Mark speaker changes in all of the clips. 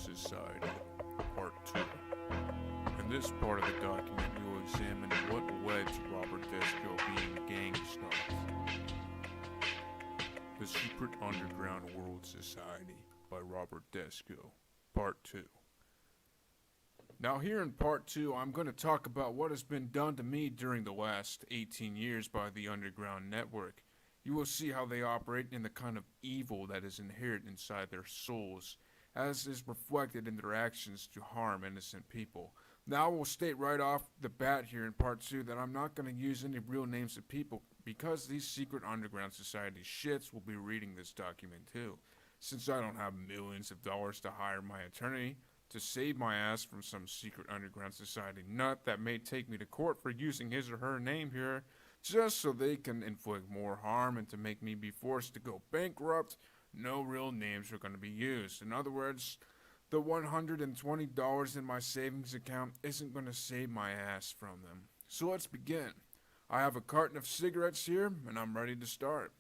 Speaker 1: Society, Part 2. In this part of the document, we will examine what led to Robert Desko being gang stalked. The Secret Underground World Society by Robert Desko, Part 2. Now here in Part 2, I'm going to talk about what has been done to me during the last 18 years by the Underground Network. You will see how they operate and the kind of evil that is inherent inside their souls, as is reflected in their actions to harm innocent people. Now I will state right off the bat here in Part 2 that I'm not going to use any real names of people because these secret underground society shits will be reading this document too. Since I don't have millions of dollars to hire my attorney to save my ass from some secret underground society nut that may take me to court for using his or her name here, just so they can inflict more harm and to make me be forced to go bankrupt, no real names are going to be used. In other words, the $120 in my savings account isn't going to save my ass from them. So let's begin. I have a carton of cigarettes here, and I'm ready to start.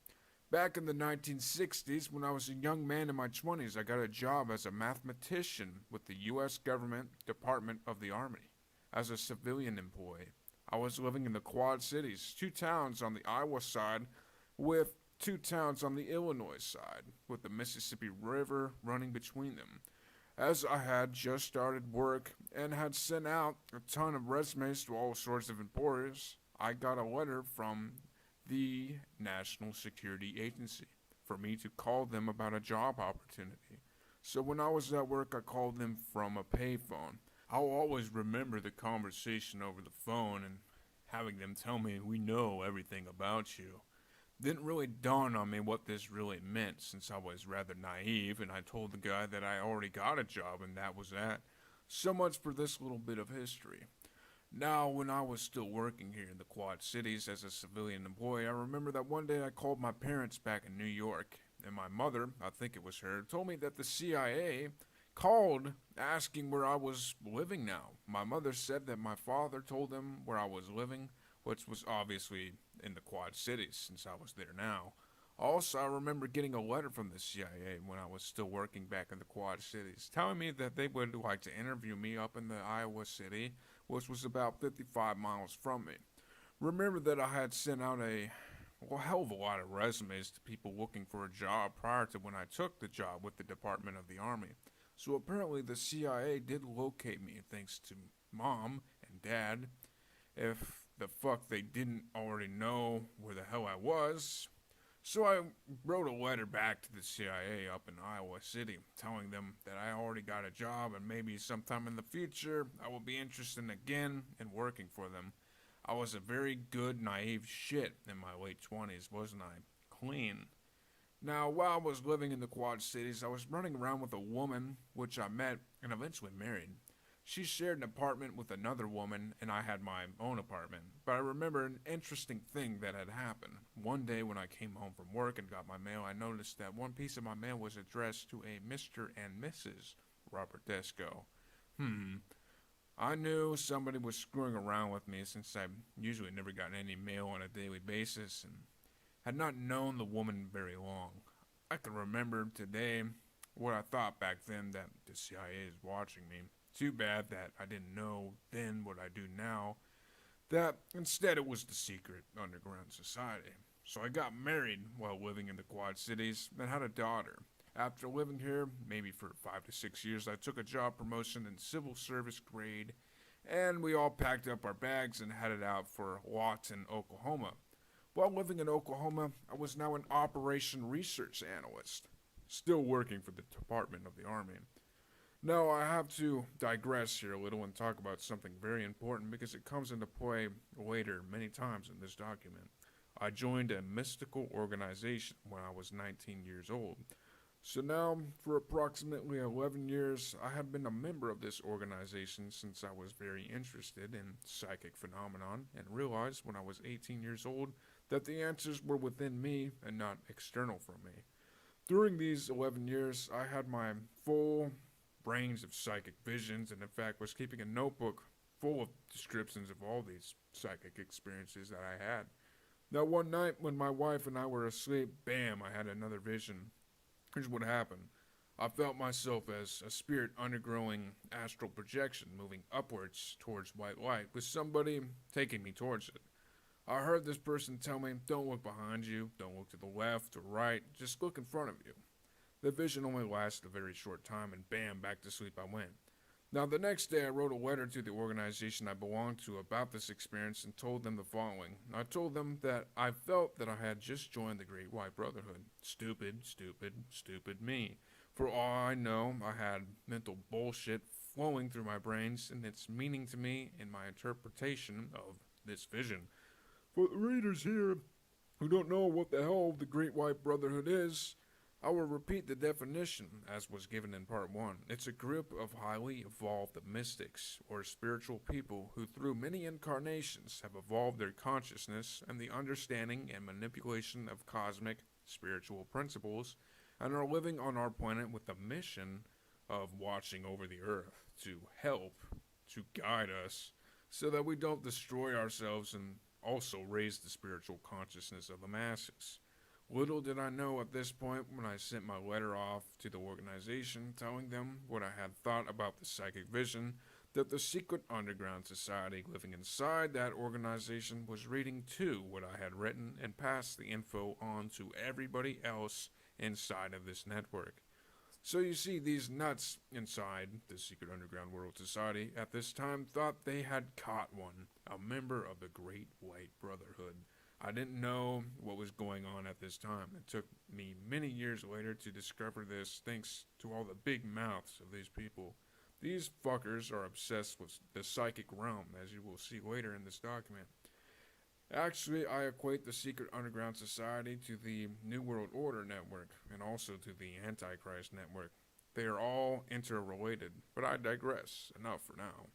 Speaker 1: Back in the 1960s, when I was a young man in my 20s, I got a job as a mathematician with the U.S. Government Department of the Army as a civilian employee. I was living in the Quad Cities, 2 towns on the Iowa side with 2 towns on the Illinois side, with the Mississippi River running between them. As I had just started work and had sent out a ton of resumes to all sorts of employers, I got a letter from the National Security Agency for me to call them about a job opportunity. So when I was at work, I called them from a payphone. I'll always remember the conversation over the phone and having them tell me, "We know everything about you." Didn't really dawn on me what this really meant since I was rather naive, and I told the guy that I already got a job and that was that. So much for this little bit of history. Now, when I was still working here in the Quad Cities as a civilian employee, I remember that one day I called my parents back in New York, and my mother, I think it was her, told me that the CIA called asking where I was living now. My mother said that my father told them where I was living, which was obviously in the Quad Cities since I was there now. Also, I remember getting a letter from the CIA when I was still working back in the Quad Cities, telling me that they would like to interview me up in the Iowa City, which was about 55 miles from me. Remember that I had sent out a hell of a lot of resumes to people looking for a job prior to when I took the job with the Department of the Army. So apparently the CIA did locate me thanks to Mom and Dad. If the fuck they didn't already know where the hell I was. So I wrote a letter back to the CIA up in Iowa City telling them that I already got a job and maybe sometime in the future I will be interested again in working for them. I was a very good naive shit in my late 20s, wasn't I? Clean. Now, while I was living in the Quad Cities, I was running around with a woman which I met and eventually married. She shared an apartment with another woman, and I had my own apartment. But I remember an interesting thing that had happened. One day when I came home from work and got my mail, I noticed that one piece of my mail was addressed to a Mr. and Mrs. Robert Desko. I knew somebody was screwing around with me since I usually never got any mail on a daily basis and had not known the woman very long. I can remember today what I thought back then, that the CIA is watching me. Too bad that I didn't know then what I do now, that instead it was the secret underground society. So I got married while living in the Quad Cities and had a daughter. After living here, maybe for 5 to 6 years, I took a job promotion in civil service grade, and we all packed up our bags and headed out for Lawton, Oklahoma. While living in Oklahoma, I was now an operation research analyst, still working for the Department of the Army. Now, I have to digress here a little and talk about something very important because it comes into play later many times in this document. I joined a mystical organization when I was 19 years old. So now, for approximately 11 years, I have been a member of this organization since I was very interested in psychic phenomenon and realized when I was 18 years old that the answers were within me and not external from me. During these 11 years, I had my full range of psychic visions and in fact was keeping a notebook full of descriptions of all these psychic experiences that I had. Now one night when my wife and I were asleep, bam, I had another vision. Here's what happened. I felt myself as a spirit undergoing astral projection, moving upwards towards white light, with somebody taking me towards it. I heard this person tell me, "Don't look behind you, don't look to the left or right, just look in front of you." The vision only lasted a very short time, and bam, back to sleep I went. Now, the next day, I wrote a letter to the organization I belonged to about this experience and told them the following. I told them that I felt that I had just joined the Great White Brotherhood. Stupid, stupid, stupid me. For all I know, I had mental bullshit flowing through my brains and its meaning to me in my interpretation of this vision. For the readers here who don't know what the hell the Great White Brotherhood is, I will repeat the definition as was given in part 1. It's a group of highly evolved mystics or spiritual people who through many incarnations have evolved their consciousness and the understanding and manipulation of cosmic spiritual principles and are living on our planet with the mission of watching over the earth to help, to guide us so that we don't destroy ourselves and also raise the spiritual consciousness of the masses. Little did I know at this point when I sent my letter off to the organization telling them what I had thought about the psychic vision that the secret underground society living inside that organization was reading too what I had written and passed the info on to everybody else inside of this network. So you see, these nuts inside the secret underground world society at this time thought they had caught one, a member of the Great White Brotherhood. I didn't know what was going on at this time. It took me many years later to discover this thanks to all the big mouths of these people. These fuckers are obsessed with the psychic realm, as you will see later in this document. Actually, I equate the secret underground society to the New World Order network and also to the Antichrist network. They are all interrelated, but I digress. Enough for now.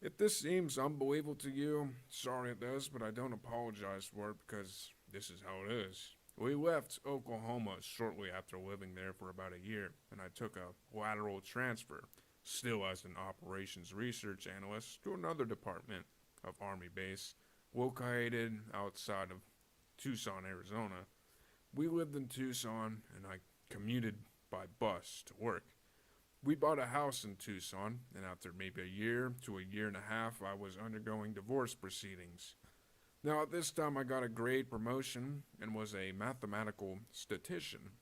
Speaker 1: If this seems unbelievable to you, sorry it does, but I don't apologize for it because this is how it is. We left Oklahoma shortly after living there for about a year, and I took a lateral transfer, still as an operations research analyst, to another department of Army base located outside of Tucson, Arizona. We lived in Tucson, and I commuted by bus to work. We bought a house in Tucson, and after maybe a year to a year and a half, I was undergoing divorce proceedings. Now, at this time, I got a grade promotion and was a mathematical statistician.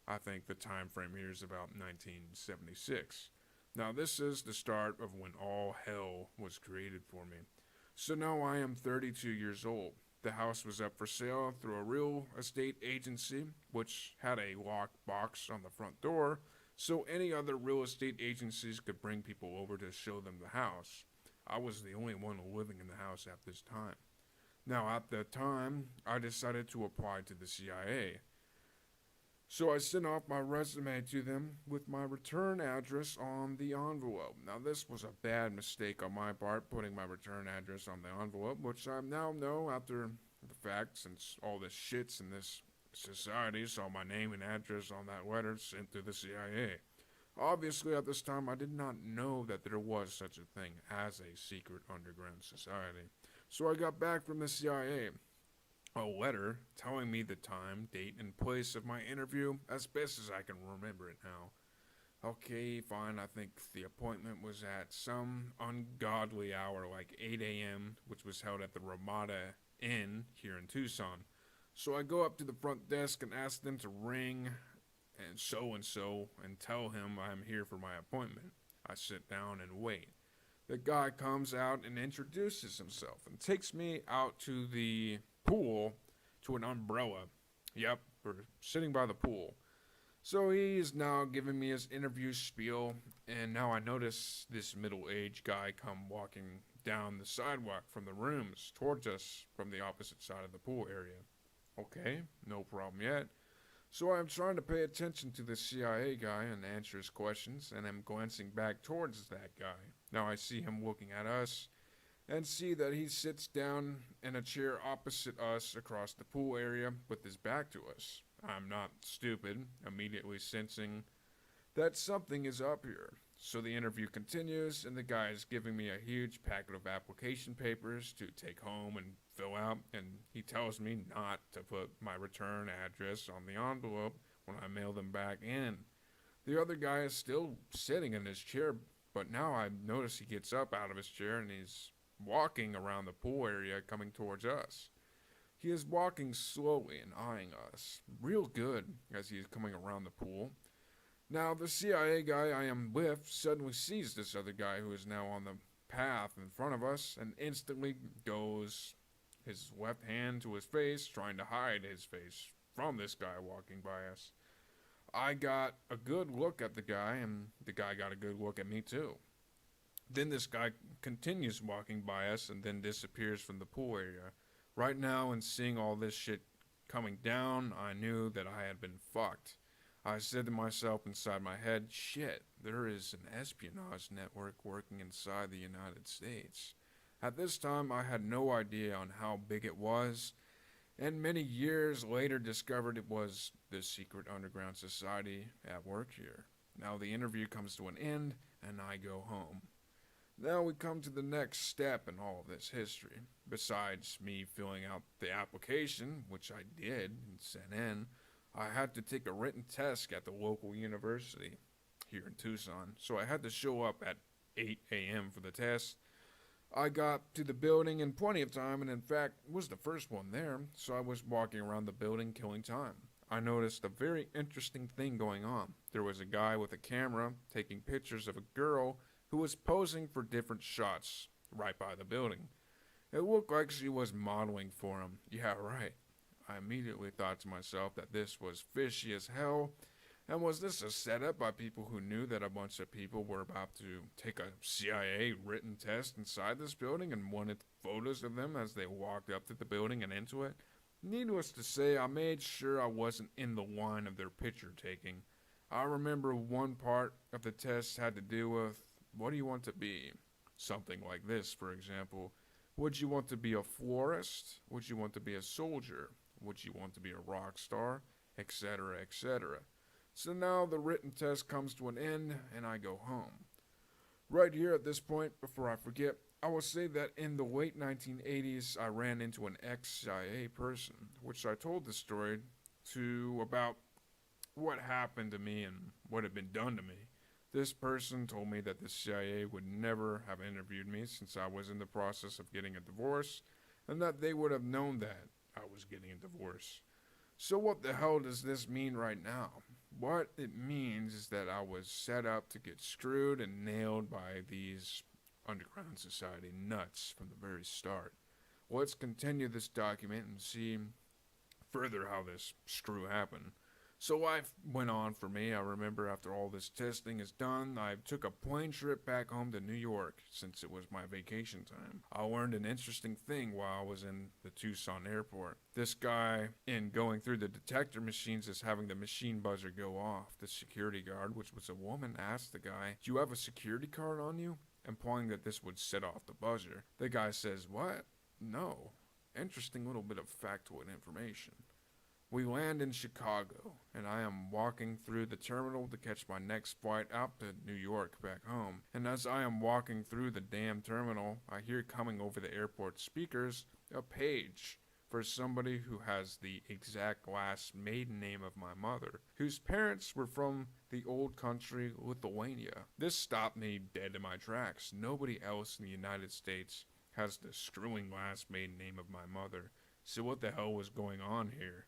Speaker 1: I think the time frame here is about 1976. Now, this is the start of when all hell was created for me. So now I am 32 years old. The house was up for sale through a real estate agency, which had a locked box on the front door, so any other real estate agencies could bring people over to show them the house. I was the only one living in the house at this time. Now, at the time, I decided to apply to the CIA. So I sent off my resume to them with my return address on the envelope. Now, this was a bad mistake on my part, putting my return address on the envelope, which I now know after the fact, since all this shits in this society saw my name and address on that letter sent to the CIA. Obviously, at this time, I did not know that there was such a thing as a secret underground society. So I got back from the CIA a letter telling me the time, date, and place of my interview as best as I can remember it now. Okay, fine, I think the appointment was at some ungodly hour like 8 a.m., which was held at the Ramada Inn here in Tucson. So I go up to the front desk and ask them to ring and so and tell him I'm here for my appointment. I sit down and wait. The guy comes out and introduces himself and takes me out to the pool to an umbrella. Yep, we're sitting by the pool. So he's now giving me his interview spiel, and now I notice this middle-aged guy come walking down the sidewalk from the rooms towards us from the opposite side of the pool area. Okay, no problem yet. So I'm trying to pay attention to the CIA guy and answer his questions, and I'm glancing back towards that guy. Now I see him looking at us, and see that he sits down in a chair opposite us across the pool area with his back to us. I'm not stupid, immediately sensing that something is up here. So the interview continues, and the guy is giving me a huge packet of application papers to take home and fill out, and he tells me not to put my return address on the envelope when I mail them back in. The other guy is still sitting in his chair, but now I notice he gets up out of his chair and he's walking around the pool area coming towards us. He is walking slowly and eyeing us, real good, as he is coming around the pool. Now, the CIA guy I am with suddenly sees this other guy who is now on the path in front of us and instantly goes his left hand to his face, trying to hide his face from this guy walking by us. I got a good look at the guy, and the guy got a good look at me too. Then this guy continues walking by us and then disappears from the pool area. Right now, in seeing all this shit coming down, I knew that I had been fucked. I said to myself inside my head, shit, there is an espionage network working inside the United States. At this time, I had no idea on how big it was, and many years later discovered it was the secret underground society at work here. Now the interview comes to an end, and I go home. Now we come to the next step in all of this history. Besides me filling out the application, which I did and sent in, I had to take a written test at the local university here in Tucson. So I had to show up at 8 a.m. for the test. I got to the building in plenty of time, and in fact was the first one there, so I was walking around the building killing time. I noticed a very interesting thing going on. There was a guy with a camera taking pictures of a girl who was posing for different shots right by the building. It looked like she was modeling for him. Yeah, right. I immediately thought to myself that this was fishy as hell. And was this a setup by people who knew that a bunch of people were about to take a CIA written test inside this building and wanted photos of them as they walked up to the building and into it? Needless to say, I made sure I wasn't in the line of their picture taking. I remember one part of the test had to do with, what do you want to be? Something like this, for example. Would you want to be a florist? Would you want to be a soldier? Would you want to be a rock star? Etc., etc. So now the written test comes to an end, and I go home. Right here at this point, before I forget, I will say that in the late 1980s, I ran into an ex-CIA person, which I told the story to about what happened to me and what had been done to me. This person told me that the CIA would never have interviewed me since I was in the process of getting a divorce, and that they would have known that I was getting a divorce. So what the hell does this mean right now? What it means is that I was set up to get screwed and nailed by these underground society nuts from the very start. Let's continue this document and see further how this screw happened. So life went on for me. I remember after all this testing is done, I took a plane trip back home to New York since it was my vacation time. I learned an interesting thing while I was in the Tucson airport. This guy, in going through the detector machines, is having the machine buzzer go off. The security guard, which was a woman, asked the guy, "Do you have a security card on you?" implying that this would set off the buzzer. The guy says, "What? No." Interesting little bit of factoid information. We land in Chicago, and I am walking through the terminal to catch my next flight out to New York back home. And as I am walking through the damn terminal, I hear coming over the airport speakers a page for somebody who has the exact last maiden name of my mother, whose parents were from the old country Lithuania. This stopped me dead in my tracks. Nobody else in the United States has the screwing last maiden name of my mother. So what the hell was going on here?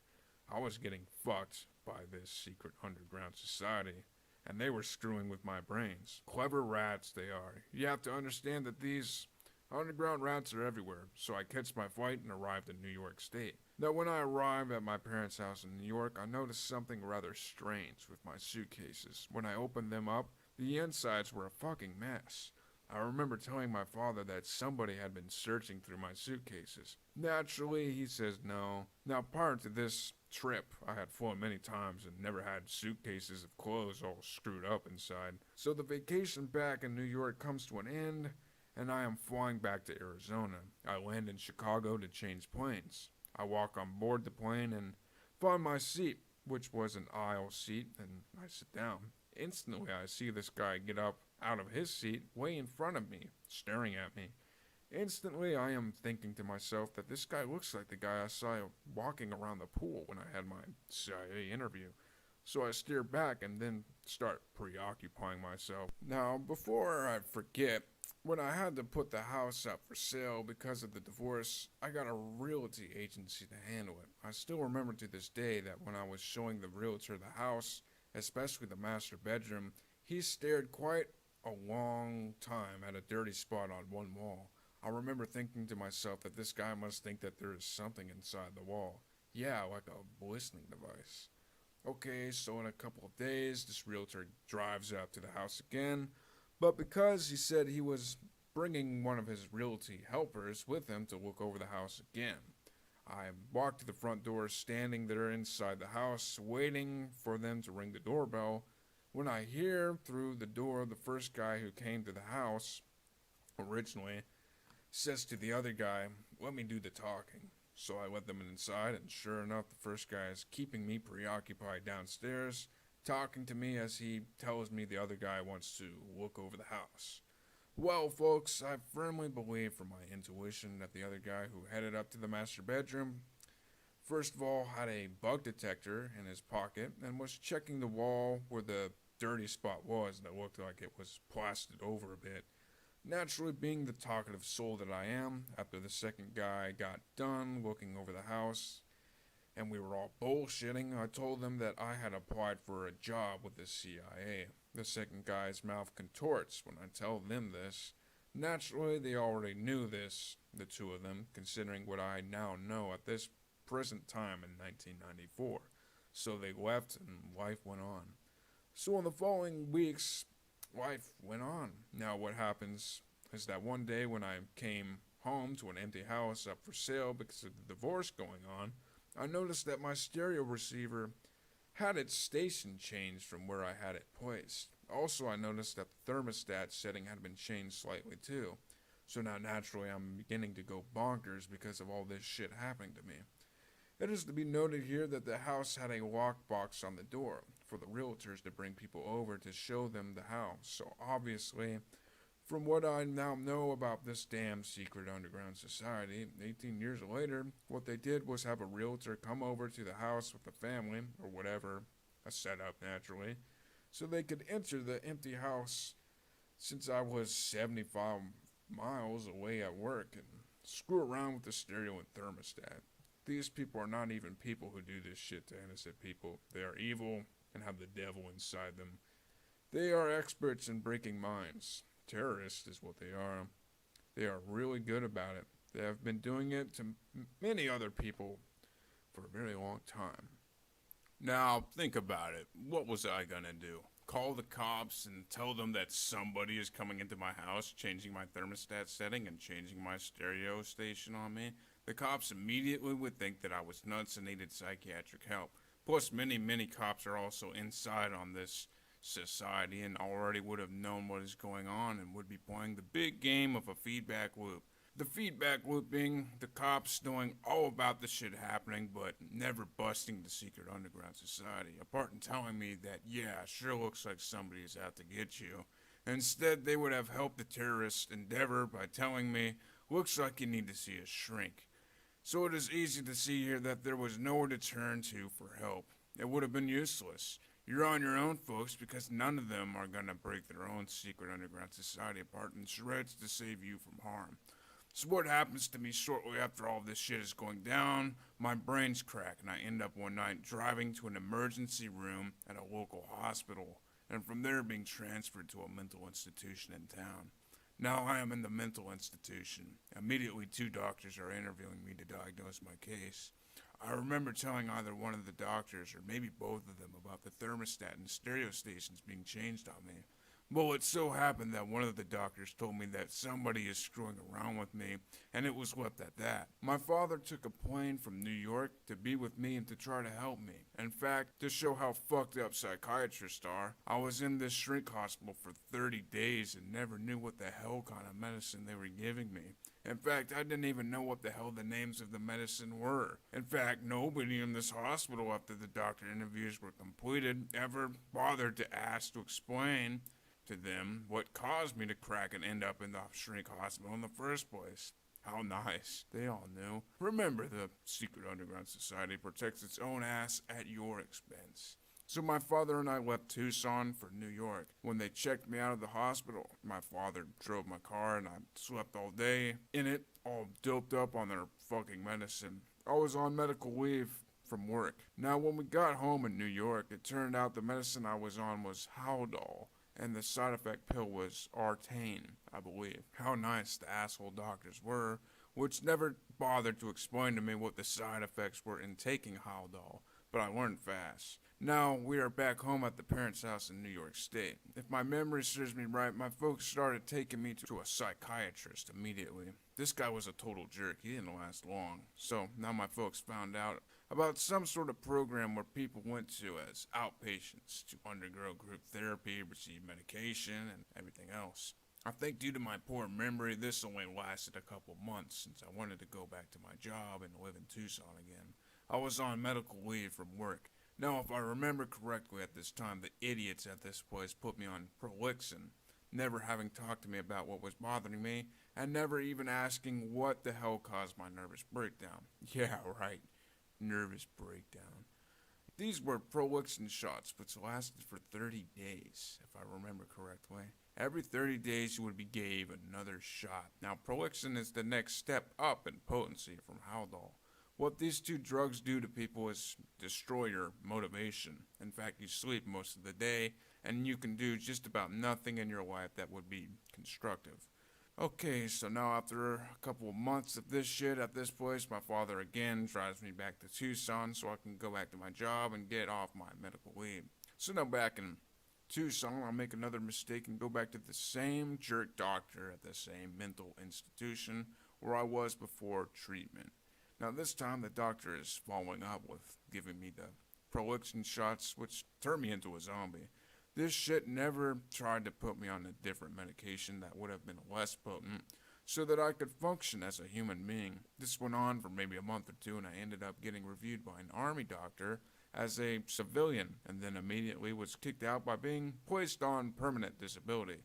Speaker 1: I was getting fucked by this secret underground society, and they were screwing with my brains. Clever rats they are. You have to understand that these underground rats are everywhere, so I catch my flight and arrived in New York State. Now, when I arrived at my parents' house in New York, I noticed something rather strange with my suitcases. When I opened them up, the insides were a fucking mess. I remember telling my father that somebody had been searching through my suitcases. Naturally, he says no. Now, prior to this trip, I had flown many times and never had suitcases of clothes all screwed up inside. So the vacation back in New York comes to an end, and I am flying back to Arizona. I land in Chicago to change planes. I walk on board the plane and find my seat, which was an aisle seat, and I sit down. Instantly, I see this guy get up out of his seat way in front of me, staring at me. Instantly, I am thinking to myself that this guy looks like the guy I saw walking around the pool when I had my CIA interview. So I steer back and then start preoccupying myself. Now, before I forget, when I had to put the house up for sale because of the divorce, I got a realty agency to handle it. I still remember to this day that when I was showing the realtor the house, especially the master bedroom, he stared quite a long time at a dirty spot on one wall. I remember thinking to myself that this guy must think that there is something inside the wall. Yeah, like a listening device. Okay, so in a couple of days, this realtor drives up to the house again, but because he said he was bringing one of his realty helpers with him to look over the house again, I walked to the front door, standing there inside the house, waiting for them to ring the doorbell, when I hear through the door the first guy who came to the house originally says to the other guy, "Let me do the talking." So I let them inside, and sure enough, the first guy is keeping me preoccupied downstairs, talking to me as he tells me the other guy wants to look over the house. Well, folks, I firmly believe from my intuition that the other guy who headed up to the master bedroom, first of all, had a bug detector in his pocket and was checking the wall where the dirty spot was that looked like it was plastered over a bit. Naturally, being the talkative soul that I am, after the second guy got done looking over the house and we were all bullshitting, I told them that I had applied for a job with the CIA. The second guy's mouth contorts when I tell them this. Naturally, they already knew this, the two of them, considering what I now know at this present time in 1994. So they left and life went on. So in the following weeks, life went on. Now what happens is that one day when I came home to an empty house up for sale because of the divorce going on, I noticed that my stereo receiver had its station changed from where I had it placed. Also, I noticed that the thermostat setting had been changed slightly too. So now naturally I'm beginning to go bonkers because of all this shit happening to me. It is to be noted here that the house had a lockbox on the door for the realtors to bring people over to show them the house. So obviously, from what I now know about this damn secret underground society, 18 years later, what they did was have a realtor come over to the house with the family, or whatever, a setup naturally, so they could enter the empty house since I was 75 miles away at work and screw around with the stereo and thermostat. These people are not even people who do this shit to innocent people. They are evil and have the devil inside them. They are experts in breaking minds. Terrorists is what they are. They are really good about it. They have been doing it to many other people for a very long time. Now, think about it. What was I gonna do? Call the cops and tell them that somebody is coming into my house, changing my thermostat setting and changing my stereo station on me? The cops immediately would think that I was nuts and needed psychiatric help. Plus, many cops are also inside on this society and already would have known what is going on and would be playing the big game of a feedback loop. The feedback loop being the cops knowing all about the shit happening but never busting the secret underground society, apart from telling me that, yeah, sure looks like somebody is out to get you. Instead, they would have helped the terrorist endeavor by telling me, looks like you need to see a shrink. So it is easy to see here that there was nowhere to turn to for help. It would have been useless. You're on your own, folks, because none of them are gonna break their own secret underground society apart in shreds to save you from harm. So what happens to me shortly after all this shit is going down? My brains crack and I end up one night driving to an emergency room at a local hospital and from there being transferred to a mental institution in town. Now I am in the mental institution. Immediately 2 doctors are interviewing me to diagnose my case. I remember telling either one of the doctors or maybe both of them about the thermostat and stereo stations being changed on me. Well, it so happened that one of the doctors told me that somebody is screwing around with me, and it was left at that. My father took a plane from New York to be with me and to try to help me. In fact, to show how fucked up psychiatrists are, I was in this shrink hospital for 30 days and never knew what the hell kind of medicine they were giving me. In fact, I didn't even know what the hell the names of the medicine were. In fact, nobody in this hospital after the doctor interviews were completed ever bothered to ask to explain to them what caused me to crack and end up in the shrink hospital in the first place. How nice. They all knew. Remember, the secret underground society protects its own ass at your expense. So my father and I left Tucson for New York. When they checked me out of the hospital, my father drove my car and I slept all day in it, all doped up on their fucking medicine. I was on medical leave from work. Now, when we got home in New York, it turned out the medicine I was on was Haldol, and the side effect pill was Artane, I believe. How nice the asshole doctors were, which never bothered to explain to me what the side effects were in taking Haldol, but I learned fast. Now, we are back home at the parents' house in New York State. If my memory serves me right, my folks started taking me to a psychiatrist immediately. This guy was a total jerk. He didn't last long. So, now my folks found out about some sort of program where people went to as outpatients to undergo group therapy, receive medication, and everything else. I think due to my poor memory, this only lasted a couple months since I wanted to go back to my job and live in Tucson again. I was on medical leave from work. Now, if I remember correctly at this time, the idiots at this place put me on Prolixin, never having talked to me about what was bothering me, and never even asking what the hell caused my nervous breakdown. Yeah, right, nervous breakdown. These were Prolixin shots, which lasted for 30 days, if I remember correctly. Every 30 days you would be gave another shot. Now, Prolixin is the next step up in potency from Haldol. What these two drugs do to people is destroy your motivation. In fact, you sleep most of the day, and you can do just about nothing in your life that would be constructive. Okay, so now after a couple of months of this shit at this place, my father again drives me back to Tucson so I can go back to my job and get off my medical leave. So now back in Tucson, I'll make another mistake and go back to the same jerk doctor at the same mental institution where I was before treatment. Now this time the doctor is following up with giving me the Prolixin shots, which turned me into a zombie. This shit never tried to put me on a different medication that would have been less potent so that I could function as a human being. This went on for maybe a month or two, and I ended up getting reviewed by an army doctor as a civilian, and then immediately was kicked out by being placed on permanent disability.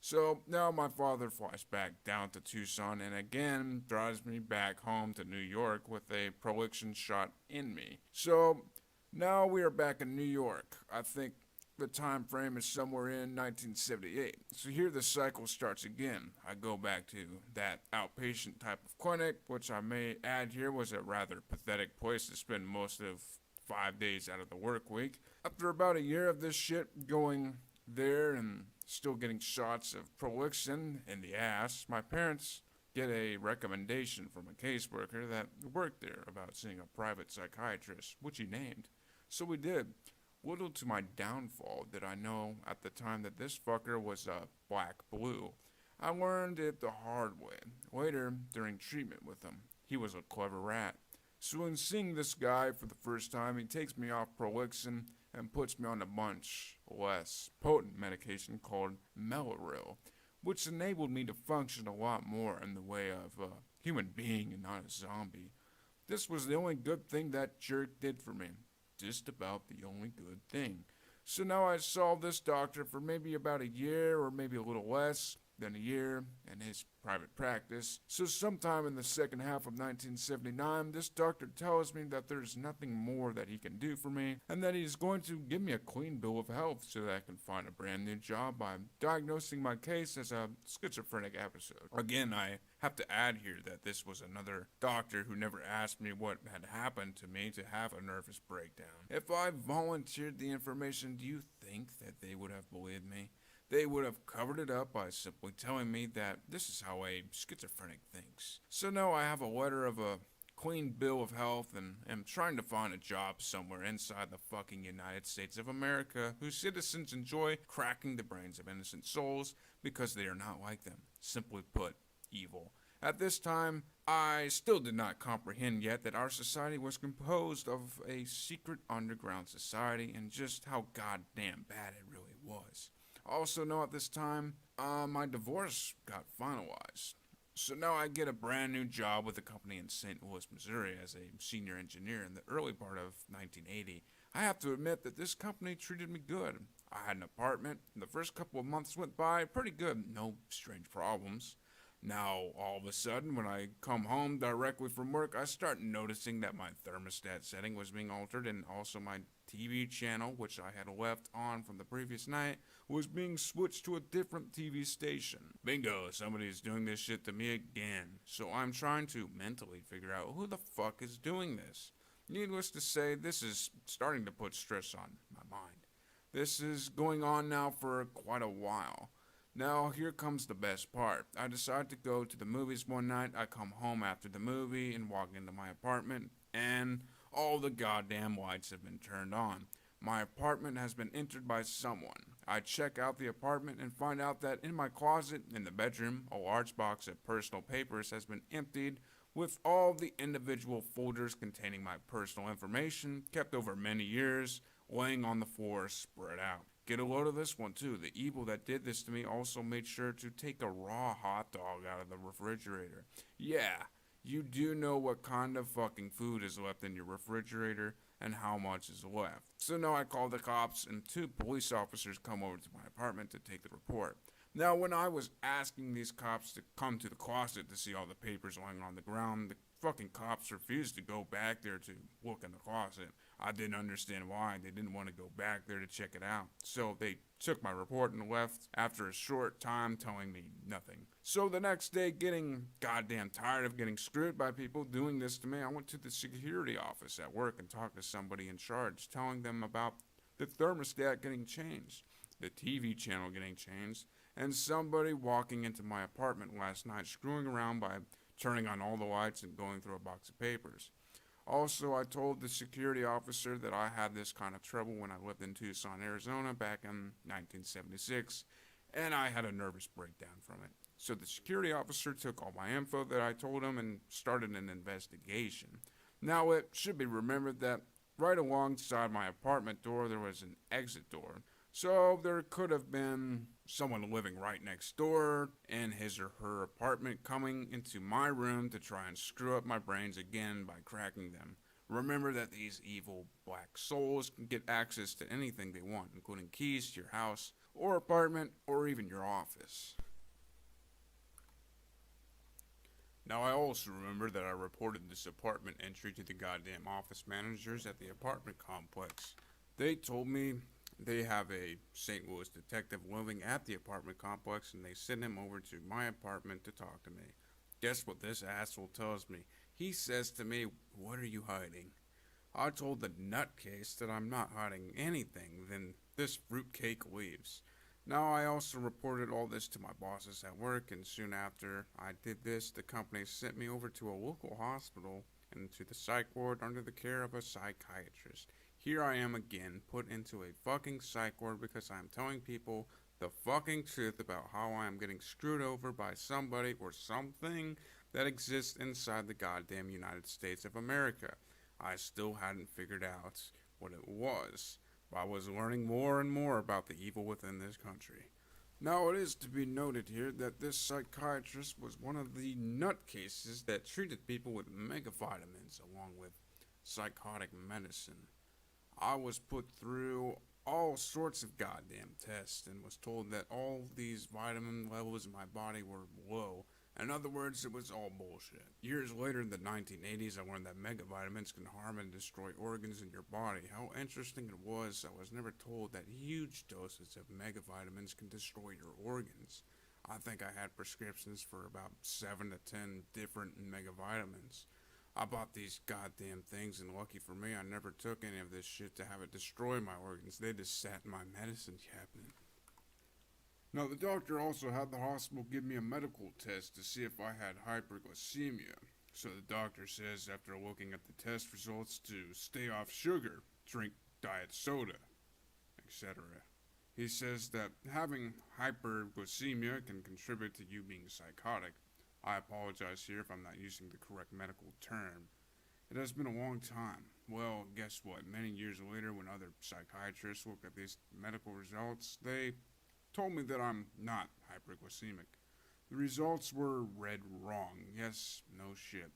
Speaker 1: So now my father flies back down to Tucson and again drives me back home to New York with a Prolixin shot in me. So now we are back in New York. I think the time frame is somewhere in 1978. So here the cycle starts again. I go back to that outpatient type of clinic, which I may add here was a rather pathetic place to spend most of 5 days out of the work week. After about a year of this shit going there and still getting shots of Prolixin in the ass, my parents get a recommendation from a caseworker that worked there about seeing a private psychiatrist, which he named. So we did. Little to my downfall did I know at the time that this fucker was a black blue. I learned it the hard way. Later, during treatment with him, he was a clever rat. So in seeing this guy for the first time, he takes me off Prolixin and puts me on a much less potent medication called Meloril, which enabled me to function a lot more in the way of a human being and not a zombie. This was the only good thing that jerk did for me. Just about the only good thing. So now I saw this doctor for maybe about a year or maybe a little less than a year in his private practice. So sometime in the second half of 1979, this doctor tells me that there's nothing more that he can do for me and that he's going to give me a clean bill of health so that I can find a brand new job by diagnosing my case as a schizophrenic episode. Again, I have to add here that this was another doctor who never asked me what had happened to me to have a nervous breakdown. If I volunteered the information, do you think that they would have believed me? They would have covered it up by simply telling me that this is how a schizophrenic thinks. So now I have a letter of a clean bill of health and am trying to find a job somewhere inside the fucking United States of America whose citizens enjoy cracking the brains of innocent souls because they are not like them. Simply put, evil. At this time, I still did not comprehend yet that our society was composed of a secret underground society and just how goddamn bad it really was. Also know at this time, my divorce got finalized. So now I get a brand new job with a company in St. Louis, Missouri as a senior engineer in the early part of 1980. I have to admit that this company treated me good. I had an apartment, and the first couple of months went by pretty good, no strange problems. Now, all of a sudden, when I come home directly from work, I start noticing that my thermostat setting was being altered, and also my TV channel, which I had left on from the previous night, was being switched to a different TV station. Bingo, somebody's doing this shit to me again. So I'm trying to mentally figure out who the fuck is doing this. Needless to say, this is starting to put stress on my mind. This is going on now for quite a while. Now, here comes the best part. I decide to go to the movies one night. I come home after the movie and walk into my apartment, and all the goddamn lights have been turned on. My apartment has been entered by someone. I check out the apartment and find out that in my closet in the bedroom, a large box of personal papers has been emptied with all the individual folders containing my personal information kept over many years laying on the floor spread out. Get a load of this one too. The evil that did this to me also made sure to take a raw hot dog out of the refrigerator. Yeah, you do know what kind of fucking food is left in your refrigerator and how much is left. So now I call the cops and 2 police officers come over to my apartment to take the report. Now, when I was asking these cops to come to the closet to see all the papers lying on the ground, the fucking cops refused to go back there to look in the closet. I didn't understand why. They didn't want to go back there to check it out. So they took my report and left after a short time telling me nothing. So the next day, getting goddamn tired of getting screwed by people doing this to me, I went to the security office at work and talked to somebody in charge, telling them about the thermostat getting changed, the TV channel getting changed, and somebody walking into my apartment last night screwing around by turning on all the lights and going through a box of papers. Also, I told the security officer that I had this kind of trouble when I lived in Tucson, Arizona back in 1976, and I had a nervous breakdown from it. So the security officer took all my info that I told him and started an investigation. Now, it should be remembered that right alongside my apartment door there was an exit door. So there could have been someone living right next door in his or her apartment coming into my room to try and screw up my brains again by cracking them. Remember that these evil black souls can get access to anything they want, including keys to your house or apartment or even your office. Now, I also remember that I reported this apartment entry to the goddamn office managers at the apartment complex. They told me they have a St. Louis detective living at the apartment complex, and they sent him over to my apartment to talk to me. Guess what this asshole tells me? He says to me, "What are you hiding?" I told the nutcase that I'm not hiding anything, then this fruitcake leaves. Now, I also reported all this to my bosses at work, and soon after I did this, the company sent me over to a local hospital and to the psych ward under the care of a psychiatrist. Here I am again, put into a fucking psych ward because I am telling people the fucking truth about how I am getting screwed over by somebody or something that exists inside the goddamn United States of America. I still hadn't figured out what it was, but I was learning more and more about the evil within this country. Now, it is to be noted here that this psychiatrist was one of the nutcases that treated people with megavitamins along with psychotic medicine. I was put through all sorts of goddamn tests and was told that all these vitamin levels in my body were low. In other words, it was all bullshit. Years later, in the 1980s, I learned that megavitamins can harm and destroy organs in your body. How interesting it was, I was never told that huge doses of megavitamins can destroy your organs. I think I had prescriptions for about 7 to 10 different megavitamins. I bought these goddamn things, and lucky for me, I never took any of this shit to have it destroy my organs. They just sat in my medicine cabinet. Now, the doctor also had the hospital give me a medical test to see if I had hyperglycemia. So the doctor says, after looking at the test results, to stay off sugar, drink diet soda, etc. He says that having hyperglycemia can contribute to you being psychotic. I apologize here if I'm not using the correct medical term. It has been a long time. Well, guess what? Many years later, when other psychiatrists looked at these medical results, they told me that I'm not hyperglycemic. The results were read wrong. Yes, no shit.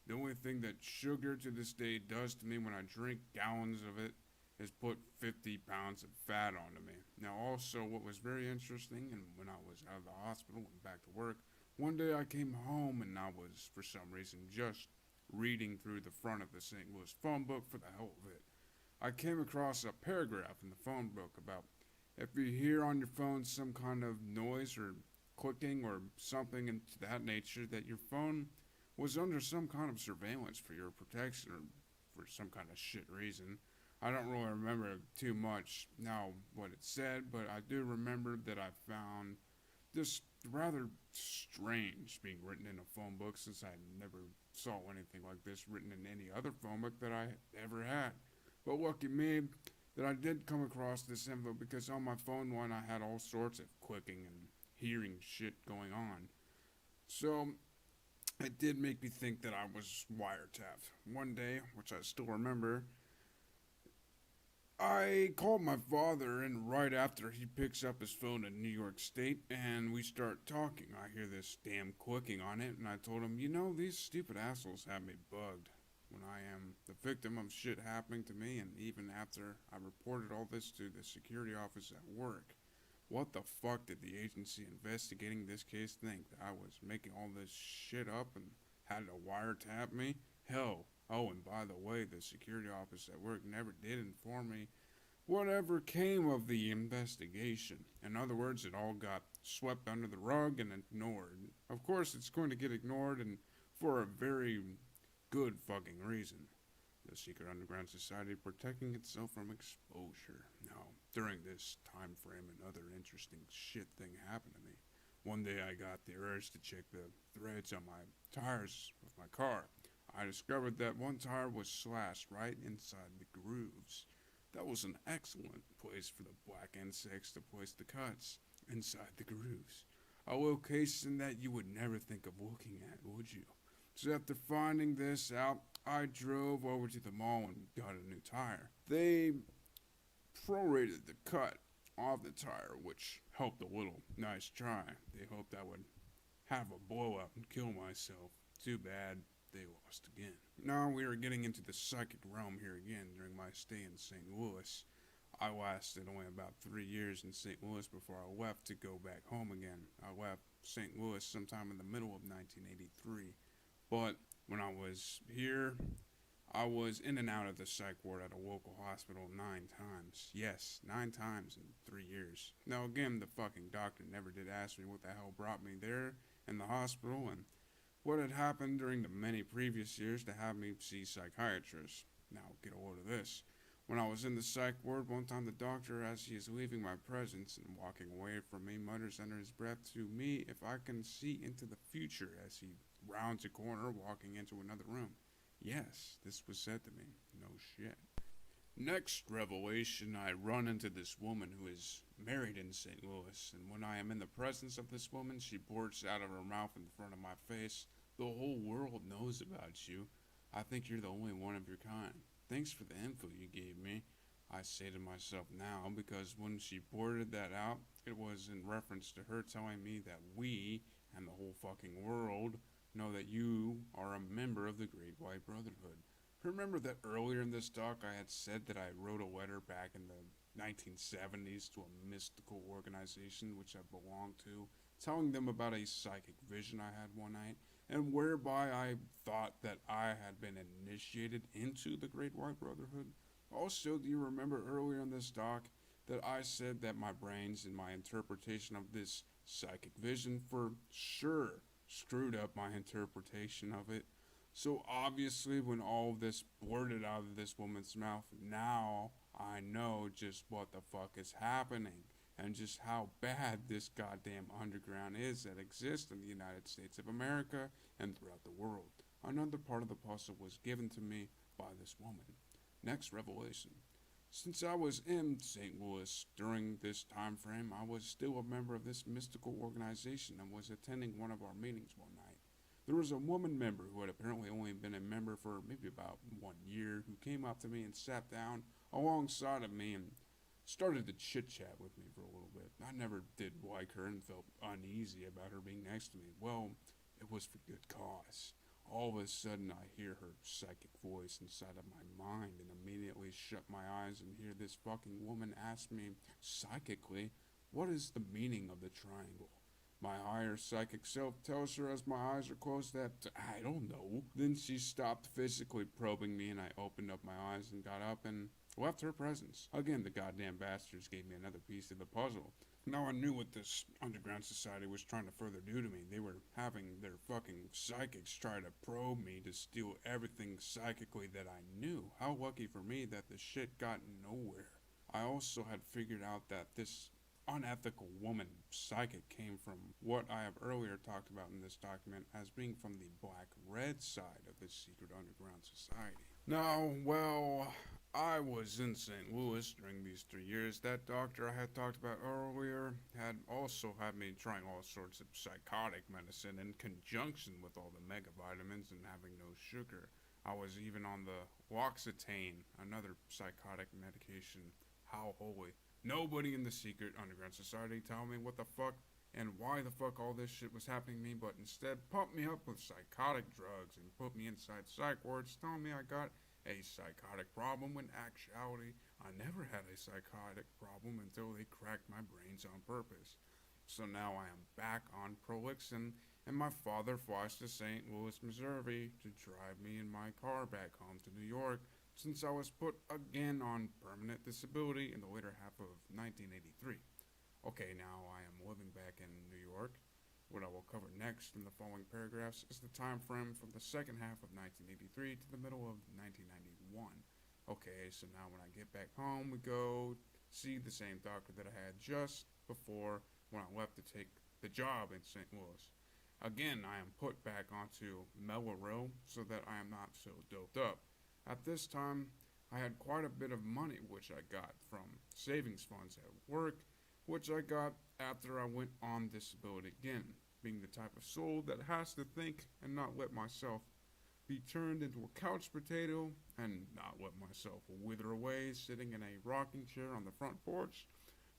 Speaker 1: The only thing that sugar to this day does to me when I drink gallons of it is put 50 pounds of fat onto me. Now, also, what was very interesting, and when I was out of the hospital and back to work, One day I came home and I was, for some reason, just reading through the front of the St. Louis phone book for the hell of it. I came across a paragraph in the phone book about if you hear on your phone some kind of noise or clicking or something into that nature, that your phone was under some kind of surveillance for your protection or for some kind of shit reason. I don't really remember too much now what it said, but I do remember that I found this rather strange being written in a phone book, since I never saw anything like this written in any other phone book that I ever had. But lucky me that I did come across this info, because on my phone one I had all sorts of clicking and hearing shit going on. So it did make me think that I was wiretapped. One day, which I still remember, I called my father, and right after he picks up his phone in New York State and we start talking, I hear this damn clicking on it, and I told him, these stupid assholes have me bugged when I am the victim of shit happening to me, and even after I reported all this to the security office at work. What the fuck did the agency investigating this case think? That I was making all this shit up and had to wiretap me? Hell. Oh, and by the way, the security office at work never did inform me whatever came of the investigation. In other words, it all got swept under the rug and ignored. Of course, it's going to get ignored, and for a very good fucking reason. The secret underground society protecting itself from exposure. Now, during this time frame, another interesting shit thing happened to me. One day I got the urge to check the threads on my tires of my car. I discovered that one tire was slashed right inside the grooves. That was an excellent place for the black insects to place the cuts, inside the grooves. A location that you would never think of looking at, would you? So after finding this out, I drove over to the mall and got a new tire. They prorated the cut off the tire, which helped a little. Nice try. They hoped I would have a blow up and kill myself. Too bad. They lost again. Now we are getting into the psychic realm here again during my stay in St. Louis. I lasted only about 3 years in St. Louis before I left to go back home again. I left St. Louis sometime in the middle of 1983. But when I was here, I was in and out of the psych ward at a local hospital 9 times. Yes, 9 times in 3 years. Now again, the fucking doctor never did ask me what the hell brought me there in the hospital, and what had happened during the many previous years to have me see psychiatrists. Now, get a load of this. When I was in the psych ward, one time the doctor, as he is leaving my presence and walking away from me, mutters under his breath to me if I can see into the future, as he rounds a corner walking into another room. Yes, this was said to me. No shit. Next revelation, I run into this woman who is married in St. Louis, and when I am in the presence of this woman, she pours out of her mouth in front of my face, "The whole world knows about you. I think you're the only one of your kind. Thanks for the info you gave me," I say to myself now, because when she blurted that out, it was in reference to her telling me that we, and the whole fucking world, know that you are a member of the Great White Brotherhood. Remember that earlier in this talk I had said that I wrote a letter back in the 1970s to a mystical organization which I belonged to, telling them about a psychic vision I had one night, and whereby I thought that I had been initiated into the Great White Brotherhood? Also, do you remember earlier in this talk that I said that my brains and my interpretation of this psychic vision for sure screwed up my interpretation of it? So obviously, when all of this blurted out of this woman's mouth, now I know just what the fuck is happening, and just how bad this goddamn underground is that exists in the United States of America and throughout the world. Another part of the puzzle was given to me by this woman. Next revelation. Since I was in St. Louis during this time frame, I was still a member of this mystical organization and was attending one of our meetings one night. There was a woman member who had apparently only been a member for maybe about 1 year, who came up to me and sat down alongside of me and started to chit-chat with me for a little bit. I never did like her and felt uneasy about her being next to me. Well, it was for good cause. All of a sudden, I hear her psychic voice inside of my mind and immediately shut my eyes and hear this fucking woman ask me psychically, what is the meaning of the triangle? My higher psychic self tells her as my eyes are closed that, I don't know. Then she stopped physically probing me and I opened up my eyes and got up and left her presence. Again, the goddamn bastards gave me another piece of the puzzle. Now I knew what this underground society was trying to further do to me. They were having their fucking psychics try to probe me to steal everything psychically that I knew. How lucky for me that the shit got nowhere. I also had figured out that this unethical woman psychic came from what I have earlier talked about in this document as being from the black-red side of this secret underground society. Now, well, I was in St. Louis during these 3 years. That doctor I had talked about earlier had also had me trying all sorts of psychotic medicine in conjunction with all the mega vitamins and having no sugar. I was even on the L'Occitane, another psychotic medication. How holy. Nobody in the secret underground society told me what the fuck and why the fuck all this shit was happening to me, but instead pumped me up with psychotic drugs and put me inside psych wards, telling me I got a psychotic problem when actuality I never had a psychotic problem until they cracked my brains on purpose. So now I am back on Prolixin, and my father flies to St. Louis, Missouri to drive me in my car back home to New York since I was put again on permanent disability in the later half of 1983. Okay, now I am living back in New York. What I will cover next in the following paragraphs is the time frame from the second half of 1983 to the middle of 1991. Okay, so now when I get back home, we go see the same doctor that I had just before when I left to take the job in St. Louis. Again, I am put back onto Mellow so that I am not so doped up. At this time, I had quite a bit of money, which I got from savings funds at work, which I got after I went on disability again, being the type of soul that has to think and not let myself be turned into a couch potato and not let myself wither away sitting in a rocking chair on the front porch.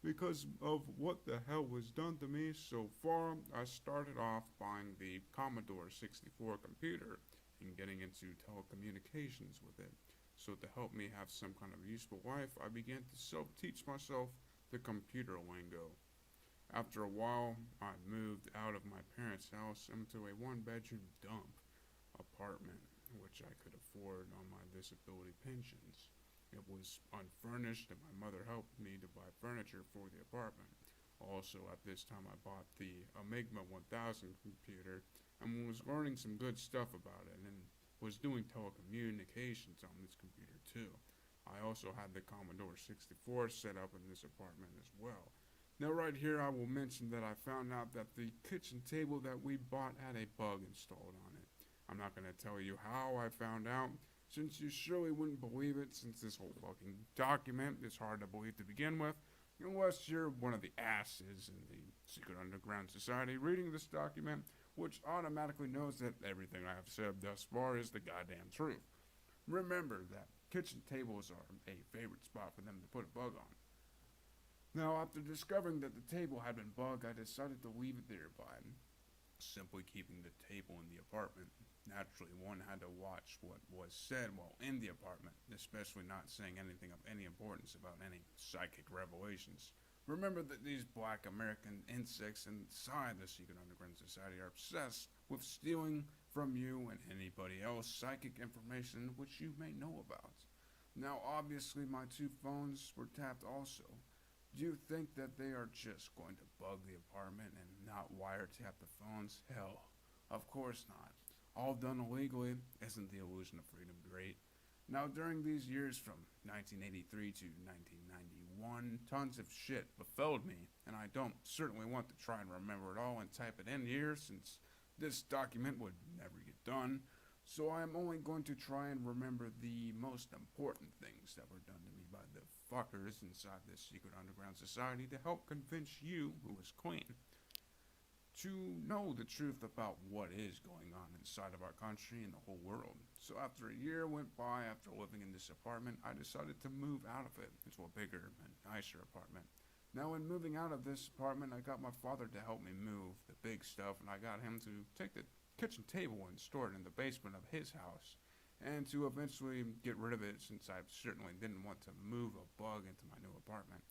Speaker 1: Because of what the hell was done to me so far, I started off buying the Commodore 64 computer and getting into telecommunications with it. So to help me have some kind of useful life, I began to self-teach myself the computer lingo. After a while, I moved out of my parents' house into a one-bedroom dump apartment, which I could afford on my disability pensions. It was unfurnished, and my mother helped me to buy furniture for the apartment. Also, at this time, I bought the Enigma 1000 computer and was learning some good stuff about it and was doing telecommunications on this computer too. I also had the Commodore 64 set up in this apartment as well. Now right here I will mention that I found out that the kitchen table that we bought had a bug installed on it. I'm not going to tell you how I found out, since you surely wouldn't believe it, since this whole fucking document is hard to believe to begin with, unless you're one of the asses in the Secret Underground Society reading this document, which automatically knows that everything I have said thus far is the goddamn truth. Remember that kitchen tables are a favorite spot for them to put a bug on. Now, after discovering that the table had been bugged, I decided to leave it there by simply keeping the table in the apartment. Naturally, one had to watch what was said while in the apartment, especially not saying anything of any importance about any psychic revelations. Remember that these black American insects inside the Secret Underground Society are obsessed with stealing from you and anybody else psychic information which you may know about. Now, obviously, my two phones were tapped also. Do you think that they are just going to bug the apartment and not wiretap the phones? Hell, of course not. All done illegally. Isn't the illusion of freedom great? Now, during these years from 1983 to 1991, tons of shit befell me, and I don't certainly want to try and remember it all and type it in here, since this document would never get done. So I am only going to try and remember the most important things that were done to me by the fuckers inside this secret underground society to help convince you, who is queen, to know the truth about what is going on inside of our country and the whole world. So after a year went by after living in this apartment, I decided to move out of it into a bigger and nicer apartment. Now, in moving out of this apartment, I got my father to help me move the big stuff, and I got him to take the kitchen table and store it in the basement of his house, and to eventually get rid of it since I certainly didn't want to move a bug into my new apartment.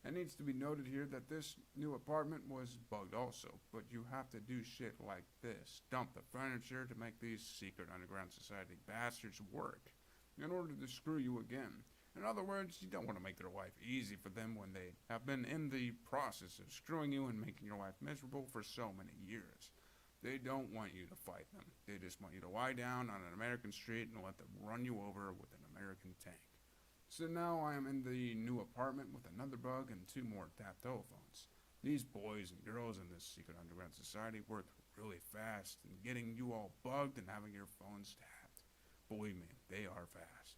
Speaker 1: It needs to be noted here that this new apartment was bugged also, but you have to do shit like this. Dump the furniture to make these secret underground society bastards work in order to screw you again. In other words, you don't want to make their life easy for them when they have been in the process of screwing you and making your life miserable for so many years. They don't want you to fight them. They just want you to lie down on an American street and let them run you over with an American tank. So now I am in the new apartment with another bug and 2 more tapped telephones. These boys and girls in this secret underground society work really fast in getting you all bugged and having your phones tapped. Believe me, they are fast.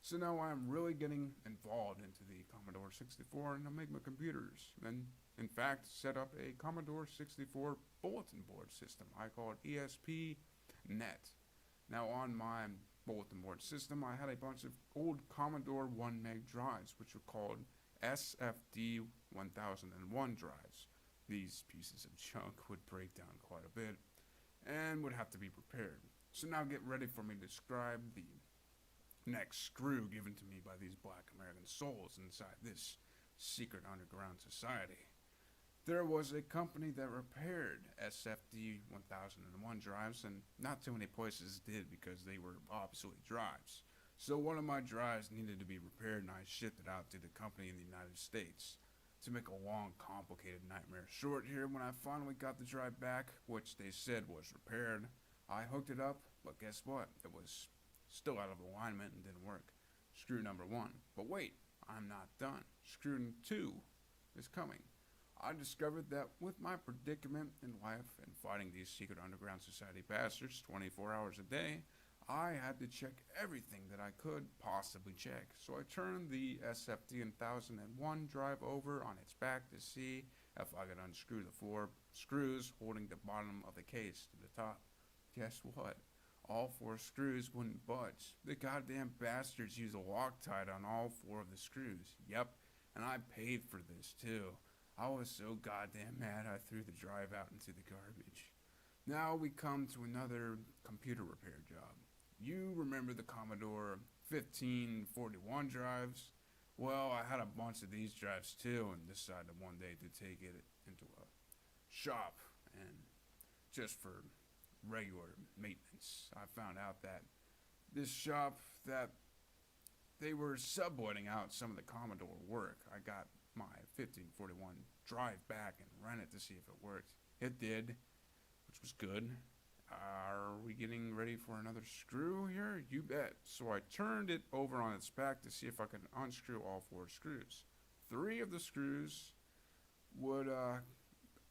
Speaker 1: So now I'm really getting involved into the Commodore 64 and Amiga computers, and in fact set up a Commodore 64 bulletin board system. I call it ESP-NET. Now on my bulletin board system, I had a bunch of old Commodore 1 meg drives, which were called SFD 1001 drives. These pieces of junk would break down quite a bit and would have to be repaired. So now get ready for me to describe the next screw given to me by these black American souls inside this secret underground society. There was a company that repaired SFD 1001 drives, and not too many places did because they were obsolete drives. So one of my drives needed to be repaired, and I shipped it out to the company in the United States. To make a long, complicated nightmare short here, when I finally got the drive back, which they said was repaired, I hooked it up, but guess what? It was still out of alignment and didn't work. Screw number 1. But wait, I'm not done. Screw 2 is coming. I discovered that with my predicament in life and fighting these secret underground society bastards 24 hours a day, I had to check everything that I could possibly check. So I turned the SFD 1001 drive over on its back to see if I could unscrew the 4 screws holding the bottom of the case to the top. Guess what? All 4 screws wouldn't budge. The goddamn bastards used a Loctite on all 4 of the screws. Yep, and I paid for this too. I was so goddamn mad I threw the drive out into the garbage. Now we come to another computer repair job. You remember the Commodore 1541 drives? Well, I had a bunch of these drives too and decided one day to take it into a shop and just for regular maintenance. I found out that this shop that they were subletting out some of the Commodore work. I got my 1541 drive back and ran it to see if it worked. It did, which was good. Are we getting ready for another screw here? You bet. So I turned it over on its back to see if I could unscrew all 4 screws. 3 of the screws would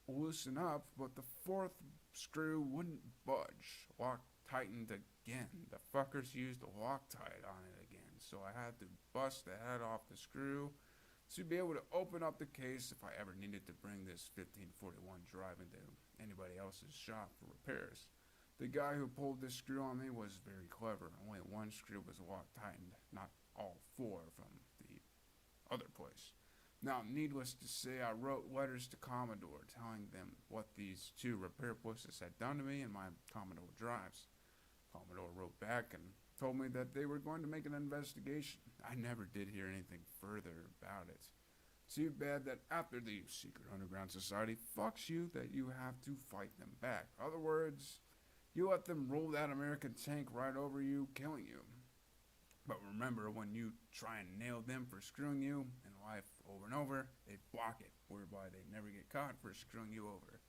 Speaker 1: loosen up, but the 4th screw wouldn't budge. Lock tightened again. The fuckers used a Loctite on it again, so I had to bust the head off the screw to be able to open up the case if I ever needed to bring this 1541 drive into anybody else's shop for repairs. The guy who pulled this screw on me was very clever. Only 1 screw was Loctightened, not all 4 from the other place. Now, needless to say, I wrote letters to Commodore telling them what these 2 repair places had done to me and my Commodore drives. Commodore wrote back and told me that they were going to make an investigation. I never did hear anything further about it. Too bad that after the secret underground society fucks you, that you have to fight them back. In other words, you let them roll that American tank right over you, killing you. But remember, when you try and nail them for screwing you in life over and over, they block it, whereby they never get caught for screwing you over.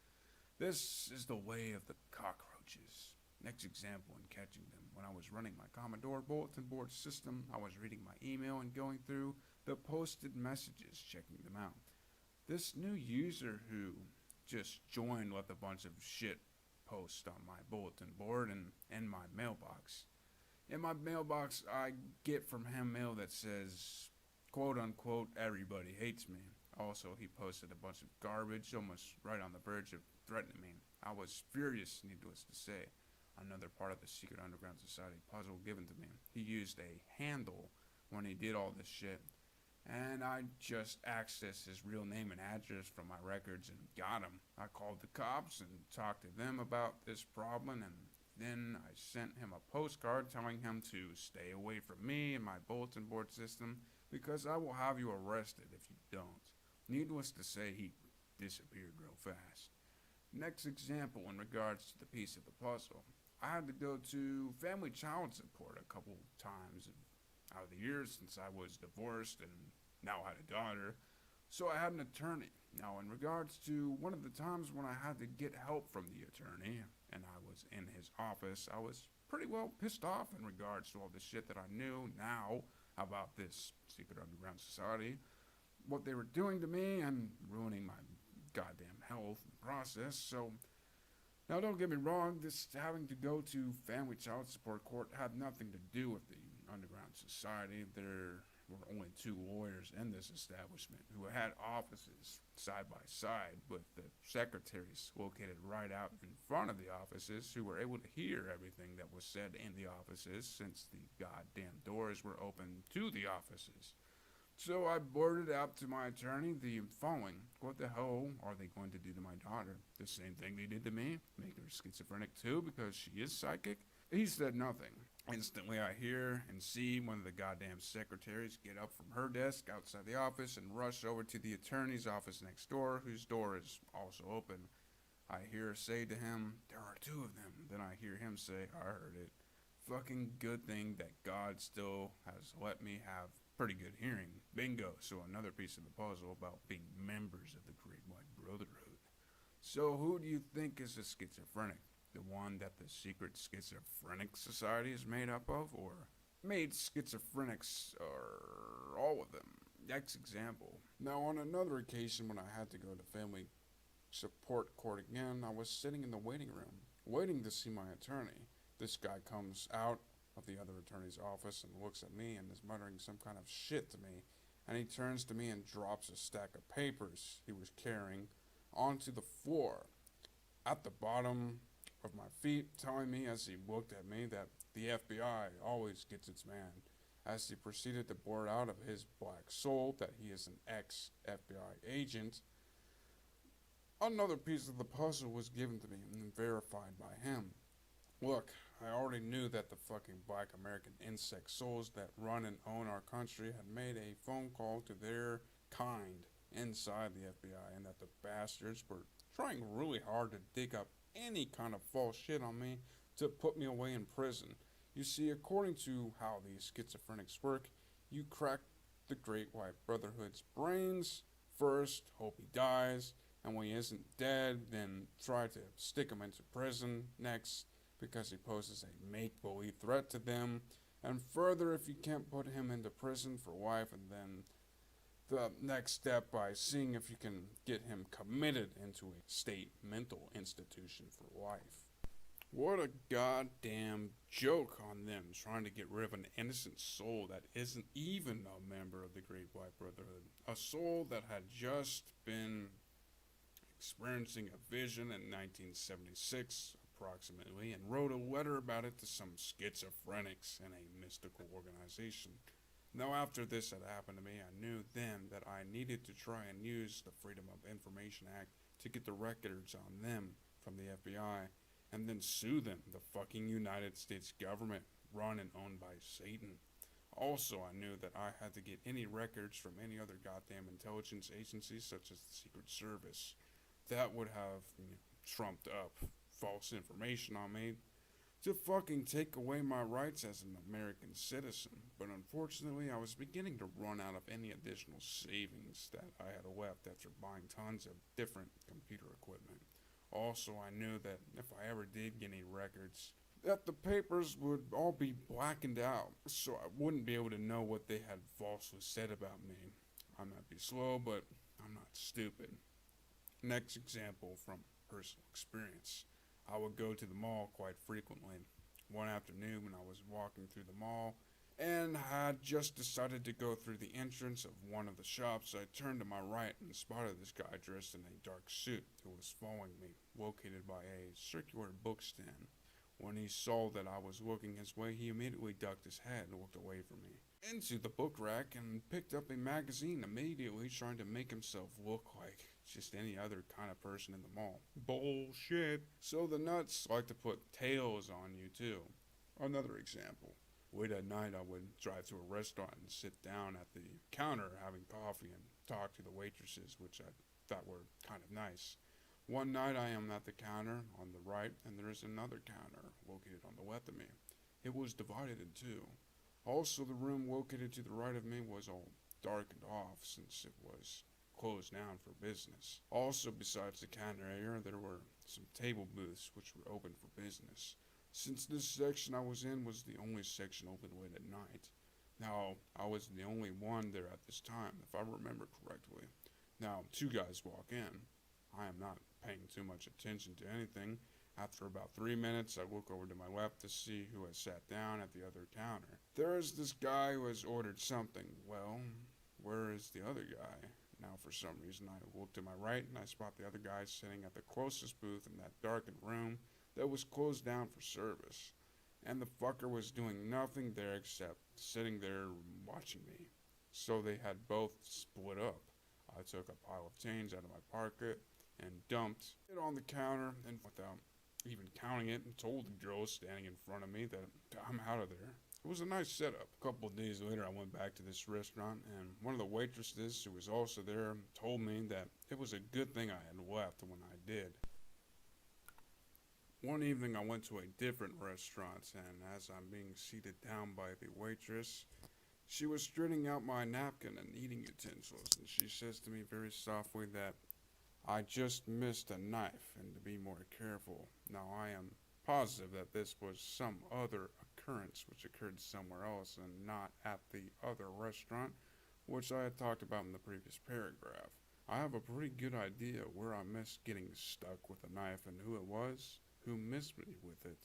Speaker 1: This is the way of the cockroaches. Next example in catching them. When I was running my Commodore bulletin board system, I was reading my email and going through the posted messages, checking them out. This new user who just joined left a bunch of shit posts on my bulletin board and in my mailbox. In my mailbox, I get from him mail that says, quote unquote, everybody hates me. Also, he posted a bunch of garbage, almost right on the verge of threatening me. I was furious, needless to say. Another part of the secret underground society puzzle given to me. He used a handle when he did all this shit, and I just accessed his real name and address from my records and got him. I called the cops and talked to them about this problem, and then I sent him a postcard telling him to stay away from me and my bulletin board system because I will have you arrested if you don't. Needless to say, he disappeared real fast. Next example in regards to the piece of the puzzle. I had to go to family child support a couple times out of the years since I was divorced and now had a daughter. So I had an attorney. Now, in regards to one of the times when I had to get help from the attorney and I was in his office, I was pretty well pissed off in regards to all the shit that I knew now about this secret underground society, what they were doing to me and ruining my goddamn health in the process. So now, don't get me wrong, this having to go to family child support court had nothing to do with the underground society. There were only two lawyers in this establishment who had offices side by side with the secretaries located right out in front of the offices who were able to hear everything that was said in the offices since the goddamn doors were open to the offices. So I blurted out to my attorney the following. What the hell are they going to do to my daughter? The same thing they did to me? Make her schizophrenic too because she is psychic? He said nothing. Instantly I hear and see one of the goddamn secretaries get up from her desk outside the office and rush over to the attorney's office next door, whose door is also open. I hear her say to him, "There are two of them." Then I hear him say, "I heard it. Fucking good thing that God still has let me have pretty good hearing." Bingo. So another piece of the puzzle about being members of the Great White Brotherhood. So who do you think is a schizophrenic? The one that the secret schizophrenic society is made up of? Or made schizophrenics are all of them? Next example. Now on another occasion when I had to go to family support court again, I was sitting in the waiting room, waiting to see my attorney. This guy comes out of the other attorney's office and looks at me and is muttering some kind of shit to me, and he turns to me and drops a stack of papers he was carrying onto the floor at the bottom of my feet, telling me as he looked at me that the FBI always gets its man, as he proceeded to blurt out of his black soul that he is an ex-FBI agent. Another piece of the puzzle was given to me and verified by him. Look, I already knew that the fucking black American insect souls that run and own our country had made a phone call to their kind inside the FBI and that the bastards were trying really hard to dig up any kind of false shit on me to put me away in prison. You see, according to how these schizophrenics work, you crack the Great White Brotherhood's brains first, hope he dies, and when he isn't dead, then try to stick him into prison next, because he poses a make-believe threat to them, and further if you can't put him into prison for life, and then the next step by seeing if you can get him committed into a state mental institution for life. What a goddamn joke on them trying to get rid of an innocent soul that isn't even a member of the Great White Brotherhood. A soul that had just been experiencing a vision in 1976 approximately, and wrote a letter about it to some schizophrenics in a mystical organization. Now after this had happened to me, I knew then that I needed to try and use the Freedom of Information Act to get the records on them from the FBI, and then sue them, the fucking United States government, run and owned by Satan. Also, I knew that I had to get any records from any other goddamn intelligence agencies, such as the Secret Service. That would have trumped up false information on me to fucking take away my rights as an American citizen. But unfortunately, I was beginning to run out of any additional savings that I had left after buying tons of different computer equipment. Also, I knew that if I ever did get any records, that the papers would all be blackened out, so I wouldn't be able to know what they had falsely said about me. I might be slow, but I'm not stupid. Next example from personal experience. I would go to the mall quite frequently. One afternoon when I was walking through the mall and had just decided to go through the entrance of one of the shops, I turned to my right and spotted this guy dressed in a dark suit who was following me, located by a circular book stand. When he saw that I was looking his way, he immediately ducked his head and looked away from me into the book rack and picked up a magazine, immediately trying to make himself look like just any other kind of person in the mall. Bullshit. So the nuts like to put tails on you too. Another example. Late at night I would drive to a restaurant and sit down at the counter having coffee and talk to the waitresses, which I thought were kind of nice. One night I am at the counter on the right, and there is another counter located on the left of me. It was divided in two. Also, the room located to the right of me was all darkened off since it was closed down for business. Also, besides the counter area, there were some table booths which were open for business. Since this section I was in was the only section open late at night. Now, I was the only one there at this time, if I remember correctly. Now, two guys walk in. I am not paying too much attention to anything. After about 3 minutes, I look over to my left to see who has sat down at the other counter. There is this guy who has ordered something. Well, where is the other guy? Now, for some reason, I look to my right and I spot the other guy sitting at the closest booth in that darkened room that was closed down for service. And the fucker was doing nothing there except sitting there watching me. So they had both split up. I took a pile of change out of my pocket and dumped it on the counter, and without even counting it, and told the girl standing in front of me that I'm out of there. It was a nice setup. A couple of days later, I went back to this restaurant, and one of the waitresses who was also there told me that it was a good thing I had left when I did. One evening, I went to a different restaurant, and as I'm being seated down by the waitress, she was straightening out my napkin and eating utensils, and she says to me very softly that I just missed a knife and to be more careful. Now, I am positive that this was some other occurrence which occurred somewhere else and not at the other restaurant, which I had talked about in the previous paragraph. I have a pretty good idea where I missed getting stuck with a knife and who it was who missed me with it,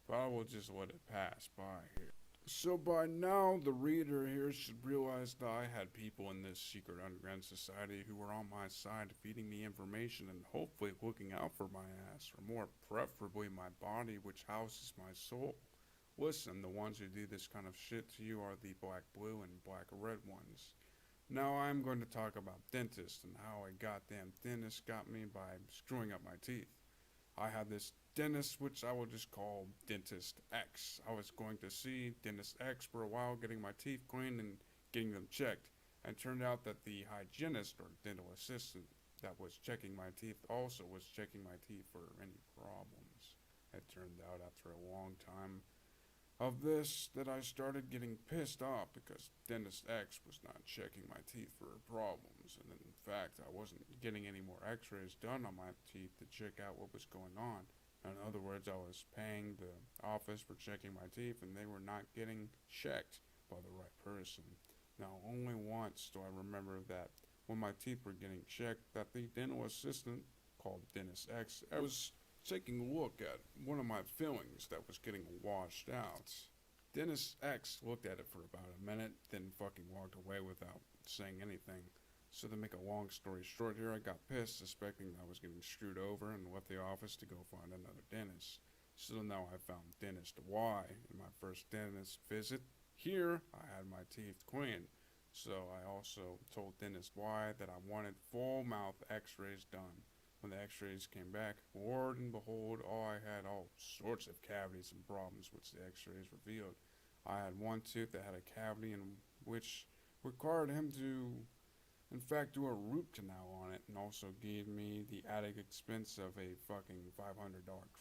Speaker 1: but I will just let it pass by here. So by now, the reader here should realize that I had people in this secret underground society who were on my side feeding me information and hopefully looking out for my ass, or more preferably my body, which houses my soul. Listen, the ones who do this kind of shit to you are the black, blue, and black, red ones. Now I'm going to talk about dentists and how a goddamn dentist got me by screwing up my teeth. I had this dentist, which I will just call Dentist X. I was going to see Dentist X for a while, getting my teeth cleaned and getting them checked. And turned out that the hygienist or dental assistant that was checking my teeth also was checking my teeth for any problems. It turned out after a long time of this that I started getting pissed off because Dentist X was not checking my teeth for problems, and in fact I wasn't getting any more x-rays done on my teeth to check out what was going on. In other words, I was paying the office for checking my teeth and they were not getting checked by the right person. Now, only once do I remember that when my teeth were getting checked that the dental assistant, called Dentist X, was taking a look at one of my fillings that was getting washed out. Dentist X looked at it for about a minute, then fucking walked away without saying anything. So to make a long story short here, I got pissed, suspecting I was getting screwed over, and left the office to go find another dentist. So now I found Dentist Y in my first dentist visit. Here, I had my teeth cleaned. So I also told Dentist Y that I wanted full mouth x-rays done. When the x-rays came back, Lord and behold, I had all sorts of cavities and problems which the x-rays revealed. I had one tooth that had a cavity in which required him to, in fact, do a root canal on it, and also gave me the added expense of a fucking $500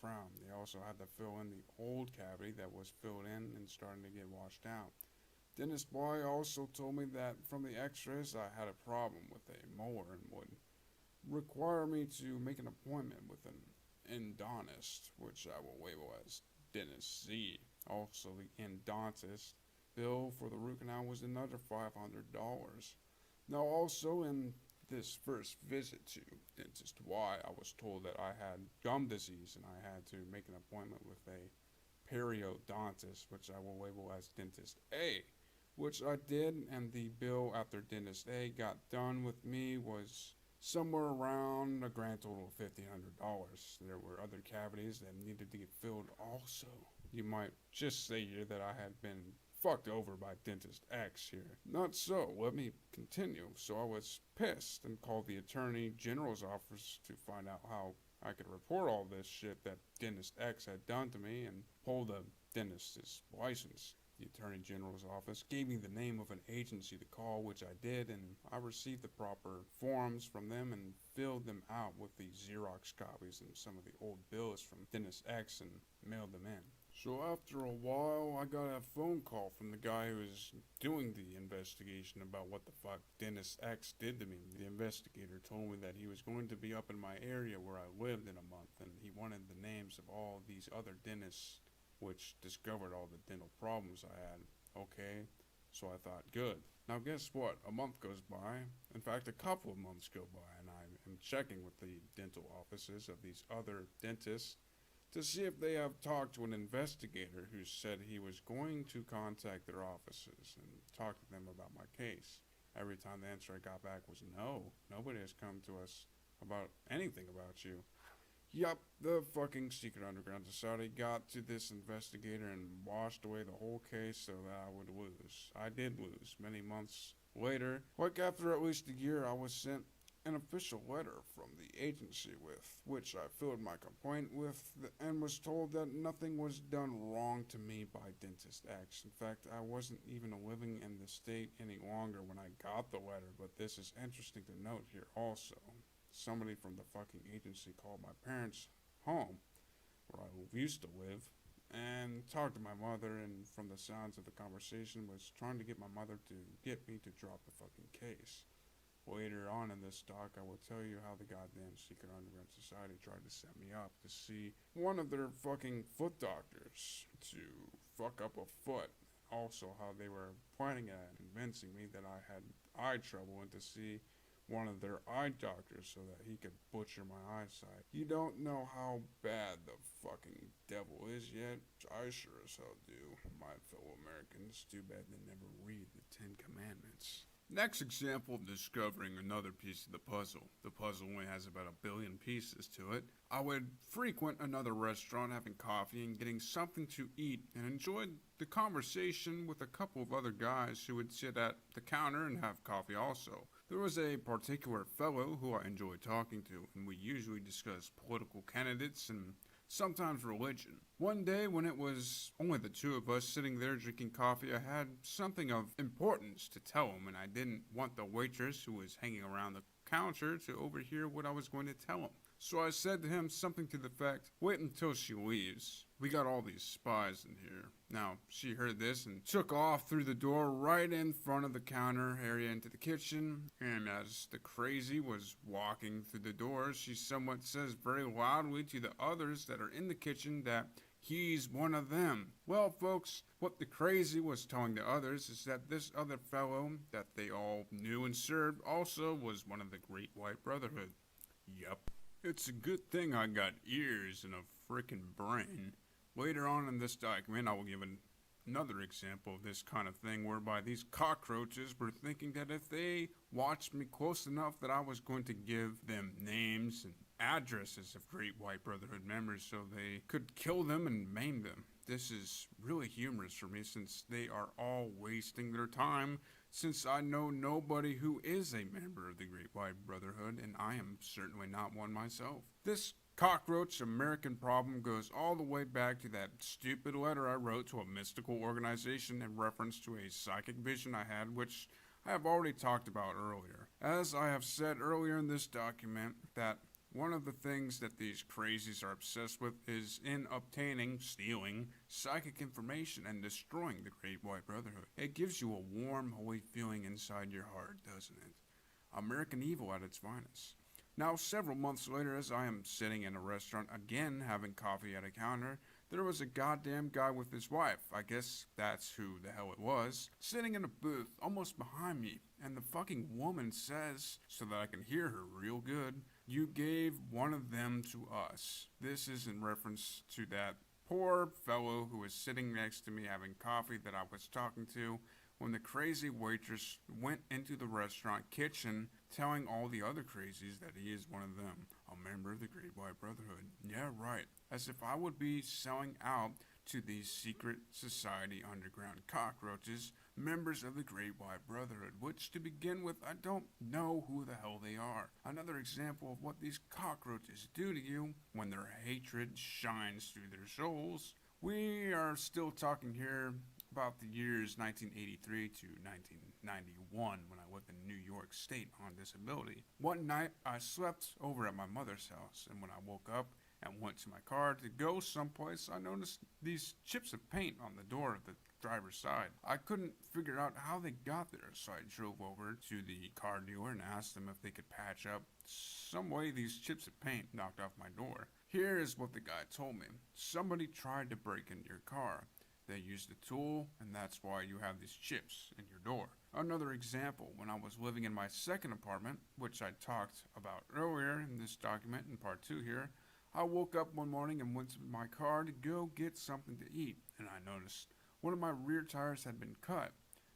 Speaker 1: crown. They also had to fill in the old cavity that was filled in and starting to get washed out. Dentist Y also told me that from the x-rays I had a problem with a molar and would require me to make an appointment with an endodontist, which I will label as Dentist Z. Also, the endodontist bill for the root canal was another $500. Now, also in this first visit to Dentist Y, I was told that I had gum disease and I had to make an appointment with a periodontist, which I will label as Dentist A, which I did, and the bill after Dentist A got done with me was somewhere around a grand total of $1,500. There were other cavities that needed to get filled also. You might just say here that I had been fucked over by Dentist X here. Not so, let me continue. So I was pissed and called the Attorney General's office to find out how I could report all this shit that Dentist X had done to me and pull the dentist's license. The Attorney General's office gave me the name of an agency to call, which I did, and I received the proper forms from them and filled them out with the Xerox copies and some of the old bills from Dennis X and mailed them in. So after a while, I got a phone call from the guy who was doing the investigation about what the fuck Dennis X did to me. The investigator told me that he was going to be up in my area where I lived in a month, and he wanted the names of all these other dentists which discovered all the dental problems I had. Okay, so I thought, good. Now guess what? A month goes by. In fact, a couple of months go by, and I am checking with the dental offices of these other dentists to see if they have talked to an investigator who said he was going to contact their offices and talk to them about my case. Every time the answer I got back was no, nobody has come to us about anything about you. Yup, the fucking secret underground society got to this investigator and washed away the whole case so that I would lose. I did lose. Many months later, like after at least a year, I was sent an official letter from the agency with which I filled my complaint with and was told that nothing was done wrong to me by Dentist X. In fact, I wasn't even living in the state any longer when I got the letter, but this is interesting to note here also. Somebody from the fucking agency called my parents' home, where I used to live, and talked to my mother, and from the sounds of the conversation was trying to get my mother to get me to drop the fucking case. Later on in this talk, I will tell you how the goddamn secret underground society tried to set me up to see one of their fucking foot doctors to fuck up a foot. Also, how they were planning at convincing me that I had eye trouble and to see one of their eye doctors so that he could butcher my eyesight. You don't know how bad the fucking devil is yet? I sure as hell do, my fellow Americans. Too bad they never read the Ten Commandments. Next example of discovering another piece of the puzzle. The puzzle only has about 1 billion pieces to it. I would frequent another restaurant having coffee and getting something to eat and enjoyed the conversation with a couple of other guys who would sit at the counter and have coffee also. There was a particular fellow who I enjoyed talking to, and we usually discussed political candidates and sometimes religion. One day when it was only the two of us sitting there drinking coffee, I had something of importance to tell him, and I didn't want the waitress who was hanging around the counter to overhear what I was going to tell him. So I said to him something to the effect, wait until she leaves. We got all these spies in here. Now, she heard this and took off through the door right in front of the counter area into the kitchen. And as the crazy was walking through the door, she somewhat says very loudly to the others that are in the kitchen that he's one of them. Well, folks, what the crazy was telling the others is that this other fellow that they all knew and served also was one of the Great White Brotherhood. Yup. It's a good thing I got ears and a frickin' brain. Later on in this document, I will give another example of this kind of thing whereby these cockroaches were thinking that if they watched me close enough that I was going to give them names and addresses of Great White Brotherhood members so they could kill them and maim them. This is really humorous for me since they are all wasting their time since I know nobody who is a member of the Great White Brotherhood, and I am certainly not one myself. This cockroach American problem goes all the way back to that stupid letter I wrote to a mystical organization in reference to a psychic vision I had, which I have already talked about earlier. As I have said earlier in this document, that one of the things that these crazies are obsessed with is in obtaining, stealing, psychic information and destroying the Great White Brotherhood. It gives you a warm, holy feeling inside your heart, doesn't it? American evil at its finest. Now, several months later, as I am sitting in a restaurant again having coffee at a counter, there was a goddamn guy with his wife, I guess that's who the hell it was, sitting in a booth almost behind me, and the fucking woman says, so that I can hear her real good, you gave one of them to us. This is in reference to that poor fellow who was sitting next to me having coffee that I was talking to when the crazy waitress went into the restaurant kitchen telling all the other crazies that he is one of them, a member of the Great White Brotherhood. Yeah, right. As if I would be selling out to these secret society underground cockroaches, members of the Great White Brotherhood, which to begin with, I don't know who the hell they are. Another example of what these cockroaches do to you when their hatred shines through their souls. We are still talking here about the years 1983 to 1991 when I lived in New York State on disability. One night I slept over at my mother's house, and when I woke up and went to my car to go someplace, I noticed these chips of paint on the door of the driver's side. I couldn't figure out how they got there, so I drove over to the car dealer and asked them if they could patch up some way these chips of paint knocked off my door. Here is what the guy told me. Somebody tried to break into your car. They used a tool, and that's why you have these chips in your door. Another example, when I was living in my second apartment, which I talked about earlier in this document in part 2 here, I woke up one morning and went to my car to go get something to eat, and I noticed one of my rear tires had been cut.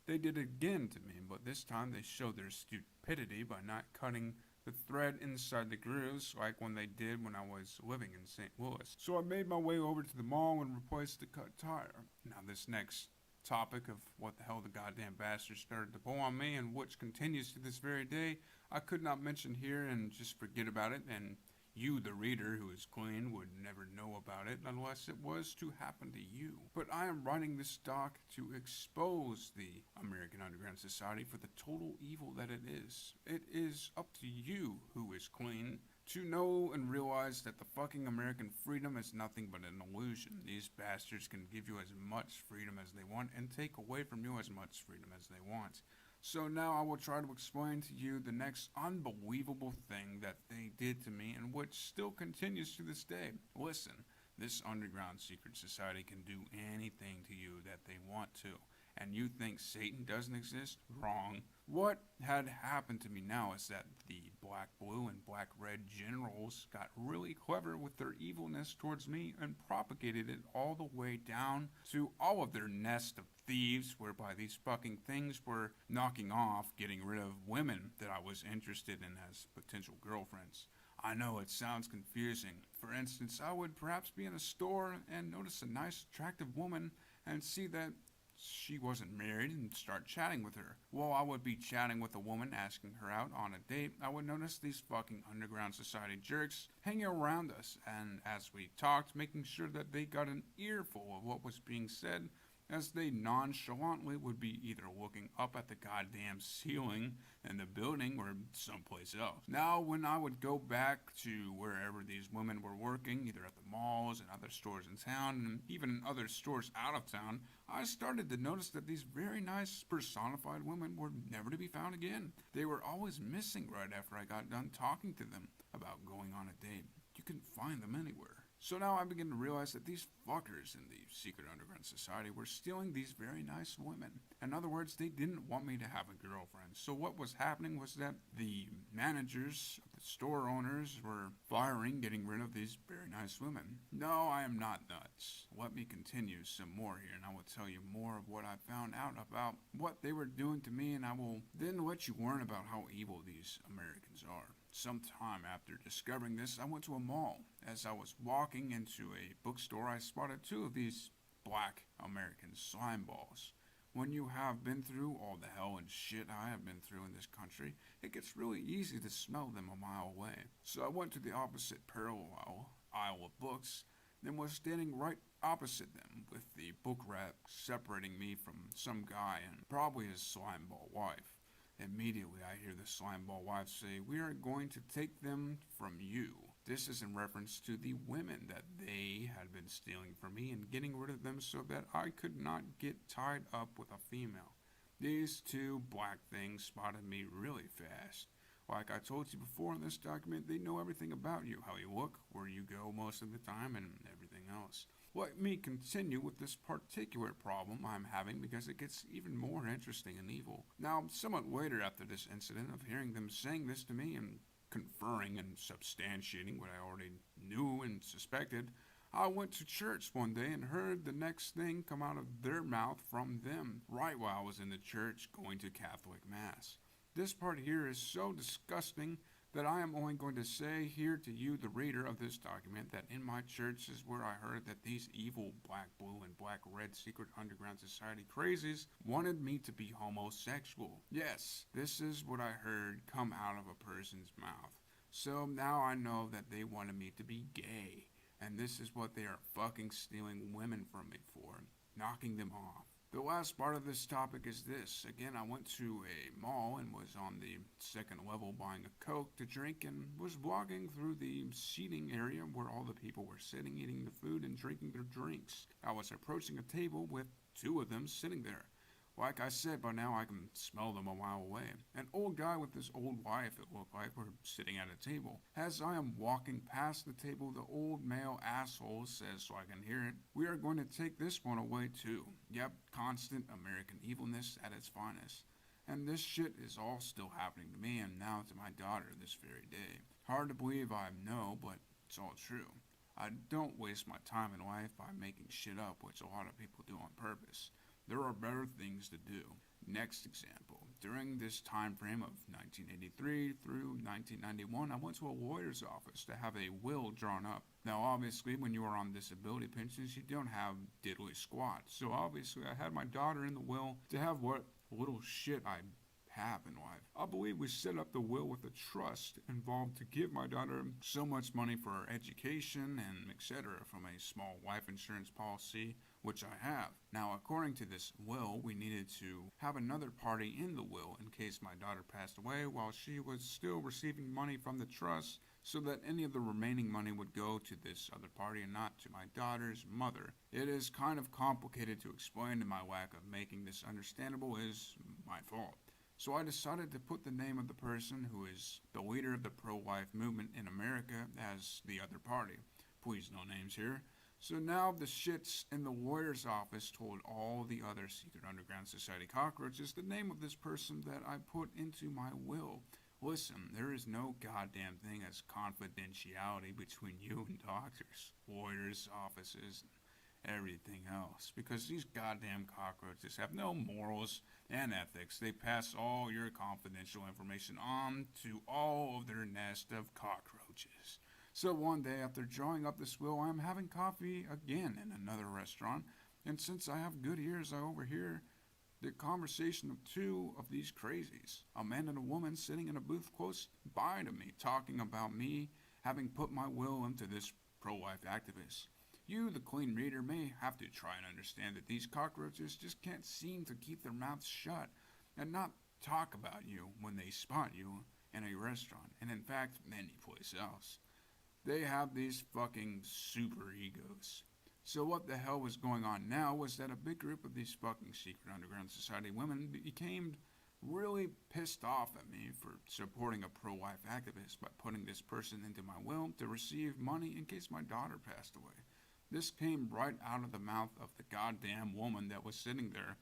Speaker 1: They did it again to me, but this time they showed their stupidity by not cutting the thread inside the grooves like when they did when I was living in St. Louis. So I made my way over to the mall and replaced the cut tire. Now this next topic of what the hell the goddamn bastard started to pull on me, and which continues to this very day, I could not mention here and just forget about it, and you, the reader who is clean, would never know about it unless it was to happen to you. But I am writing this doc to expose the American Underground Society for the total evil that it is. It is up to you, who is clean, to know and realize that the fucking American freedom is nothing but an illusion. These bastards can give you as much freedom as they want and take away from you as much freedom as they want. So now I will try to explain to you the next unbelievable thing that they did to me and which still continues to this day. Listen, this underground secret society can do anything to you that they want to. And you think Satan doesn't exist? Wrong. What had happened to me now is that the black, blue, and black, red generals got really clever with their evilness towards me and propagated it all the way down to all of their nest of thieves, whereby these fucking things were knocking off, getting rid of women that I was interested in as potential girlfriends. I know it sounds confusing. For instance, I would perhaps be in a store and notice a nice, attractive woman and see that she wasn't married and start chatting with her. While I would be chatting with a woman, asking her out on a date, I would notice these fucking underground society jerks hanging around us, and as we talked, making sure that they got an earful of what was being said, as they nonchalantly would be either looking up at the goddamn ceiling in the building or someplace else. Now, when I would go back to wherever these women were working, either at the malls and other stores in town, and even in other stores out of town, I started to notice that these very nice personified women were never to be found again. They were always missing right after I got done talking to them about going on a date. You couldn't find them anywhere. So now I begin to realize that these fuckers in the secret underground society were stealing these very nice women. In other words, they didn't want me to have a girlfriend. So what was happening was that the managers, the store owners, were firing, getting rid of these very nice women. No, I am not nuts. Let me continue some more here, and I will tell you more of what I found out about what they were doing to me, and I will then let you learn about how evil these Americans are. Sometime after discovering this, I went to a mall. As I was walking into a bookstore, I spotted two of these black American slime balls. When you have been through all the hell and shit I have been through in this country, it gets really easy to smell them a mile away. So I went to the opposite parallel aisle of books, then was standing right opposite them, with the book rack separating me from some guy and probably his slime ball wife. Immediately I hear the slimeball wife say, "We are going to take them from you." This is in reference to the women that they had been stealing from me and getting rid of them so that I could not get tied up with a female. These two black things spotted me really fast. Like I told you before in this document, they know everything about you, how you look, where you go most of the time, and everything else. Let me continue with this particular problem I'm having because it gets even more interesting and evil. Now, somewhat later after this incident of hearing them saying this to me and conferring and substantiating what I already knew and suspected, I went to church one day and heard the next thing come out of their mouth from them, right while I was in the church going to Catholic Mass. This part here is so disgusting that I am only going to say here to you, the reader of this document, that in my church is where I heard that these evil black, blue, and black, red secret underground society crazies wanted me to be homosexual. Yes, this is what I heard come out of a person's mouth. So now I know that they wanted me to be gay, and this is what they are fucking stealing women from me for, knocking them off. The last part of this topic is this. Again, I went to a mall and was on the second level buying a Coke to drink and was walking through the seating area where all the people were sitting, eating the food and drinking their drinks. I was approaching a table with two of them sitting there. Like I said, by now I can smell them a mile away. An old guy with his old wife, it looked like, were sitting at a table. As I am walking past the table, the old male asshole says, so I can hear it, "We are going to take this one away too." Yep, constant American evilness at its finest. And this shit is all still happening to me and now to my daughter this very day. Hard to believe, I know, but it's all true. I don't waste my time in life by making shit up, which a lot of people do on purpose. There are better things to do. Next example. During this time frame of 1983 through 1991, I went to a lawyer's office to have a will drawn up. Now, obviously, when you are on disability pensions, you don't have diddly squat. So, obviously, I had my daughter in the will to have what little shit I have in life. I believe we set up the will with a trust involved to give my daughter so much money for her education and etc. from a small life insurance policy, which I have. Now, according to this will, we needed to have another party in the will in case my daughter passed away while she was still receiving money from the trust, so that any of the remaining money would go to this other party and not to my daughter's mother. It is kind of complicated to explain, and my lack of making this understandable is my fault. So I decided to put the name of the person who is the leader of the pro-life movement in America as the other party. Please no names here. So now the shits in the lawyer's office told all the other secret underground society cockroaches the name of this person that I put into my will. Listen, there is no goddamn thing as confidentiality between you and doctors, lawyers, offices, everything else, because these goddamn cockroaches have no morals and ethics. They pass all your confidential information on to all of their nest of cockroaches. So one day after drawing up this will, I am having coffee again in another restaurant, and since I have good ears, I overhear the conversation of two of these crazies, a man and a woman sitting in a booth close by to me, talking about me having put my will into this pro-life activist. You, the clean reader, may have to try and understand that these cockroaches just can't seem to keep their mouths shut and not talk about you when they spot you in a restaurant, and in fact, any place else. They have these fucking super egos. So what the hell was going on now was that a big group of these fucking secret underground society women became really pissed off at me for supporting a pro-life activist by putting this person into my will to receive money in case my daughter passed away. This came right out of the mouth of the goddamn woman that was sitting there.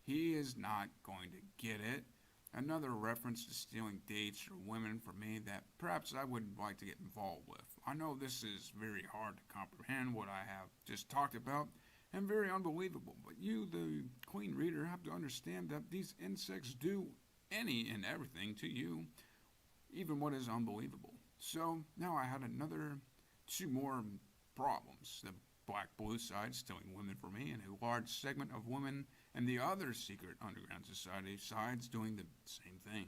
Speaker 1: He is not going to get it. Another reference to stealing dates or women from me that perhaps I would like to get involved with. I know this is very hard to comprehend what I have just talked about, and very unbelievable, but you, the queen reader, have to understand that these insects do any and everything to you, even what is unbelievable. So now I had two more problems. The black blue side stealing women from me, and a large segment of women and the other secret underground society sides doing the same thing.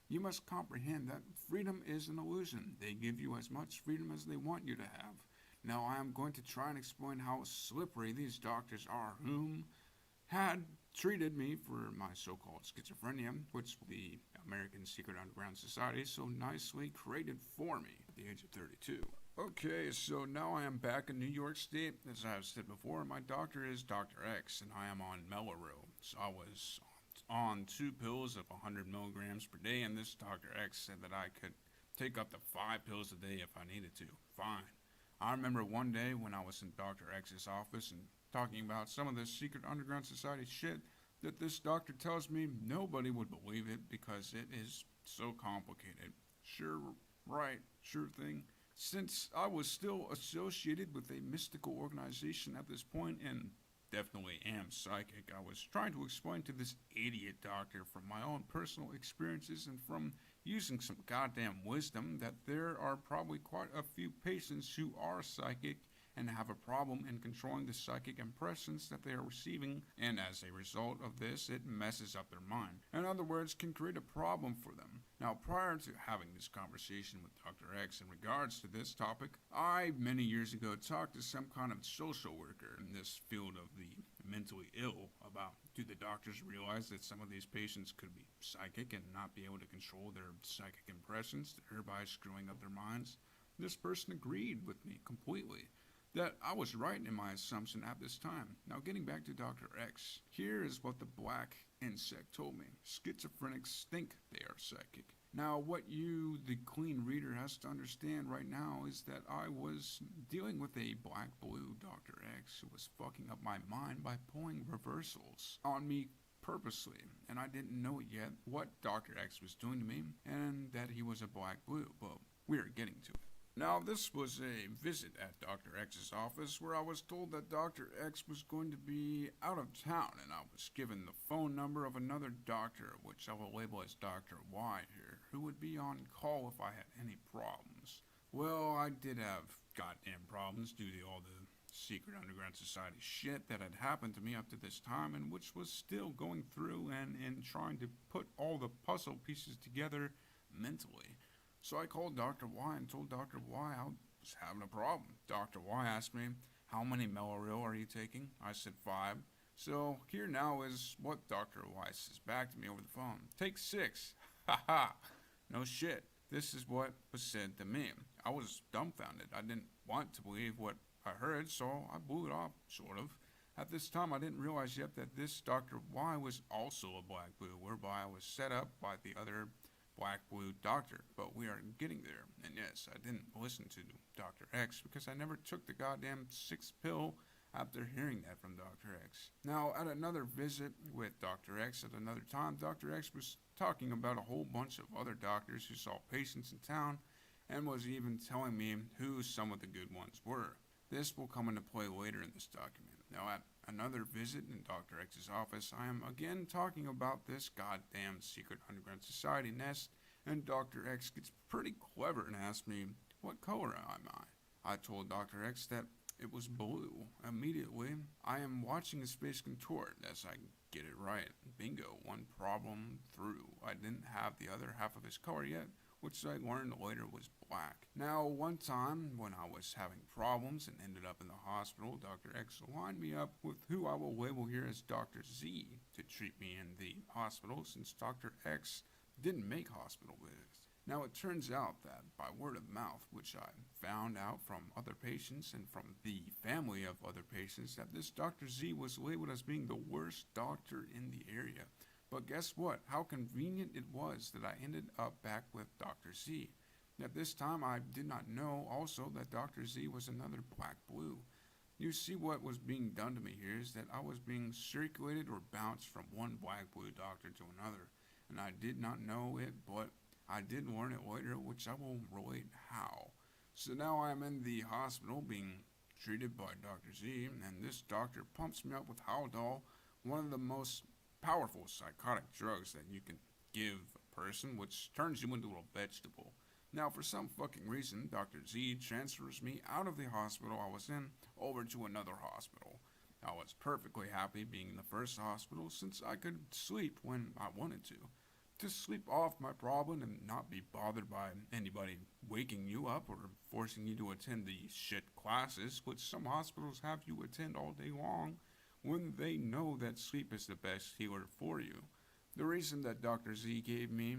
Speaker 1: You must comprehend that freedom is an illusion. They give you as much freedom as they want you to have. Now I am going to try and explain how slippery these doctors are, whom had treated me for my so-called schizophrenia, which the American Secret Underground Society so nicely created for me at the age of 32. Okay, so now I am back in New York State. As I've said before, my doctor is Dr. X, and I am on Mellaril. So I was on 2 pills of 100 milligrams per day, and this Dr. X said that I could take up to 5 pills a day if I needed to. Fine. I remember one day when I was in Dr. X's office and talking about some of this secret underground society shit that this doctor tells me nobody would believe it because it is so complicated. Sure, right, sure thing. Since I was still associated with a mystical organization at this point and definitely am psychic, I was trying to explain to this idiot doctor from my own personal experiences and from using some goddamn wisdom that there are probably quite a few patients who are psychic and have a problem in controlling the psychic impressions that they are receiving, and as a result of this, it messes up their mind. In other words, can create a problem for them. Now, prior to having this conversation with Dr. X in regards to this topic, I, many years ago, talked to some kind of social worker in this field of the mentally ill about. Do the doctors realize that some of these patients could be psychic and not be able to control their psychic impressions, thereby screwing up their minds? This person agreed with me completely that I was right in my assumption at this time. Now, getting back to Dr. X, here is what the black insect told me. Schizophrenics think they are psychic. Now, what you, the clean reader, has to understand right now is that I was dealing with a black-blue Dr. X who was fucking up my mind by pulling reversals on me purposely, and I didn't know yet what Dr. X was doing to me and that he was a black-blue, but we are getting to it. Now, this was a visit at Dr. X's office where I was told that Dr. X was going to be out of town, and I was given the phone number of another doctor, which I will label as Dr. Y here, who would be on call if I had any problems. Well, I did have goddamn problems due to all the secret underground society shit that had happened to me up to this time, and which was still going through and in trying to put all the puzzle pieces together mentally. So I called Dr. Y and told Dr. Y I was having a problem. Dr. Y asked me, how many Meloril are you taking? I said 5. So here now is what Dr. Y says back to me over the phone. Take 6. Ha ha. No shit. This is what was said to me. I was dumbfounded. I didn't want to believe what I heard, so I blew it off, sort of. At this time, I didn't realize yet that this Dr. Y was also a black blue, whereby I was set up by the other black blue doctor, but we are getting there. And yes, I didn't listen to Dr. X because I never took the goddamn 6th pill after hearing that from Dr. X. Now, at another visit with Dr. X at another time, Dr. X was talking about a whole bunch of other doctors who saw patients in town and was even telling me who some of the good ones were. This will come into play later in this document. Now, at another visit in Dr. X's office, I am again talking about this goddamn secret underground society nest, and Dr. X gets pretty clever and asks me, what color am I? I told Dr. X that it was blue. Immediately, I am watching his face contort as I get it right. Bingo, one problem through. I didn't have the other half of his color yet, which I learned later was black. Now, one time when I was having problems and ended up in the hospital, Dr. X lined me up with who I will label here as Dr. Z to treat me in the hospital, since Dr. X didn't make hospital visits. Now, it turns out that by word of mouth, which I found out from other patients and from the family of other patients, that this Dr. Z was labeled as being the worst doctor in the area. But guess what? How convenient it was that I ended up back with Dr. Z. At this time, I did not know also that Dr. Z was another black blue. You see, what was being done to me here is that I was being circulated or bounced from one black blue doctor to another, and I did not know it, but I did learn it later, which I will relate how. So now I am in the hospital being treated by Dr. Z, and this doctor pumps me up with Haldol, one of the most powerful psychotic drugs that you can give a person, which turns you into a vegetable. Now, for some fucking reason, Dr. Z transfers me out of the hospital I was in over to another hospital. I was perfectly happy being in the first hospital since I could sleep when I wanted to. To sleep off my problem and not be bothered by anybody waking you up or forcing you to attend the shit classes, which some hospitals have you attend all day long, when they know that sleep is the best healer for you. The reason that Dr. Z gave me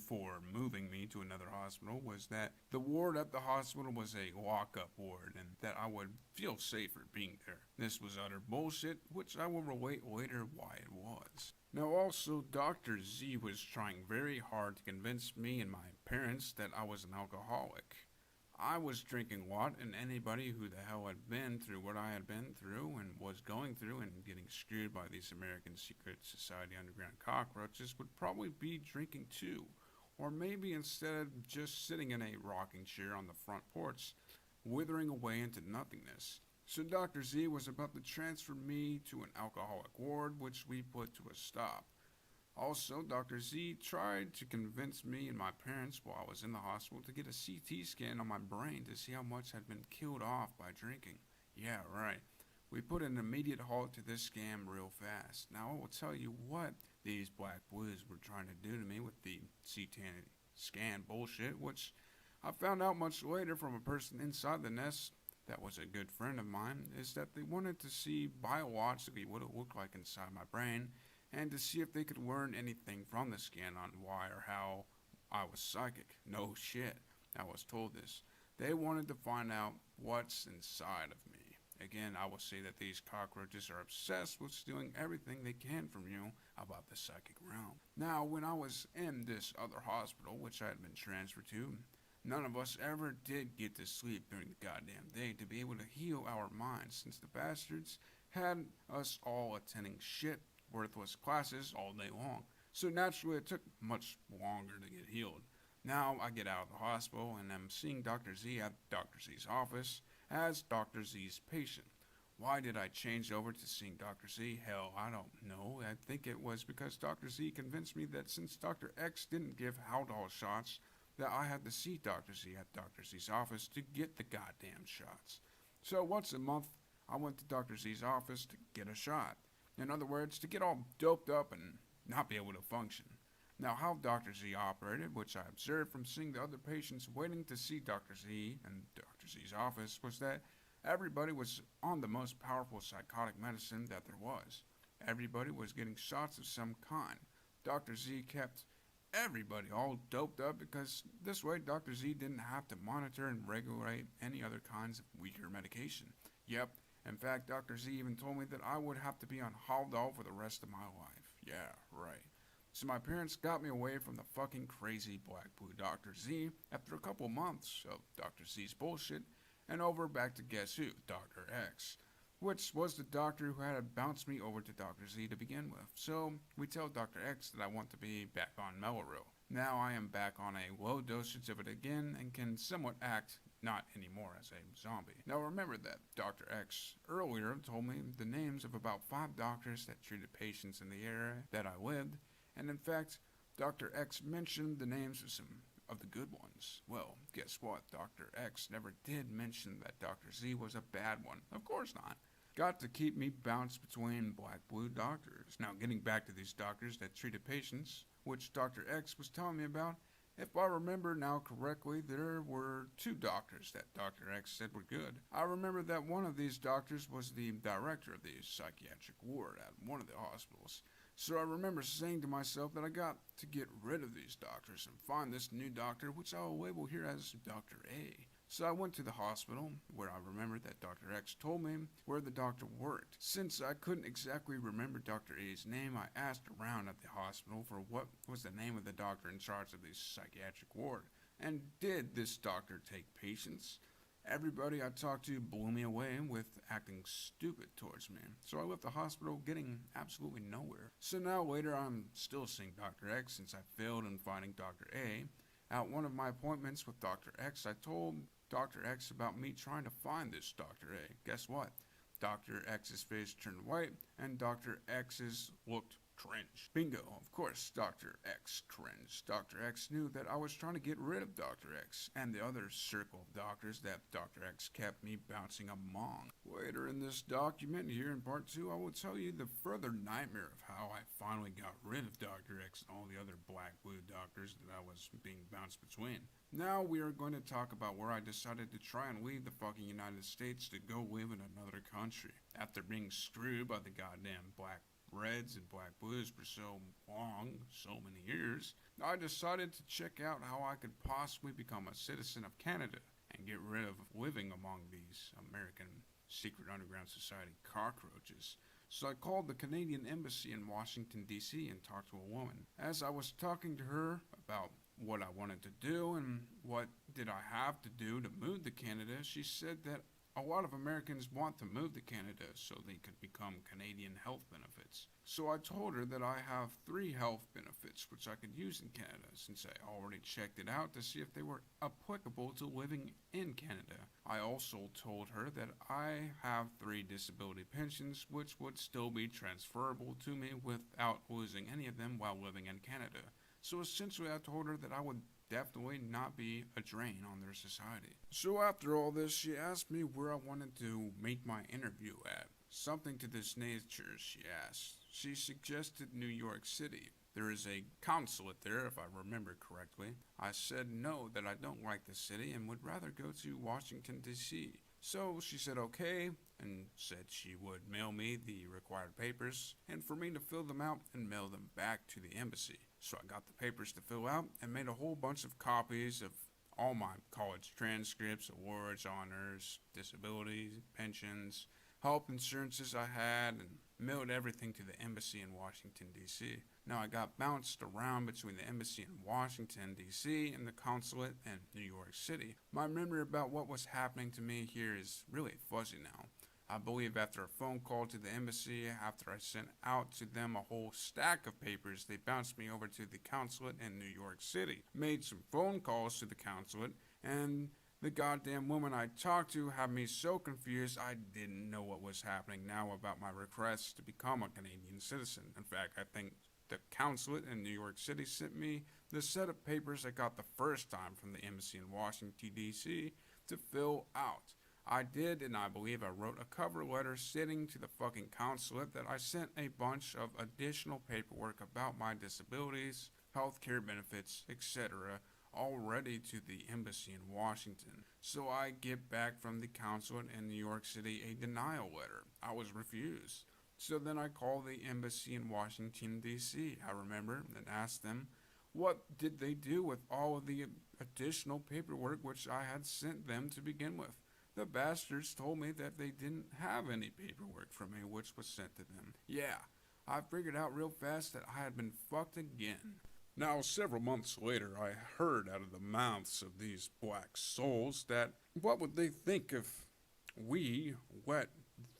Speaker 1: for moving me to another hospital was that the ward at the hospital was a lock-up ward and that I would feel safer being there. This was utter bullshit, which I will relate later why it was. Now also, Dr. Z was trying very hard to convince me and my parents that I was an alcoholic. I was drinking a lot, and anybody who the hell had been through what I had been through and was going through and getting screwed by these American Secret Society underground cockroaches would probably be drinking too. Or maybe instead just sitting in a rocking chair on the front porch, withering away into nothingness. So Dr. Z was about to transfer me to an alcoholic ward, which we put to a stop. Also, Dr. Z tried to convince me and my parents while I was in the hospital to get a CT scan on my brain to see how much had been killed off by drinking. Yeah, right. We put an immediate halt to this scam real fast. Now, I will tell you what these black blues were trying to do to me with the CT scan bullshit, which I found out much later from a person inside the nest that was a good friend of mine, is that they wanted to see biologically what it looked like inside my brain and to see if they could learn anything from the scan on why or how I was psychic. No shit. I was told this. They wanted to find out what's inside of me. Again, I will say that these cockroaches are obsessed with stealing everything they can from you about the psychic realm. Now, when I was in this other hospital, which I had been transferred to, none of us ever did get to sleep during the goddamn day to be able to heal our minds, since the bastards had us all attending shit worthless classes all day long. So naturally, it took much longer to get healed. Now I get out of the hospital and I'm seeing Dr. Z at Dr. Z's office as Dr. Z's patient. Why did I change over to seeing Dr. Z? Hell, I don't know. I think it was because Dr. Z convinced me that since Dr. X didn't give Haldol shots, that I had to see Dr. Z at Dr. Z's office to get the goddamn shots. So once a month, I went to Dr. Z's office to get a shot. In other words, to get all doped up and not be able to function. Now, how Dr. Z operated, which I observed from seeing the other patients waiting to see Dr. Z and Dr. Z's office, was that everybody was on the most powerful psychotic medicine that there was. Everybody was getting shots of some kind. Dr. Z kept everybody all doped up because this way Dr. Z didn't have to monitor and regulate any other kinds of weaker medication. Yep, in fact, Dr. Z even told me that I would have to be on Haldol for the rest of my life. Yeah, right. So my parents got me away from the fucking crazy black blue Dr. Z after a couple months of Dr. Z's bullshit and over back to guess who? Dr. X, which was the doctor who had bounced me over to Dr. Z to begin with. So we tell Dr. X that I want to be back on Meloril. Now I am back on a low dosage of it again and can somewhat act not anymore as a zombie. Now remember that Dr. X earlier told me the names of about 5 doctors that treated patients in the area that I lived, and in fact, Dr. X mentioned the names of some of the good ones. Well, guess what? Dr. X never did mention that Dr. Z was a bad one. Of course not. Got to keep me bounced between black-blue doctors. Now, getting back to these doctors that treated patients, which Dr. X was telling me about, if I remember now correctly, there were 2 doctors that Dr. X said were good. I remember that one of these doctors was the director of the psychiatric ward at one of the hospitals. So I remember saying to myself that I got to get rid of these doctors and find this new doctor, which I'll label here as Dr. A. So I went to the hospital, where I remembered that Dr. X told me where the doctor worked. Since I couldn't exactly remember Dr. A's name, I asked around at the hospital for what was the name of the doctor in charge of the psychiatric ward. And did this doctor take patients? Everybody I talked to blew me away with acting stupid towards me. So I left the hospital getting absolutely nowhere. So now later I'm still seeing Dr. X since I failed in finding Dr. A. At one of my appointments with Dr. X, I told Dr. X about me trying to find this Dr. A. Guess what? Dr. X's face turned white and Dr. X's looked cringe. Bingo, of course, Dr. X cringed. Dr. X knew that I was trying to get rid of Dr. X and the other circle of doctors that Dr. X kept me bouncing among. Later in this document, here in part 2, I will tell you the further nightmare of how I finally got rid of Dr. X and all the other black-blue doctors that I was being bounced between. Now we are going to talk about where I decided to try and leave the fucking United States to go live in another country. After being screwed by the goddamn black Reds and black blues for so long, so many years, I decided to check out how I could possibly become a citizen of Canada and get rid of living among these American secret underground society cockroaches. So I called the Canadian Embassy in Washington, D.C. and talked to a woman. As I was talking to her about what I wanted to do and what did I have to do to move to Canada, she said that a lot of Americans want to move to Canada so they could become Canadian health benefits. So I told her that I have 3 health benefits which I could use in Canada since I already checked it out to see if they were applicable to living in Canada. I also told her that I have 3 disability pensions which would still be transferable to me without losing any of them while living in Canada. So essentially I told her that I would definitely not be a drain on their society. So after all this, she asked me where I wanted to make my interview at. Something to this nature, she asked. She suggested New York City. There is a consulate there, if I remember correctly. I said no, that I don't like the city and would rather go to Washington, D.C. So she said okay and said she would mail me the required papers and for me to fill them out and mail them back to the embassy. So I got the papers to fill out and made a whole bunch of copies of all my college transcripts, awards, honors, disabilities, pensions, health insurances I had, and mailed everything to the embassy in Washington, D.C. Now, I got bounced around between the embassy in Washington, D.C. and the consulate in New York City. My memory about what was happening to me here is really fuzzy now. I believe after a phone call to the embassy, after I sent out to them a whole stack of papers, they bounced me over to the consulate in New York City. Made some phone calls to the consulate, and the goddamn woman I talked to had me so confused I didn't know what was happening now about my request to become a Canadian citizen. In fact, I think the consulate in New York City sent me the set of papers I got the first time from the embassy in Washington, D.C. to fill out. I did, and I believe I wrote a cover letter stating to the fucking consulate that I sent a bunch of additional paperwork about my disabilities, healthcare benefits, etc., already to the embassy in Washington. So I get back from the consulate in New York City a denial letter. I was refused. So then I called the embassy in Washington, D.C., I remember, and asked them what did they do with all of the additional paperwork which I had sent them to begin with. The bastards told me that they didn't have any paperwork from me which was sent to them. Yeah, I figured out real fast that I had been fucked again. Now, several months later, I heard out of the mouths of these black souls that what would they think if we let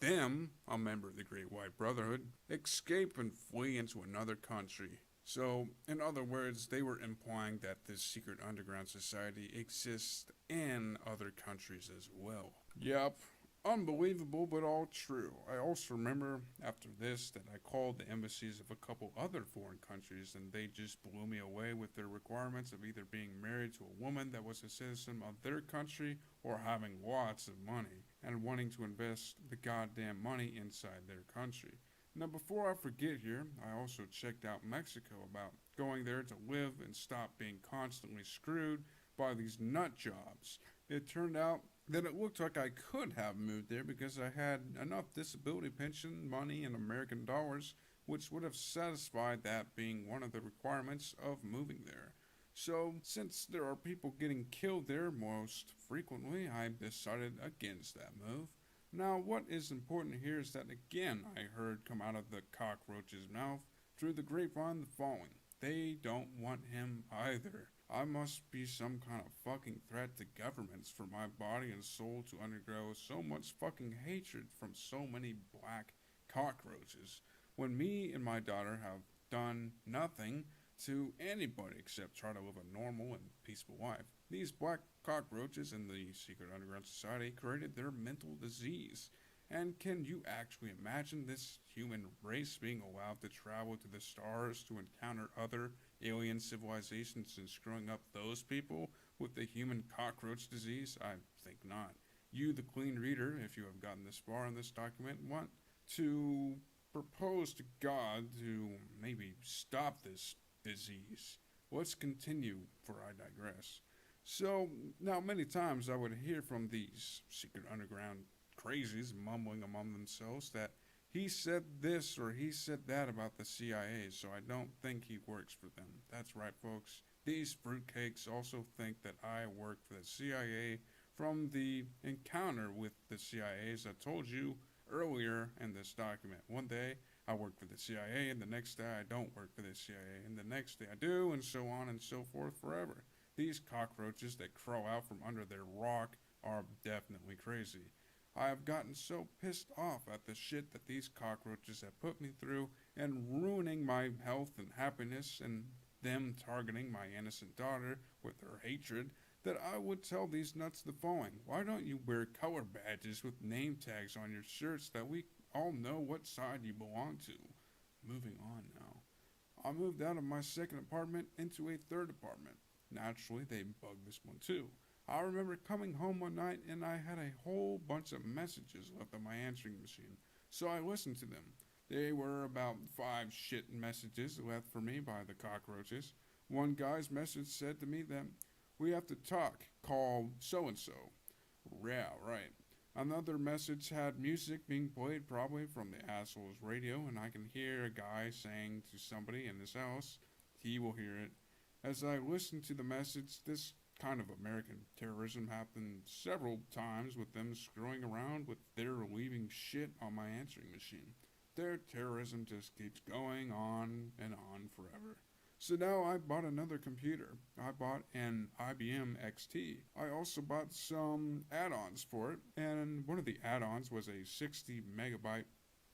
Speaker 1: them, a member of the Great White Brotherhood, escape and flee into another country? So, in other words, they were implying that this secret underground society exists in other countries as well. Yep, unbelievable, but all true. I also remember after this that I called the embassies of a couple other foreign countries and they just blew me away with their requirements of either being married to a woman that was a citizen of their country or having lots of money and wanting to invest the goddamn money inside their country. Now, before I forget here, I also checked out Mexico about going there to live and stop being constantly screwed by these nut jobs. It turned out that it looked like I could have moved there because I had enough disability pension money in American dollars, which would have satisfied that being one of the requirements of moving there. So, since there are people getting killed there most frequently, I decided against that move. Now, what is important here is that again I heard come out of the cockroach's mouth through the grapevine the following: they don't want him either. I must be some kind of fucking threat to governments for my body and soul to undergo so much fucking hatred from so many black cockroaches, when me and my daughter have done nothing to anybody except try to live a normal and peaceful life. These black cockroaches in the secret underground society created their mental disease. And can you actually imagine this human race being allowed to travel to the stars to encounter other alien civilizations and screwing up those people with the human cockroach disease? I think not. You, the clean reader, if you have gotten this far in this document, want to propose to God to maybe stop this disease. Let's continue, for I digress. So, now many times I would hear from these secret underground crazies mumbling among themselves that he said this or he said that about the CIA, so I don't think he works for them. That's right, folks. These fruitcakes also think that I work for the CIA from the encounter with the CIA, as I told you earlier in this document. One day I work for the CIA, and the next day I don't work for the CIA, and the next day I do, and so on and so forth forever. These cockroaches that crawl out from under their rock are definitely crazy. I have gotten so pissed off at the shit that these cockroaches have put me through and ruining my health and happiness and them targeting my innocent daughter with their hatred that I would tell these nuts the following: why don't you wear color badges with name tags on your shirts that we all know what side you belong to? Moving on now. I moved out of my second apartment into a third apartment. Naturally, they bugged this one too. I remember coming home one night and I had a whole bunch of messages left on my answering machine, so I listened to them. They were about 5 shit messages left for me by the cockroaches. One guy's message said to me that we have to talk, call so-and-so. Yeah, right. Another message had music being played probably from the asshole's radio, and I can hear a guy saying to somebody in his house, he will hear it. As I listened to the message, this kind of American terrorism happened several times with them screwing around with their leaving shit on my answering machine. Their terrorism just keeps going on and on forever. So now I bought another computer. I bought an IBM XT. I also bought some add-ons for it, and one of the add-ons was a 60 megabyte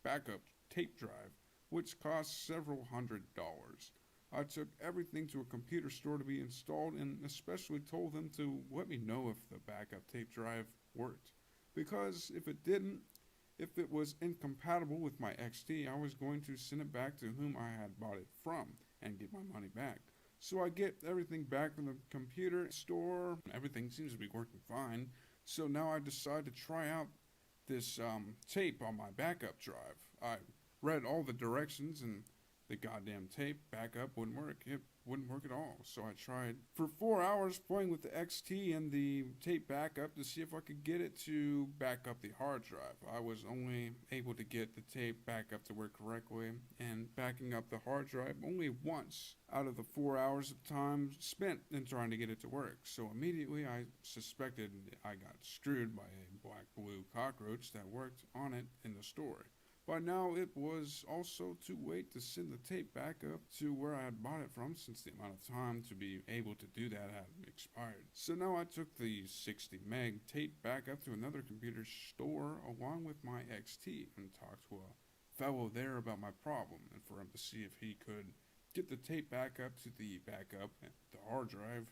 Speaker 1: backup tape drive, which cost several $100s. I took everything to a computer store to be installed and especially told them to let me know if the backup tape drive worked. Because if it didn't, if it was incompatible with my XT, I was going to send it back to whom I had bought it from and get my money back. So I get everything back from the computer store. Everything seems to be working fine. So now I decide to try out this tape on my backup drive. I read all the directions and the goddamn tape backup wouldn't work. It wouldn't work at all. So I tried for 4 hours playing with the XT and the tape backup to see if I could get it to back up the hard drive. I was only able to get the tape back up to work correctly and backing up the hard drive only once out of the 4 hours of time spent in trying to get it to work. So immediately I suspected I got screwed by a black blue cockroach that worked on it in the store. By now, it was also too late to send the tape back up to where I had bought it from since the amount of time to be able to do that had expired. So now I took the 60 meg tape back up to another computer store along with my XT and talked to a fellow there about my problem and for him to see if he could get the tape back up to the backup and the hard drive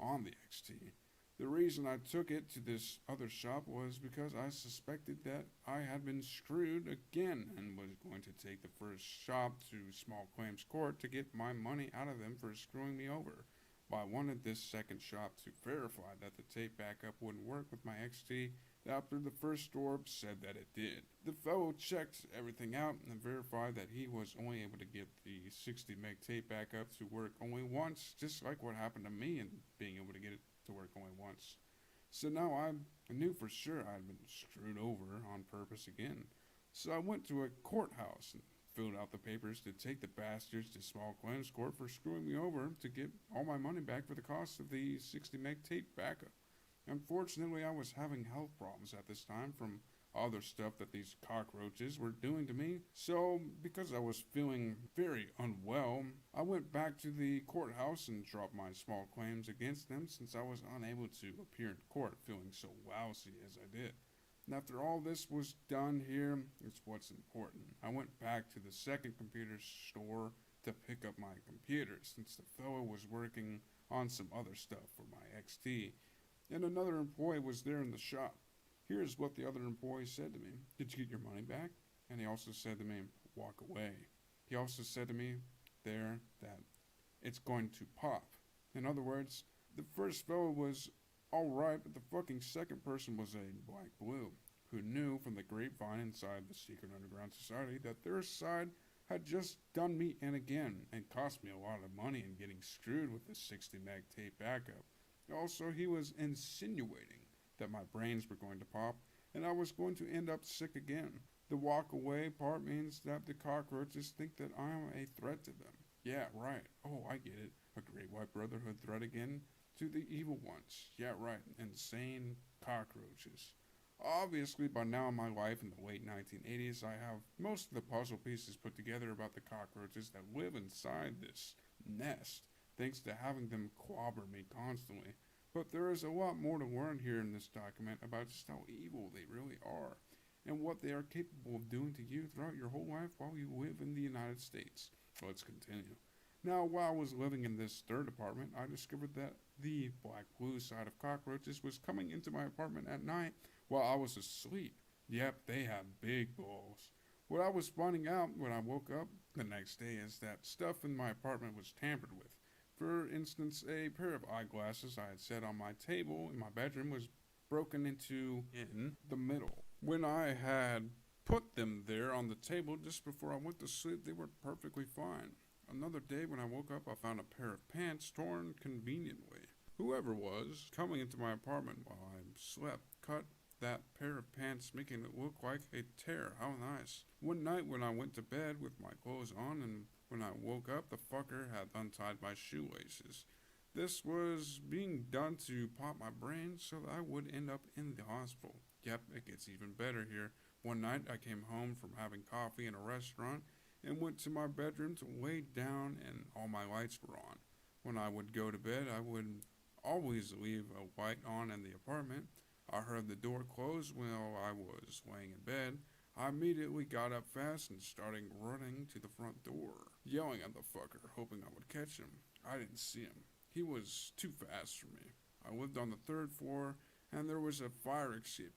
Speaker 1: on the XT. The reason I took it to this other shop was because I suspected that I had been screwed again and was going to take the first shop to small claims court to get my money out of them for screwing me over. But I wanted this second shop to verify that the tape backup wouldn't work with my XT after the first store said that it did. The fellow checked everything out and verified that he was only able to get the 60 meg tape backup to work only once, just like what happened to me and being able to get it to work only once. So now I knew for sure I'd been screwed over on purpose again. So I went to a courthouse and filled out the papers to take the bastards to small claims court for screwing me over to get all my money back for the cost of the 60 meg tape backup. Unfortunately, I was having health problems at this time from other stuff that these cockroaches were doing to me. So, because I was feeling very unwell, I went back to the courthouse and dropped my small claims against them since I was unable to appear in court feeling so lousy as I did. And after all this was done here, it's what's important. I went back to the second computer store to pick up my computer since the fellow was working on some other stuff for my XT, and another employee was there in the shop. Here's what the other employee said to me. Did you get your money back? And he also said to me, walk away. He also said to me there that it's going to pop. In other words, the first fellow was alright, but the fucking second person was a black blue who knew from the grapevine inside the secret underground society that their side had just done me in again and cost me a lot of money in getting screwed with the 60 meg tape backup. Also, he was insinuating that my brains were going to pop and I was going to end up sick again. The walk away part means that the cockroaches think that I am a threat to them. Yeah, right. Oh, I get it. A Great White Brotherhood threat again to the evil ones. Yeah, right. Insane cockroaches. Obviously, by now in my life in the late 1980s, I have most of the puzzle pieces put together about the cockroaches that live inside this nest, thanks to having them clobber me constantly. But there is a lot more to learn here in this document about just how evil they really are and what they are capable of doing to you throughout your whole life while you live in the United States. Let's continue. Now, while I was living in this third apartment, I discovered that the black blue side of cockroaches was coming into my apartment at night while I was asleep. Yep, they have big balls. What I was finding out when I woke up the next day is that stuff in my apartment was tampered with. For instance, a pair of eyeglasses I had set on my table in my bedroom was broken into in the middle. When I had put them there on the table just before I went to sleep, they were perfectly fine. Another day when I woke up, I found a pair of pants torn conveniently. Whoever was coming into my apartment while I slept cut that pair of pants, making it look like a tear. How nice. One night when I went to bed with my clothes on, and when I woke up, the fucker had untied my shoelaces. This was being done to pop my brain so that I would end up in the hospital. Yep, it gets even better here. One night I came home from having coffee in a restaurant and went to my bedroom to lay down, and all my lights were on. When I would go to bed, I would always leave a light on in the apartment. I heard the door close while I was laying in bed. I immediately got up fast and started running to the front door, yelling at the fucker, hoping I would catch him. I didn't see him. He was too fast for me. I lived on the third floor, and there was a fire exit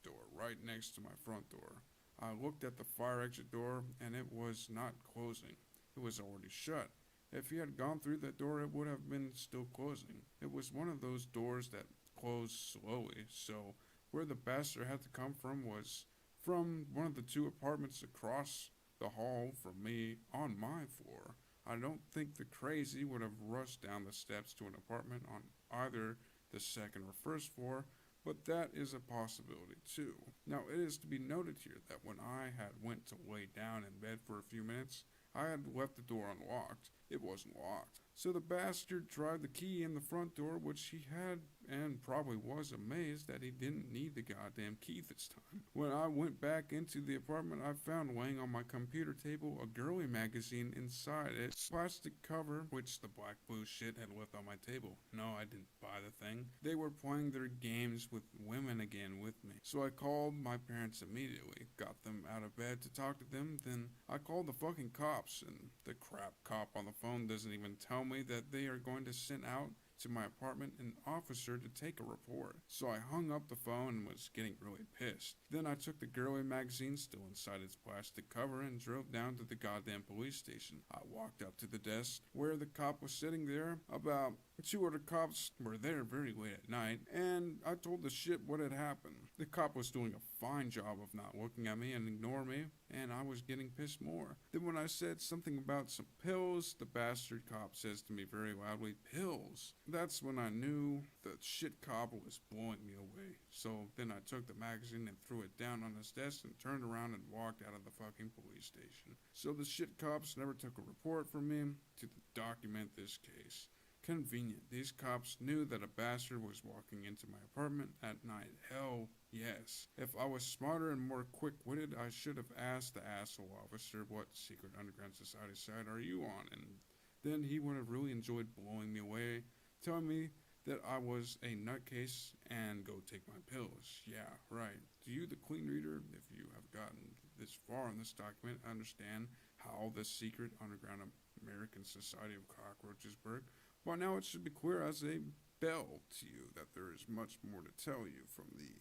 Speaker 1: door right next to my front door. I looked at the fire exit door, and it was not closing. It was already shut. If he had gone through that door, it would have been still closing. It was one of those doors that closed slowly, so where the bastard had to come from was from one of the two apartments across the hall from me on my floor. I don't think the crazy would have rushed down the steps to an apartment on either the second or first floor, but that is a possibility too. Now it is to be noted here that when I had went to lay down in bed for a few minutes, I had left the door unlocked. It wasn't locked. So the bastard tried the key in the front door, which he had, and probably was amazed that he didn't need the goddamn key this time. When I went back into the apartment, I found laying on my computer table a girly magazine inside its plastic cover, which the black blue shit had left on my table. No, I didn't buy the thing. They were playing their games with women again with me. So I called my parents immediately, got them out of bed to talk to them, then I called the fucking cops, and the crap cop on the phone doesn't even tell me that they are going to send out to my apartment an officer to take a report. So I hung up the phone and was getting really pissed. Then I took the girly magazine still inside its plastic cover and drove down to the goddamn police station. I walked up to the desk where the cop was sitting there. About two other cops were there very late at night, and I told the shit what had happened. The cop was doing a fine job of not looking at me and ignoring me, and I was getting pissed more. Then when I said something about some pills, the bastard cop says to me very loudly, "Pills." That's when I knew the shit cop was blowing me away. So then I took the magazine and threw it down on his desk and turned around and walked out of the fucking police station. So the shit cops never took a report from me to document this case. Convenient. These cops knew that a bastard was walking into my apartment at night. Hell yes. If I was smarter and more quick-witted, I should have asked the asshole officer, what secret underground society side are you on? And then he would have really enjoyed blowing me away, telling me that I was a nutcase and go take my pills. Yeah, right. Do you, the Queen Reader, if you have gotten this far in this document, understand how the secret underground American Society of Cockroaches work? By now it should be clear as a bell to you that there is much more to tell you from the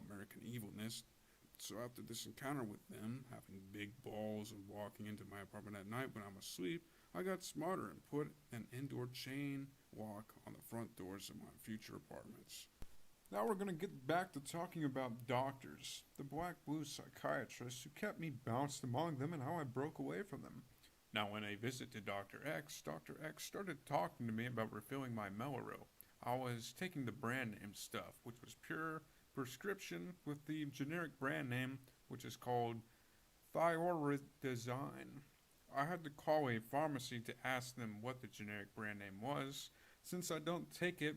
Speaker 1: American evilness. So after this encounter with them, having big balls and walking into my apartment at night when I'm asleep, I got smarter and put an indoor chain lock on the front doors of my future apartments. Now we're going to get back to talking about doctors, the black-blue psychiatrists who kept me bounced among them and how I broke away from them. Now, in a visit to Dr. X started talking to me about refilling my Melaro. I was taking the brand name stuff, which was pure prescription with the generic brand name, which is called Thioridazine. I had to call a pharmacy to ask them what the generic brand name was, since I don't take it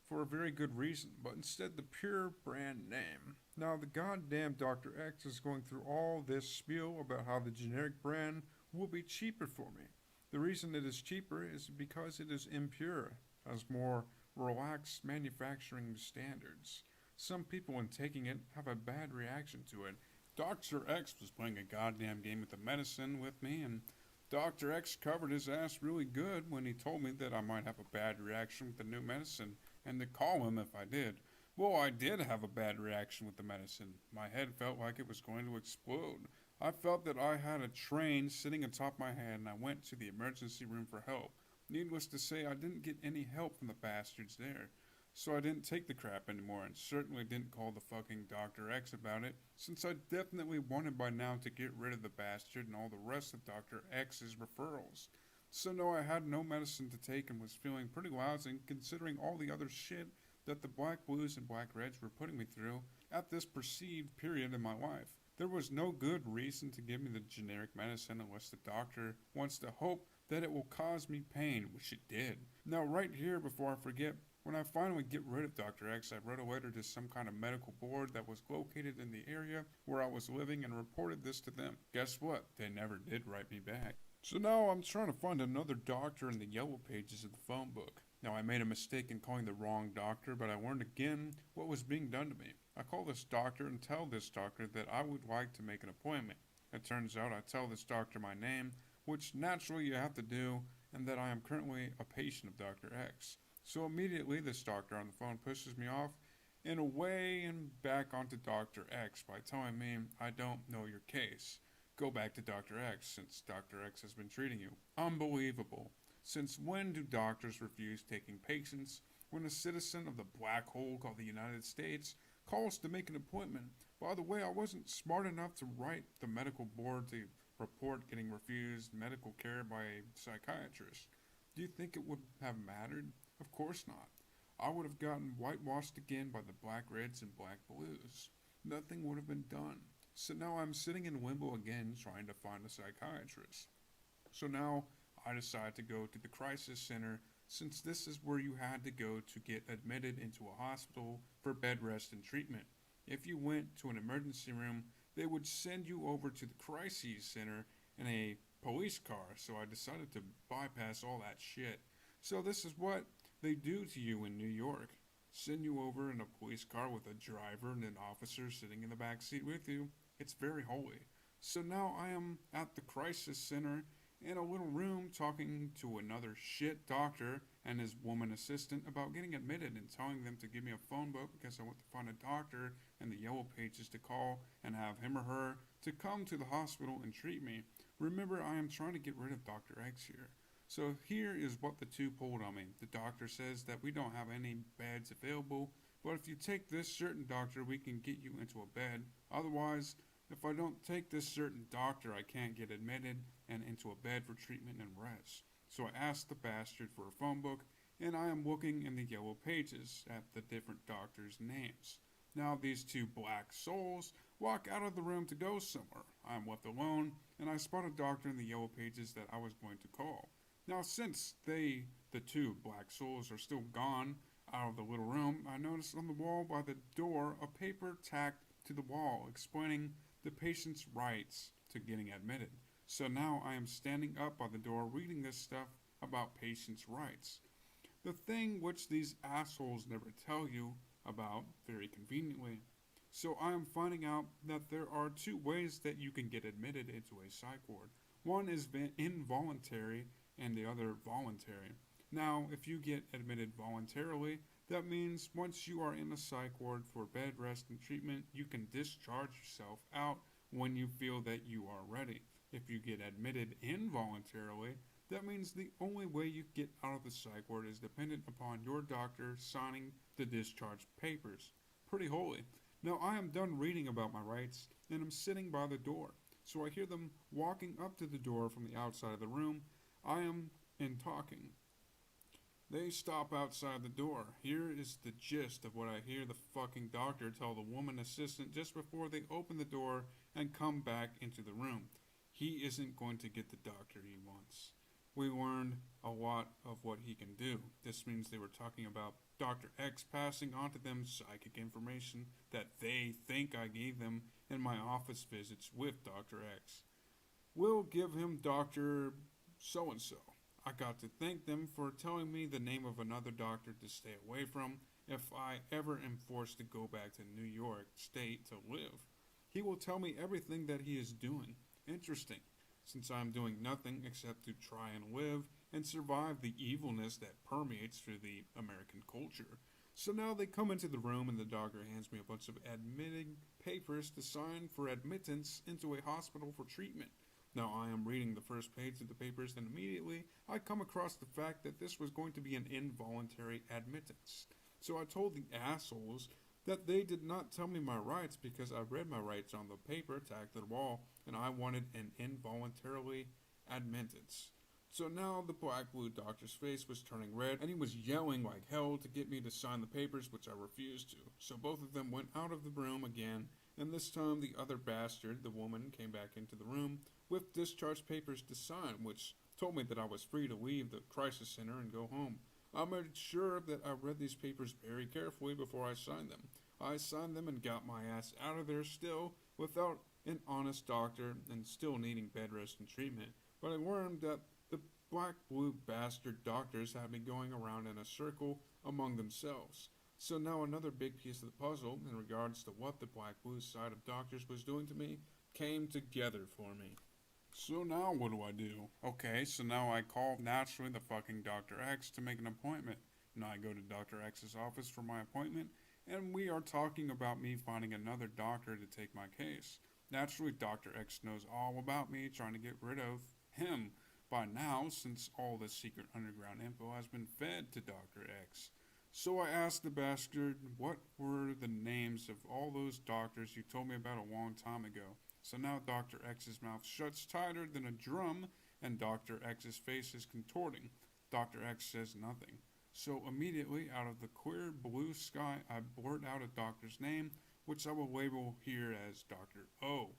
Speaker 1: for a very good reason, but instead the pure brand name. Now, the goddamn Dr. X is going through all this spiel about how the generic brand will be cheaper for me. The reason it is cheaper is because it is impure, has more relaxed manufacturing standards. Some people, when taking it, have a bad reaction to it. Dr. X was playing a goddamn game with the medicine with me, and Dr. X covered his ass really good when he told me that I might have a bad reaction with the new medicine, and to call him if I did. Well, I did have a bad reaction with the medicine. My head felt like it was going to explode. I felt that I had a train sitting atop my head, and I went to the emergency room for help. Needless to say, I didn't get any help from the bastards there. So I didn't take the crap anymore, and certainly didn't call the fucking Dr. X about it, since I definitely wanted by now to get rid of the bastard and all the rest of Dr. X's referrals. So no, I had no medicine to take and was feeling pretty lousy considering all the other shit that the black blues and black reds were putting me through at this perceived period in my life. There was no good reason to give me the generic medicine unless the doctor wants to hope that it will cause me pain, which it did. Now, right here, before I forget, when I finally get rid of Dr. X, I wrote a letter to some kind of medical board that was located in the area where I was living and reported this to them. Guess what? They never did write me back. So now I'm trying to find another doctor in the yellow pages of the phone book. Now, I made a mistake in calling the wrong doctor, but I learned again what was being done to me. I call this doctor and tell this doctor that I would like to make an appointment. It turns out I tell this doctor my name, which naturally you have to do, and that I am currently a patient of Dr. X. So immediately this doctor on the phone pushes me off and away and back onto Dr. X by telling me I don't know your case. Go back to Dr. X since Dr. X has been treating you. Unbelievable. Since when do doctors refuse taking patients when a citizen of the black hole called the United States calls to make an appointment? By the way, I wasn't smart enough to write the medical board to report getting refused medical care by a psychiatrist. Do you think it would have mattered? Of course not. I would have gotten whitewashed again by the black reds and black blues. Nothing would have been done. So now I'm sitting in limbo again trying to find a psychiatrist. So now I decide to go to the crisis center since this is where you had to go to get admitted into a hospital for bed rest and treatment. If you went to an emergency room, they would send you over to the crisis center in a police car, so I decided to bypass all that shit. So this is what they do to you in New York. Send you over in a police car with a driver and an officer sitting in the back seat with you. It's very holy. So now I am at the crisis center in a little room talking to another shit doctor and his woman assistant about getting admitted and telling them to give me a phone book because I want to find a doctor in the yellow pages to call and have him or her to come to the hospital and treat me. Remember, I am trying to get rid of Dr. X here. So here is what the two pulled on me. The doctor says that we don't have any beds available, but if you take this certain doctor, we can get you into a bed. Otherwise, if I don't take this certain doctor, I can't get admitted and into a bed for treatment and rest. So I asked the bastard for a phone book, and I am looking in the yellow pages at the different doctors' names. Now these two black souls walk out of the room to go somewhere. I am left alone, and I spot a doctor in the yellow pages that I was going to call. Now since the two black souls, are still gone out of the little room, I noticed on the wall by the door a paper tacked to the wall explaining the patient's rights to getting admitted. So now I am standing up by the door reading this stuff about patients' rights. The thing which these assholes never tell you about very conveniently. So I am finding out that there are two ways that you can get admitted into a psych ward. One is involuntary and the other voluntary. Now, if you get admitted voluntarily, that means once you are in a psych ward for bed rest and treatment, you can discharge yourself out when you feel that you are ready. If you get admitted involuntarily, that means the only way you get out of the psych ward is dependent upon your doctor signing the discharge papers. Pretty holy. Now I am done reading about my rights and am sitting by the door. So I hear them walking up to the door from the outside of the room. I am in talking. They stop outside the door. Here is the gist of what I hear the fucking doctor tell the woman assistant just before they open the door and come back into the room. He isn't going to get the doctor he wants. We learned a lot of what he can do. This means they were talking about Dr. X passing on to them psychic information that they think I gave them in my office visits with Dr. X. We'll give him Dr. So-and-so. I got to thank them for telling me the name of another doctor to stay away from if I ever am forced to go back to New York State to live. He will tell me everything that he is doing. Interesting, since I am doing nothing except to try and live and survive the evilness that permeates through the American culture. So now they come into the room and the doctor hands me a bunch of admitting papers to sign for admittance into a hospital for treatment. Now I am reading the first page of the papers, and immediately I come across the fact that this was going to be an involuntary admittance. So I told the assholes that they did not tell me my rights because I read my rights on the paper tacked to the wall, and I wanted an involuntarily admittance. So now the black blue doctor's face was turning red, and he was yelling like hell to get me to sign the papers, which I refused to. So both of them went out of the room again, and this time the other bastard, the woman, came back into the room with discharge papers to sign, which told me that I was free to leave the crisis center and go home. I made sure that I read these papers very carefully before I signed them. I signed them and got my ass out of there still without an honest doctor and still needing bed rest and treatment. But I learned that the black blue bastard doctors had me going around in a circle among themselves. So now another big piece of the puzzle in regards to what the black blue side of doctors was doing to me came together for me. So now what do? Okay, so now I call naturally the fucking Dr. X to make an appointment. Now I go to Dr. X's office for my appointment, and we are talking about me finding another doctor to take my case. Naturally, Dr. X knows all about me trying to get rid of him by now, since all the secret underground info has been fed to Dr. X. So I asked the bastard what were the names of all those doctors you told me about a long time ago. So now Dr. X's mouth shuts tighter than a drum, and Dr. X's face is contorting. Dr. X says nothing. So immediately, out of the clear blue sky, I blurt out a doctor's name, which I will label here as Dr. O.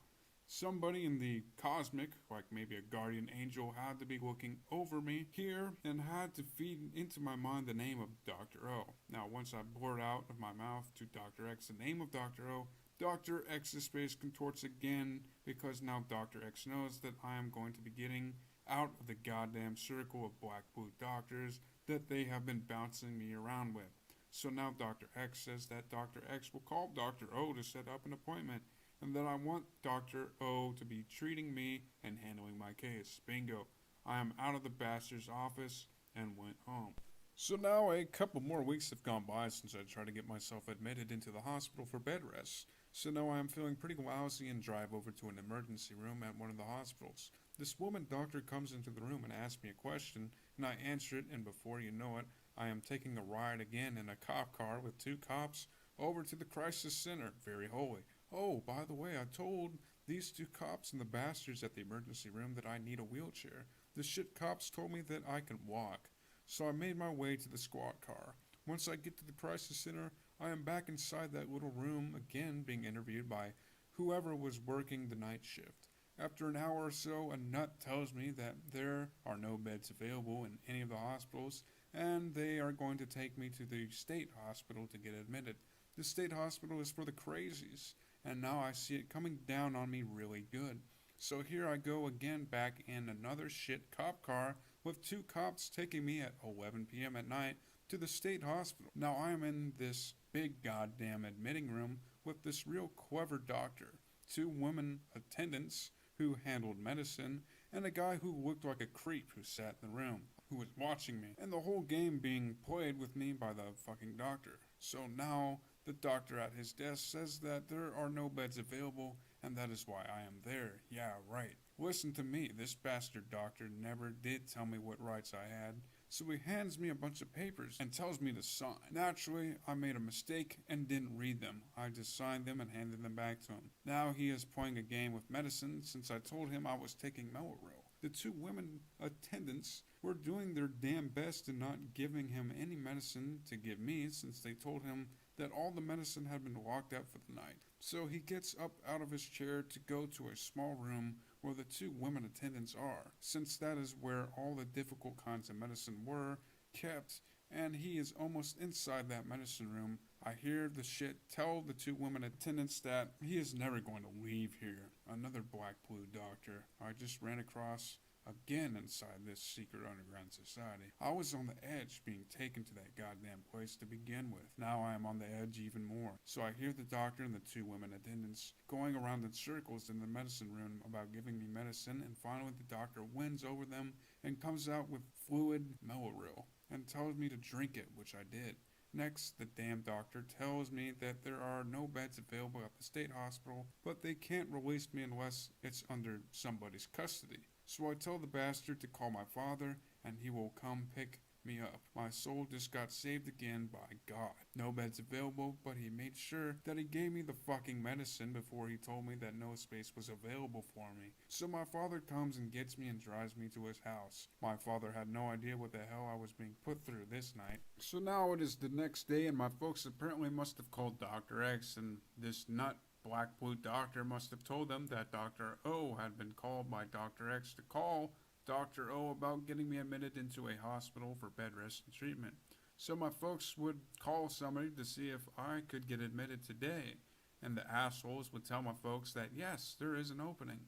Speaker 1: Somebody in the cosmic, like maybe a guardian angel, had to be looking over me here and had to feed into my mind the name of Dr. O. Now, once I blurt out of my mouth to Dr. X the name of Dr. O, Dr. X's face contorts again because now Dr. X knows that I am going to be getting out of the goddamn circle of black blue doctors that they have been bouncing me around with. So now Dr. X says that Dr. X will call Dr. O to set up an appointment, and that I want Dr. O to be treating me and handling my case. Bingo. I am out of the bastard's office and went home. So now a couple more weeks have gone by since I tried to get myself admitted into the hospital for bed rest. So now I am feeling pretty lousy and drive over to an emergency room at one of the hospitals. This woman doctor comes into the room and asks me a question, and I answer it, and before you know it, I am taking a ride again in a cop car with two cops over to the crisis center. Very holy. Oh, by the way, I told these two cops and the bastards at the emergency room that I need a wheelchair. The shit cops told me that I can walk. So I made my way to the squad car. Once I get to the crisis center, I am back inside that little room again being interviewed by whoever was working the night shift. After an hour or so, a nut tells me that there are no beds available in any of the hospitals, and they are going to take me to the state hospital to get admitted. The state hospital is for the crazies, and now I see it coming down on me really good. So here I go again back in another shit cop car with two cops taking me at 11 p.m. at night to the state hospital. Now I am in this big goddamn admitting room with this real clever doctor, two women attendants who handled medicine, and a guy who looked like a creep who sat in the room, who was watching me, and the whole game being played with me by the fucking doctor. So now the doctor at his desk says that there are no beds available, and that is why I am there. Yeah, right. Listen to me, this bastard doctor never did tell me what rights I had, so he hands me a bunch of papers and tells me to sign. Naturally, I made a mistake and didn't read them. I just signed them and handed them back to him. Now he is playing a game with medicine since I told him I was taking Meloril. The two women attendants were doing their damn best in not giving him any medicine to give me since they told him that all the medicine had been locked up for the night. So he gets up out of his chair to go to a small room where the two women attendants are, since that is where all the difficult kinds of medicine were kept, and he is almost inside that medicine room. I hear the shit tell the two women attendants that he is never going to leave here. Another black blue doctor I just ran across again inside this secret underground society. I was on the edge being taken to that goddamn place to begin with. Now I am on the edge even more. So I hear the doctor and the two women attendants going around in circles in the medicine room about giving me medicine, and finally the doctor wins over them and comes out with fluid Meloril and tells me to drink it, which I did. Next, the damn doctor tells me that there are no beds available at the state hospital, but they can't release me unless it's under somebody's custody. So I tell the bastard to call my father, and he will come pick me up. My soul just got saved again by God. No beds available, but he made sure that he gave me the fucking medicine before he told me that no space was available for me. So my father comes and gets me and drives me to his house. My father had no idea what the hell I was being put through this night. So now it is the next day, and my folks apparently must have called Dr. X, and this nut black blue doctor must have told them that Dr. O had been called by Dr. X to call Dr. O about getting me admitted into a hospital for bed rest and treatment. So my folks would call somebody to see if I could get admitted today, and the assholes would tell my folks that yes, there is an opening.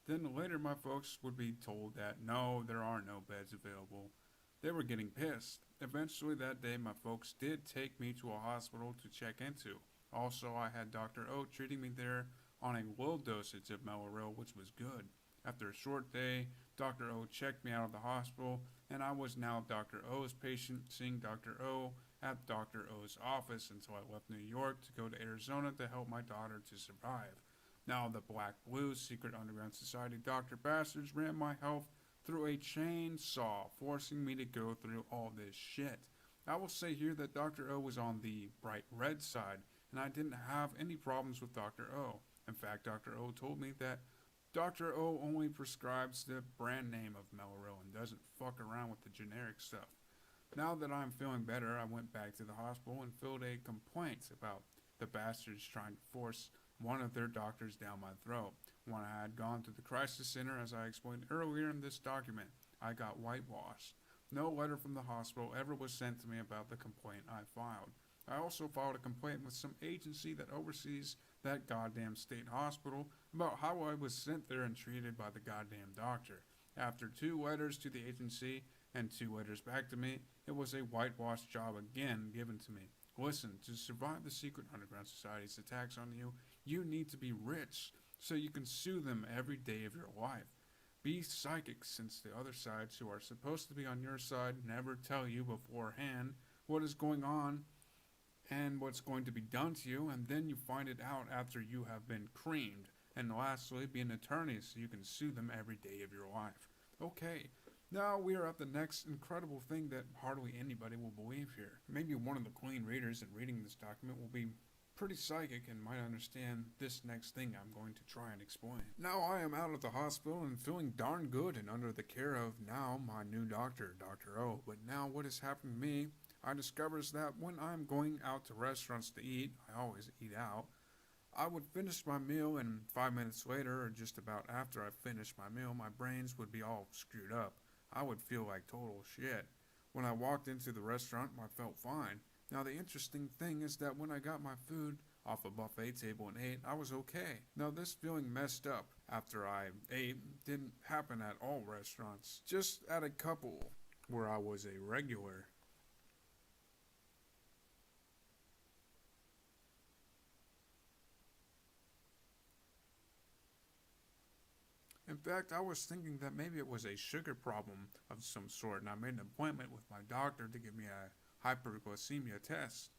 Speaker 1: Then later my folks would be told that no, there are no beds available. They were getting pissed. Eventually that day my folks did take me to a hospital to check into. Also, I had Dr. O treating me there on a low dosage of Meloril, which was good. After a short day, Dr. O checked me out of the hospital, and I was now Dr. O's patient, seeing Dr. O at Dr. O's office until I left New York to go to Arizona to help my daughter to survive. Now the Black Blue Secret Underground Society Dr. Bastards ran my health through a chainsaw, forcing me to go through all this shit. I will say here that Dr. O was on the bright red side, and I didn't have any problems with Dr. O. In fact, Dr. O told me that Dr. O only prescribes the brand name of Meloril and doesn't fuck around with the generic stuff. Now that I'm feeling better, I went back to the hospital and filled a complaint about the bastards trying to force one of their doctors down my throat. When I had gone to the crisis center, as I explained earlier in this document, I got whitewashed. No letter from the hospital ever was sent to me about the complaint I filed. I also filed a complaint with some agency that oversees that goddamn state hospital about how I was sent there and treated by the goddamn doctor. After 2 letters to the agency and 2 letters back to me, it was a whitewash job again given to me. Listen, to survive the secret underground society's attacks on you, you need to be rich so you can sue them every day of your life. Be psychic, since the other sides who are supposed to be on your side never tell you beforehand what is going on and what's going to be done to you, and then you find it out after you have been creamed. And lastly, be an attorney so you can sue them every day of your life. Okay, now we are at the next incredible thing that hardly anybody will believe here. Maybe one of the clean readers in reading this document will be pretty psychic and might understand this next thing I'm going to try and explain. Now I am out of the hospital and feeling darn good and under the care of now my new doctor, Dr. O. But now what has happened to me, I discovers that when I'm going out to restaurants to eat, I always eat out, I would finish my meal and 5 minutes later, or just about after I finished my meal, my brains would be all screwed up. I would feel like total shit. When I walked into the restaurant, I felt fine. Now the interesting thing is that when I got my food off a buffet table and ate, I was okay. Now this feeling messed up after I ate didn't happen at all restaurants, just at a couple where I was a regular. In fact, I was thinking that maybe it was a sugar problem of some sort, and I made an appointment with my doctor to give me a hyperglycemia test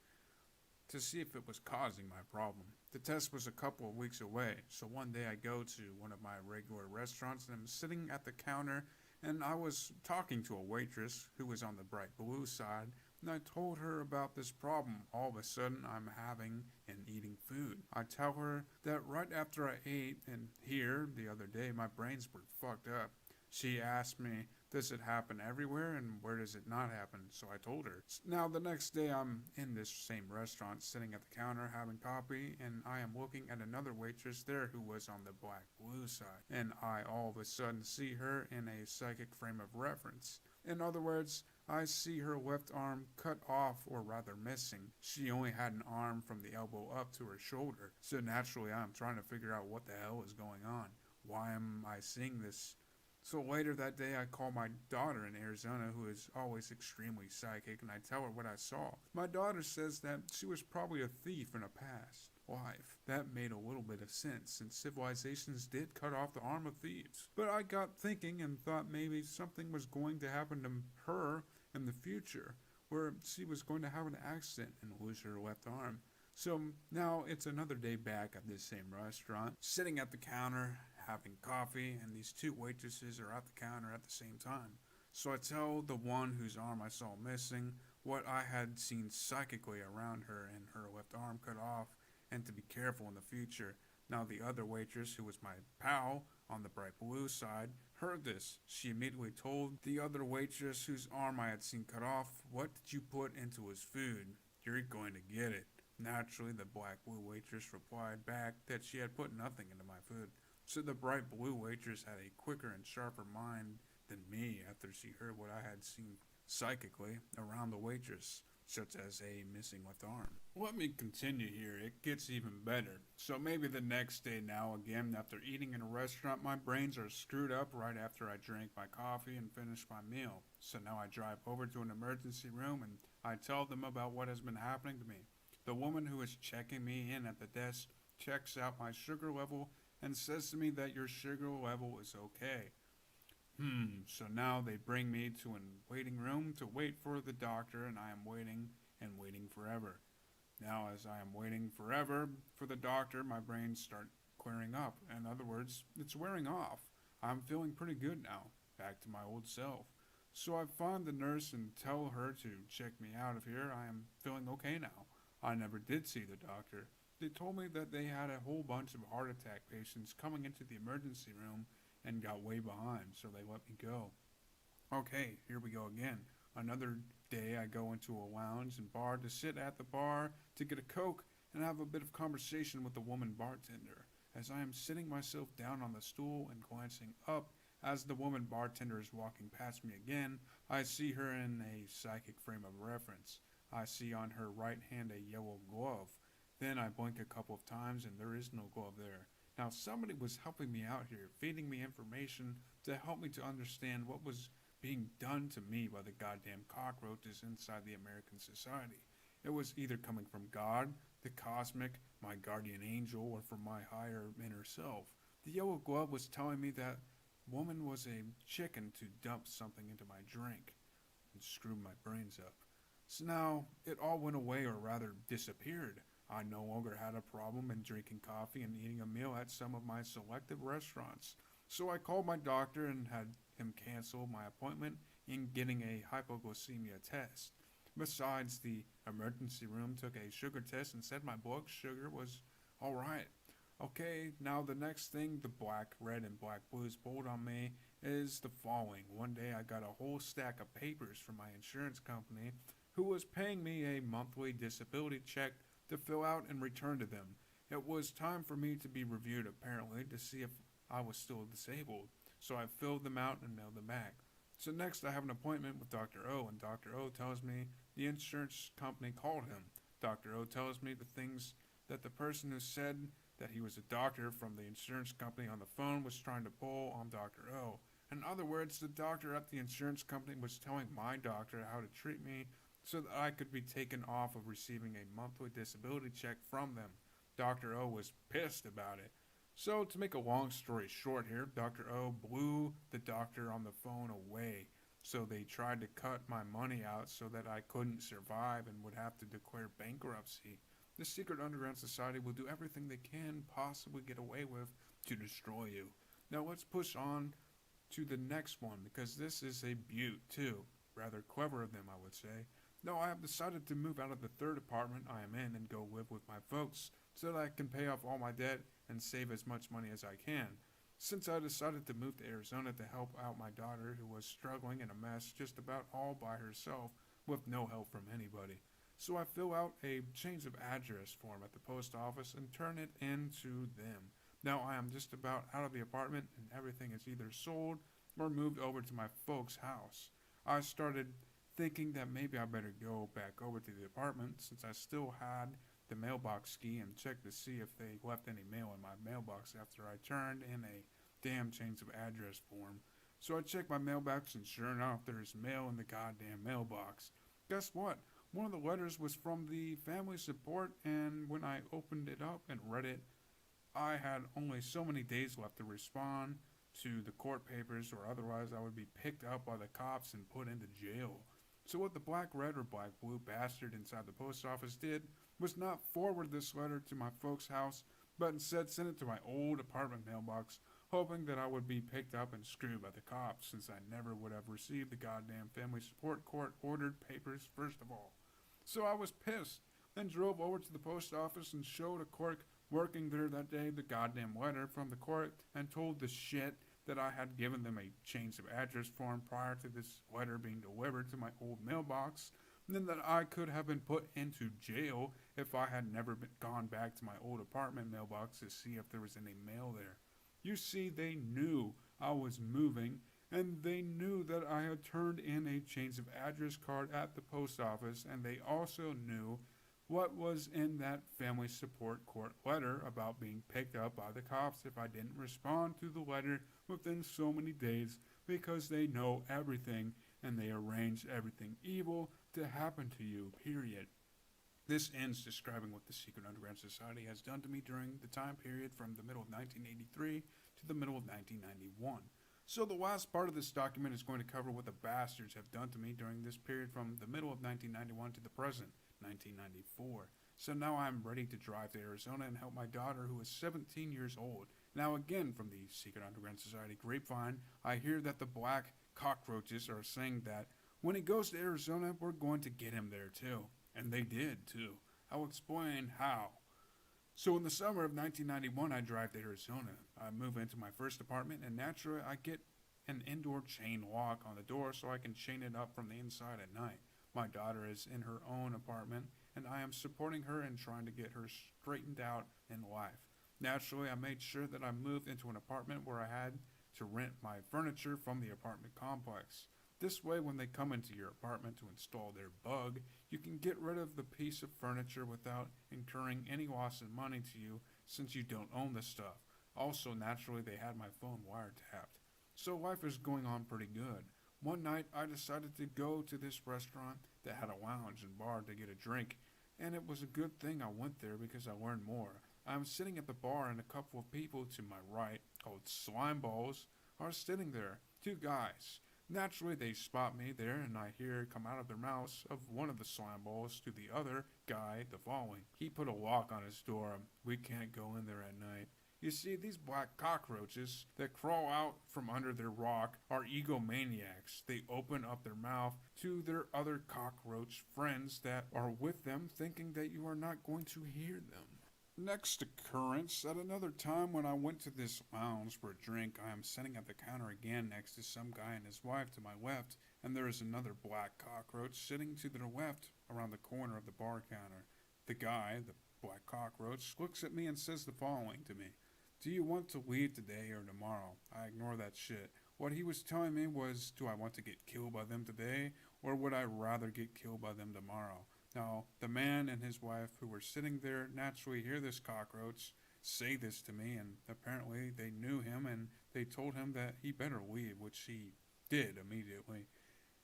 Speaker 1: to see if it was causing my problem. The test was a couple of weeks away, so one day I go to one of my regular restaurants and I'm sitting at the counter and I was talking to a waitress who was on the bright blue side, and I told her about this problem all of a sudden I'm having in eating food. I tell her that right after I ate and here the other day my brains were fucked up. She asked me, does it happen everywhere and where does it not happen? So I told her. Now the next day I'm in this same restaurant sitting at the counter having coffee, and I am looking at another waitress there who was on the black blue side, and I all of a sudden see her in a psychic frame of reference. In other words, I see her left arm cut off, or rather missing. She only had an arm from the elbow up to her shoulder. So naturally I'm trying to figure out what the hell is going on. Why am I seeing this? So later that day I call my daughter in Arizona, who is always extremely psychic, and I tell her what I saw. My daughter says that she was probably a thief in a past life. That made a little bit of sense, since civilizations did cut off the arm of thieves. But I got thinking and thought maybe something was going to happen to her in the future, where she was going to have an accident and lose her left arm. So now it's another day back at this same restaurant, sitting at the counter, having coffee, and these 2 waitresses are at the counter at the same time. So I tell the one whose arm I saw missing what I had seen psychically around her and her left arm cut off, and to be careful in the future. Now, the other waitress, who was my pal on the bright blue side, heard this. She immediately told the other waitress whose arm I had seen cut off, "What did you put into his food? You're going to get it." Naturally, the black blue waitress replied back that she had put nothing into my food. So the bright blue waitress had a quicker and sharper mind than me after she heard what I had seen psychically around the waitress, such as a missing left arm. Let me continue here, it gets even better. So maybe the next day now, again, after eating in a restaurant, my brains are screwed up right after I drank my coffee and finished my meal. So now I drive over to an emergency room and I tell them about what has been happening to me. The woman who is checking me in at the desk checks out my sugar level and says to me that your sugar level is okay. So now they bring me to a waiting room to wait for the doctor, and I am waiting and waiting forever. Now, as I am waiting forever for the doctor, my brains start clearing up. In other words, it's wearing off. I'm feeling pretty good now, back to my old self. So I find the nurse and tell her to check me out of here. I am feeling okay now. I never did see the doctor. They told me that they had a whole bunch of heart attack patients coming into the emergency room and got way behind, so they let me go. Okay, here we go again. Another day I go into a lounge and bar to sit at the bar to get a Coke and have a bit of conversation with the woman bartender. As I am sitting myself down on the stool and glancing up as the woman bartender is walking past me again, I see her in a psychic frame of reference. I see on her right hand a yellow glove. Then I blink a couple of times and there is no glove there. Now, somebody was helping me out here, feeding me information to help me to understand what was being done to me by the goddamn cockroaches inside the American society. It was either coming from God, the cosmic, my guardian angel, or from my higher inner self. The yellow glove was telling me that woman was a chicken to dump something into my drink and screw my brains up. So now it all went away, or rather disappeared. I no longer had a problem in drinking coffee and eating a meal at some of my selective restaurants. So I called my doctor and had him cancel my appointment in getting a hypoglycemia test. Besides, the emergency room took a sugar test and said my blood sugar was alright. Okay, now the next thing the black, red, and black blues pulled on me is the following. One day I got a whole stack of papers from my insurance company who was paying me a monthly disability check to fill out and return to them. It was time for me to be reviewed, apparently, to see if I was still disabled. So I filled them out and mailed them back. So next I have an appointment with Dr. O, and Dr. O tells me the insurance company called him. Dr. O tells me the things that the person who said that he was a doctor from the insurance company on the phone was trying to pull on Dr. O. In other words, the doctor at the insurance company was telling my doctor how to treat me so that I could be taken off of receiving a monthly disability check from them. Dr. O was pissed about it. So, to make a long story short here, Dr. O blew the doctor on the phone away. So they tried to cut my money out so that I couldn't survive and would have to declare bankruptcy. The secret underground society will do everything they can possibly get away with to destroy you. Now let's push on to the next one, because this is a beaut too. Rather clever of them, I would say. No, I have decided to move out of the third apartment I am in and go live with my folks so that I can pay off all my debt and save as much money as I can. Since I decided to move to Arizona to help out my daughter, who was struggling in a mess just about all by herself with no help from anybody. So I fill out a change of address form at the post office and turn it in to them. Now I am just about out of the apartment and everything is either sold or moved over to my folks' house. I started thinking that maybe I better go back over to the apartment since I still had the mailbox key and check to see if they left any mail in my mailbox after I turned in a damn change of address form. So I checked my mailbox and sure enough there's mail in the goddamn mailbox. Guess what? One of the letters was from the family support, and when I opened it up and read it, I had only so many days left to respond to the court papers, or otherwise I would be picked up by the cops and put into jail. So what the black, red, or black, blue bastard inside the post office did was not forward this letter to my folks' house, but instead sent it to my old apartment mailbox hoping that I would be picked up and screwed by the cops since I never would have received the goddamn family support court ordered papers first of all. So I was pissed, then drove over to the post office and showed a clerk working there that day the goddamn letter from the court and told the shit that I had given them a change of address form prior to this letter being delivered to my old mailbox, and then that I could have been put into jail if I had never gone back to my old apartment mailbox to see if there was any mail there. You see, they knew I was moving, and they knew that I had turned in a change of address card at the post office, and they also knew what was in that family support court letter about being picked up by the cops if I didn't respond to the letter within so many days, because they know everything and they arrange everything evil to happen to you, period. This ends describing what the Secret Underground Society has done to me during the time period from the middle of 1983 to the middle of 1991. So the last part of this document is going to cover what the bastards have done to me during this period from the middle of 1991 to the present, 1994. So now I'm ready to drive to Arizona and help my daughter, who is 17 years old. Now again, from the Secret Underground Society grapevine, I hear that the black cockroaches are saying that when he goes to Arizona, we're going to get him there too. And they did too. I'll explain how. So in the summer of 1991, I drive to Arizona. I move into my first apartment, and naturally I get an indoor chain lock on the door so I can chain it up from the inside at night. My daughter is in her own apartment, and I am supporting her and trying to get her straightened out in life. Naturally, I made sure that I moved into an apartment where I had to rent my furniture from the apartment complex. This way, when they come into your apartment to install their bug, you can get rid of the piece of furniture without incurring any loss in money to you since you don't own the stuff. Also, naturally, they had my phone wiretapped. So life is going on pretty good. One night, I decided to go to this restaurant that had a lounge and bar to get a drink, and it was a good thing I went there because I learned more. I'm sitting at the bar and a couple of people to my right, called slime balls, are sitting there. Two guys. Naturally, they spot me there, and I hear come out of their mouths of one of the slime balls to the other guy the following. He put a lock on his door. We can't go in there at night. You see, these black cockroaches that crawl out from under their rock are egomaniacs. They open up their mouth to their other cockroach friends that are with them, thinking that you are not going to hear them. Next occurrence, at another time when I went to this lounge for a drink, I am sitting at the counter again next to some guy and his wife to my left, and there is another black cockroach sitting to their left around the corner of the bar counter. The guy, the black cockroach, looks at me and says the following to me. Do you want to leave today or tomorrow? I ignore that shit. What he was telling me was, do I want to get killed by them today, or would I rather get killed by them tomorrow? Now, the man and his wife who were sitting there naturally hear this cockroach say this to me, and apparently they knew him, and they told him that he better leave, which he did immediately.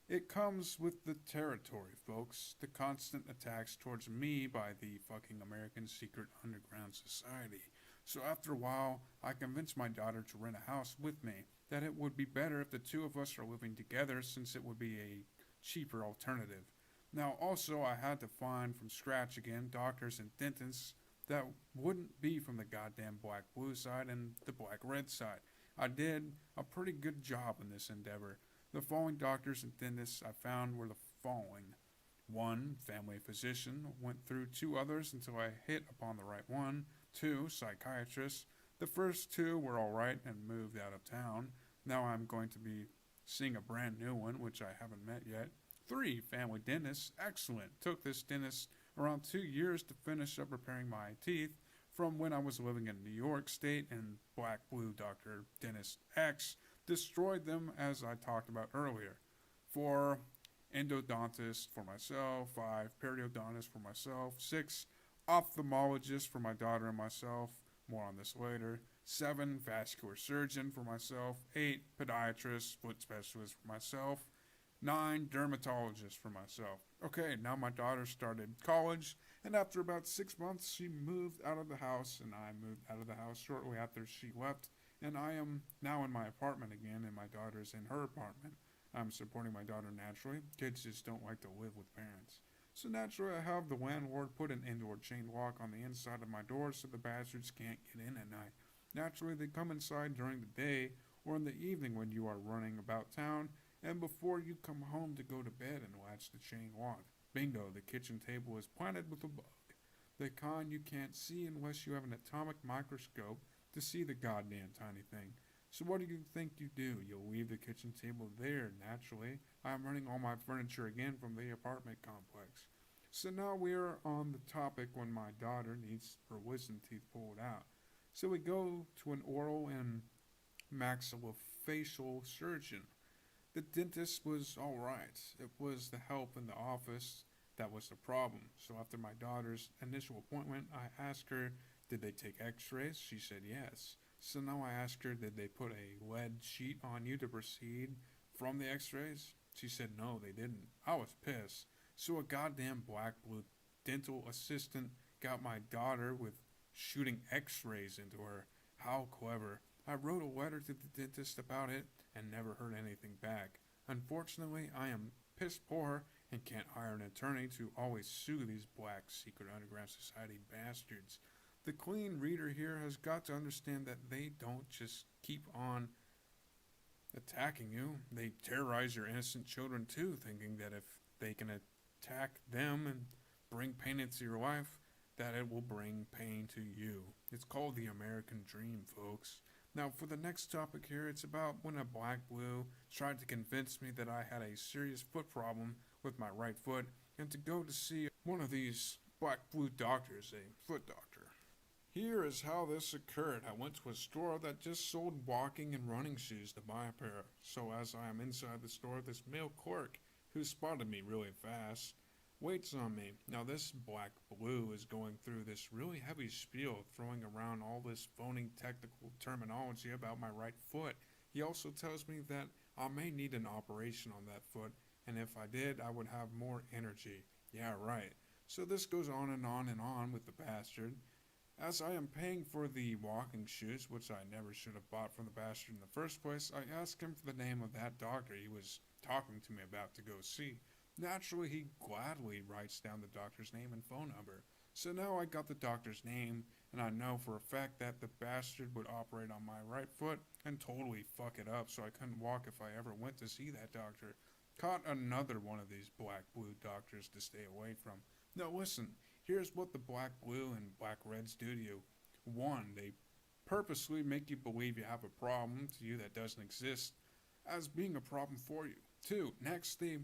Speaker 1: It comes with the territory, folks. The constant attacks towards me by the fucking American Secret Underground Society. So after a while, I convinced my daughter to rent a house with me, that it would be better if the two of us are living together since it would be a cheaper alternative. Now, also, I had to find from scratch again doctors and dentists that wouldn't be from the goddamn black-blue side and the black-red side. I did a pretty good job in this endeavor. The following doctors and dentists I found were the following. One, family physician, went through two others until I hit upon the right one. Two, psychiatrists. The first two were alright and moved out of town. Now I'm going to be seeing a brand new one, which I haven't met yet. 3, family dentists. Excellent. Took this dentist around 2 years to finish up repairing my teeth from when I was living in New York State, and Black Blue Dr. Dentist X destroyed them as I talked about earlier. 4, endodontist for myself. 5, periodontist for myself. 6, ophthalmologist for my daughter and myself. More on this later. 7, vascular surgeon for myself. 8, podiatrist, foot specialist for myself. 9, dermatologist for myself. Okay, now my daughter started college, and after about 6 months, she moved out of the house, and I moved out of the house shortly after she left, and I am now in my apartment again, and my daughter's in her apartment. I'm supporting my daughter naturally. Kids just don't like to live with parents. So naturally, I have the landlord put an indoor chain lock on the inside of my door so the bastards can't get in at night. Naturally, they come inside during the day or in the evening when you are running about town and before you come home to go to bed and watch the chain walk. Bingo, the kitchen table is planted with a bug. The kind you can't see unless you have an atomic microscope to see the goddamn tiny thing. So what do you think you do? You'll leave the kitchen table there, naturally. I'm running all my furniture again from the apartment complex. So now we're on the topic when my daughter needs her wisdom teeth pulled out. So we go to an oral and maxillofacial surgeon. The dentist was alright. It was the help in the office that was the problem. So after my daughter's initial appointment, I asked her, did they take x-rays? She said yes. So now I asked her, did they put a lead sheet on you to proceed from the x-rays? She said no, they didn't. I was pissed. So a goddamn black blue dental assistant got my daughter with shooting x-rays into her. How clever. I wrote a letter to the dentist about it and never heard anything back. Unfortunately, I am piss poor and can't hire an attorney to always sue these black secret underground society bastards. The clean reader here has got to understand that they don't just keep on attacking you. They terrorize your innocent children too, thinking that if they can attack them and bring pain into your life, that it will bring pain to you. It's called the American dream, folks. Now, for the next topic here, it's about when a black blue tried to convince me that I had a serious foot problem with my right foot and to go to see one of these black blue doctors, a foot doctor. Here is how this occurred. I went to a store that just sold walking and running shoes to buy a pair. So as I am inside the store, this male clerk, who spotted me really fast, waits on me. Now this black blue is going through this really heavy spiel, throwing around all this phony technical terminology about my right foot. He also tells me that I may need an operation on that foot, and if I did, I would have more energy. Yeah, right. So this goes on and on and on with the bastard. As I am paying for the walking shoes, which I never should have bought from the bastard in the first place, I asked him for the name of that doctor he was talking to me about to go see. Naturally, he gladly writes down the doctor's name and phone number. So now I got the doctor's name, and I know for a fact that the bastard would operate on my right foot and totally fuck it up so I couldn't walk if I ever went to see that doctor. Caught another one of these black blue doctors to stay away from. Now listen, here's what the black blue and black reds do to you. 1. They purposely make you believe you have a problem to you that doesn't exist as being a problem for you. 2. Next, they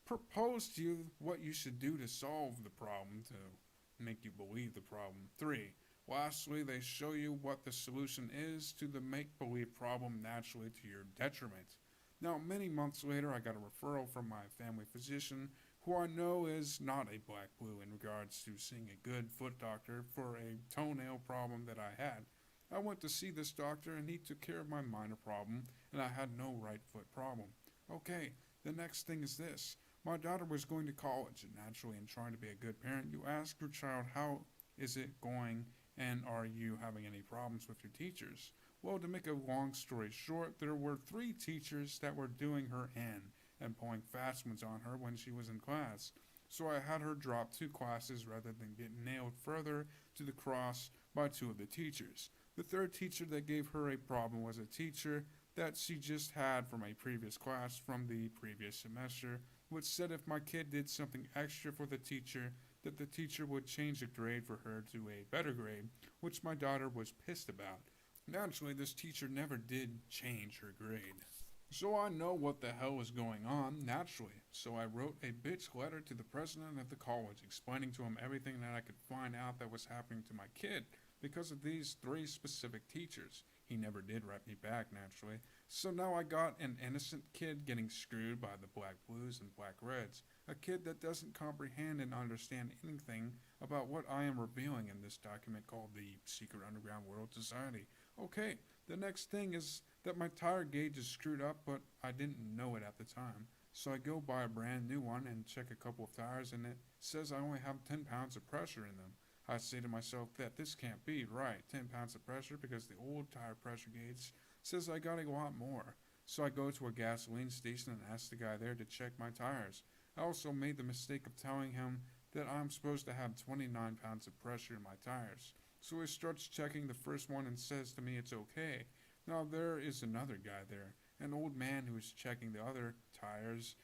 Speaker 1: propose to you what you should do to solve the problem to make you believe the problem. 3. Lastly, they show you what the solution is to the make-believe problem naturally to your detriment. Now, many months later, I got a referral from my family physician, who I know is not a black blue in regards to seeing a good foot doctor for a toenail problem that I had. I went to see this doctor and he took care of my minor problem and I had no right foot problem. Okay, the next thing is this. My daughter was going to college and naturally in trying to be a good parent, you ask your child how is it going and are you having any problems with your teachers? Well, to make a long story short, there were 3 teachers that were doing her in and pulling fast ones on her when she was in class. So I had her drop 2 classes rather than get nailed further to the cross by 2 of the teachers. The 3rd teacher that gave her a problem was a teacher that she just had from a previous class from the previous semester, which said if my kid did something extra for the teacher, that the teacher would change the grade for her to a better grade, which my daughter was pissed about. Naturally, this teacher never did change her grade. So I know what the hell is going on, naturally. So I wrote a bitch letter to the president of the college explaining to him everything that I could find out that was happening to my kid because of these 3 specific teachers. He never did write me back, naturally. So now I got an innocent kid getting screwed by the black blues and black reds. A kid that doesn't comprehend and understand anything about what I am revealing in this document called the Secret Underground World Society. Okay, the next thing is that my tire gauge is screwed up, but I didn't know it at the time. So I go buy a brand new one and check a couple of tires and it says I only have 10 pounds of pressure in them. I say to myself that this can't be right, 10 pounds of pressure, because the old tire pressure gauge says I got a lot more. So I go to a gasoline station and ask the guy there to check my tires. I also made the mistake of telling him that I'm supposed to have 29 pounds of pressure in my tires. So he starts checking the first one and says to me it's okay. Now there is another guy there, an old man who is checking the other tires,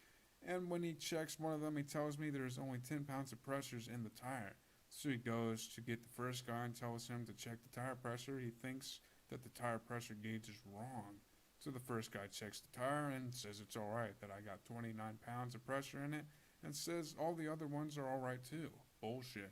Speaker 1: and when he checks one of them, he tells me there's only 10 pounds of pressures in the tire. So he goes to get the first guy and tells him to check the tire pressure. He thinks that the tire pressure gauge is wrong. So the first guy checks the tire and says it's alright, that I got 29 pounds of pressure in it, and says all the other ones are alright too. Bullshit.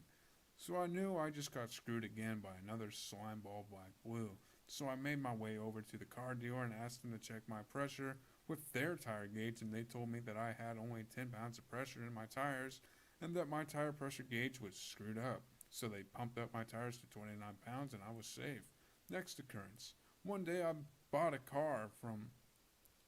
Speaker 1: So I knew I just got screwed again by another slimeball black blue. So I made my way over to the car dealer and asked them to check my pressure with their tire gauge, and they told me that I had only 10 pounds of pressure in my tires and that my tire pressure gauge was screwed up. So they pumped up my tires to 29 pounds and I was safe. Next occurrence. One day I bought a car from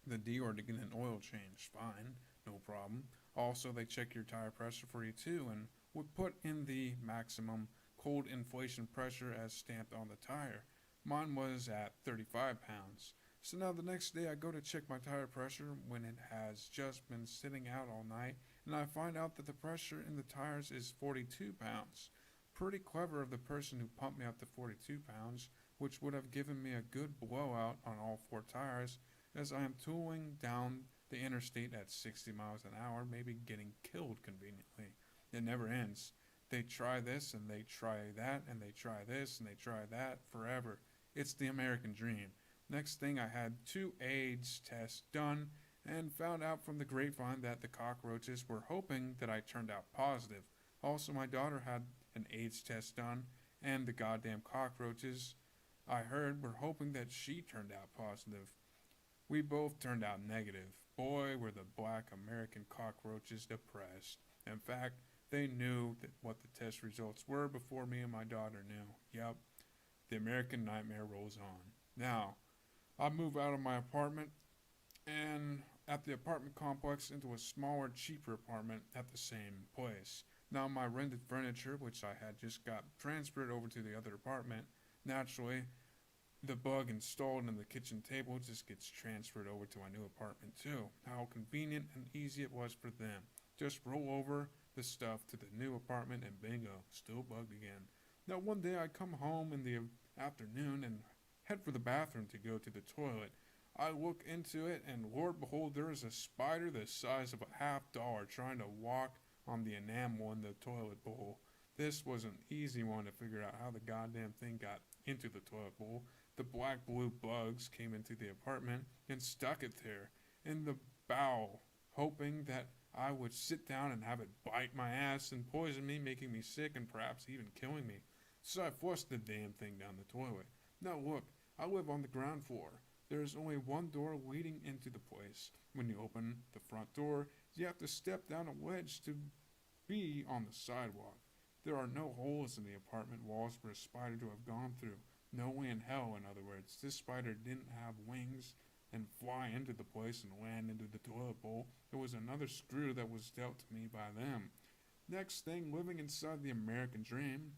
Speaker 1: the dealer to get an oil change. Fine, no problem. Also, they check your tire pressure for you too and would put in the maximum cold inflation pressure as stamped on the tire. Mine was at 35 pounds. So now the next day I go to check my tire pressure when it has just been sitting out all night, and I find out that the pressure in the tires is 42 pounds. Pretty clever of the person who pumped me up to 42 pounds, which would have given me a good blowout on all four tires, as I am tooling down the interstate at 60 miles an hour, maybe getting killed conveniently. It never ends. They try this and they try that and they try this and they try that forever. It's the American dream. Next thing, I had 2 AIDS tests done and found out from the grapevine that the cockroaches were hoping that I turned out positive. Also, my daughter had an AIDS test done, and the goddamn cockroaches, I heard, were hoping that she turned out positive. We both turned out negative. Boy, were the black American cockroaches depressed. In fact, they knew what the test results were before me and my daughter knew. Yep, the American nightmare rolls on. Now, I move out of my apartment and at the apartment complex into a smaller, cheaper apartment at the same place. Now my rented furniture, which I had just got transferred over to the other apartment, naturally, the bug installed in the kitchen table just gets transferred over to my new apartment too. How convenient and easy it was for them. Just roll over the stuff to the new apartment and bingo, still bugged again. Now one day I come home in the afternoon and head for the bathroom to go to the toilet. I look into it and Lord behold, there is a spider the size of a $50 trying to walk on the enamel in the toilet bowl. This was an easy one to figure out how the goddamn thing got into the toilet bowl. The black blue bugs came into the apartment and stuck it there in the bowel, hoping that I would sit down and have it bite my ass and poison me, making me sick and perhaps even killing me. So I flushed the damn thing down the toilet. Now look, I live on the ground floor. There is only one door leading into the place. When you open the front door, you have to step down a ledge to be on the sidewalk. There are no holes in the apartment walls for a spider to have gone through. No way in hell, in other words. This spider didn't have wings and fly into the place and land into the toilet bowl. It was another screw that was dealt to me by them. Next thing, living inside the American dream,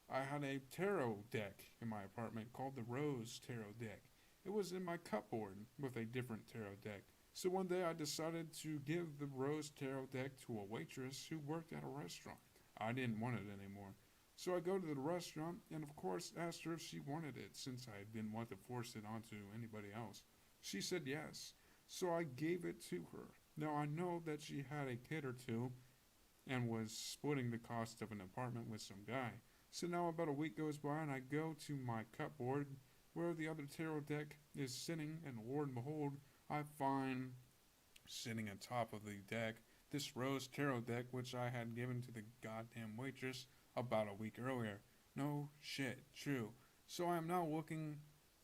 Speaker 1: I had a tarot deck in my apartment called the Rose Tarot Deck. It was in my cupboard with a different tarot deck. So one day I decided to give the Rose Tarot deck to a waitress who worked at a restaurant. I didn't want it anymore. So I go to the restaurant and of course asked her if she wanted it since I didn't want to force it onto anybody else. She said yes. So I gave it to her. Now I know that she had a kid or two and was splitting the cost of an apartment with some guy. So now about a week goes by and I go to my cupboard where the other tarot deck is sitting, and Lord and behold, I find sitting on top of the deck this Rose Tarot deck which I had given to the goddamn waitress about a week earlier. No shit, true. So I am now looking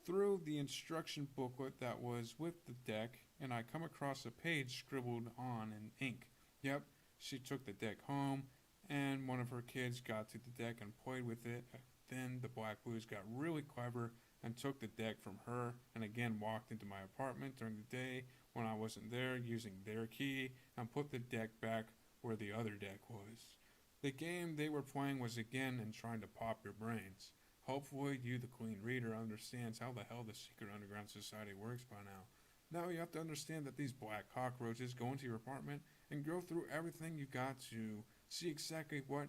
Speaker 1: through the instruction booklet that was with the deck, and I come across a page scribbled on in ink. Yep, she took the deck home, and one of her kids got to the deck and played with it. Then the Black Blues got really clever and took the deck from her and again walked into my apartment during the day when I wasn't there using their key and put the deck back where the other deck was. The game they were playing was again in trying to pop your brains. Hopefully you, the Queen Reader, understands how the hell the secret underground society works by now. Now you have to understand that these black cockroaches go into your apartment and go through everything you got to see exactly what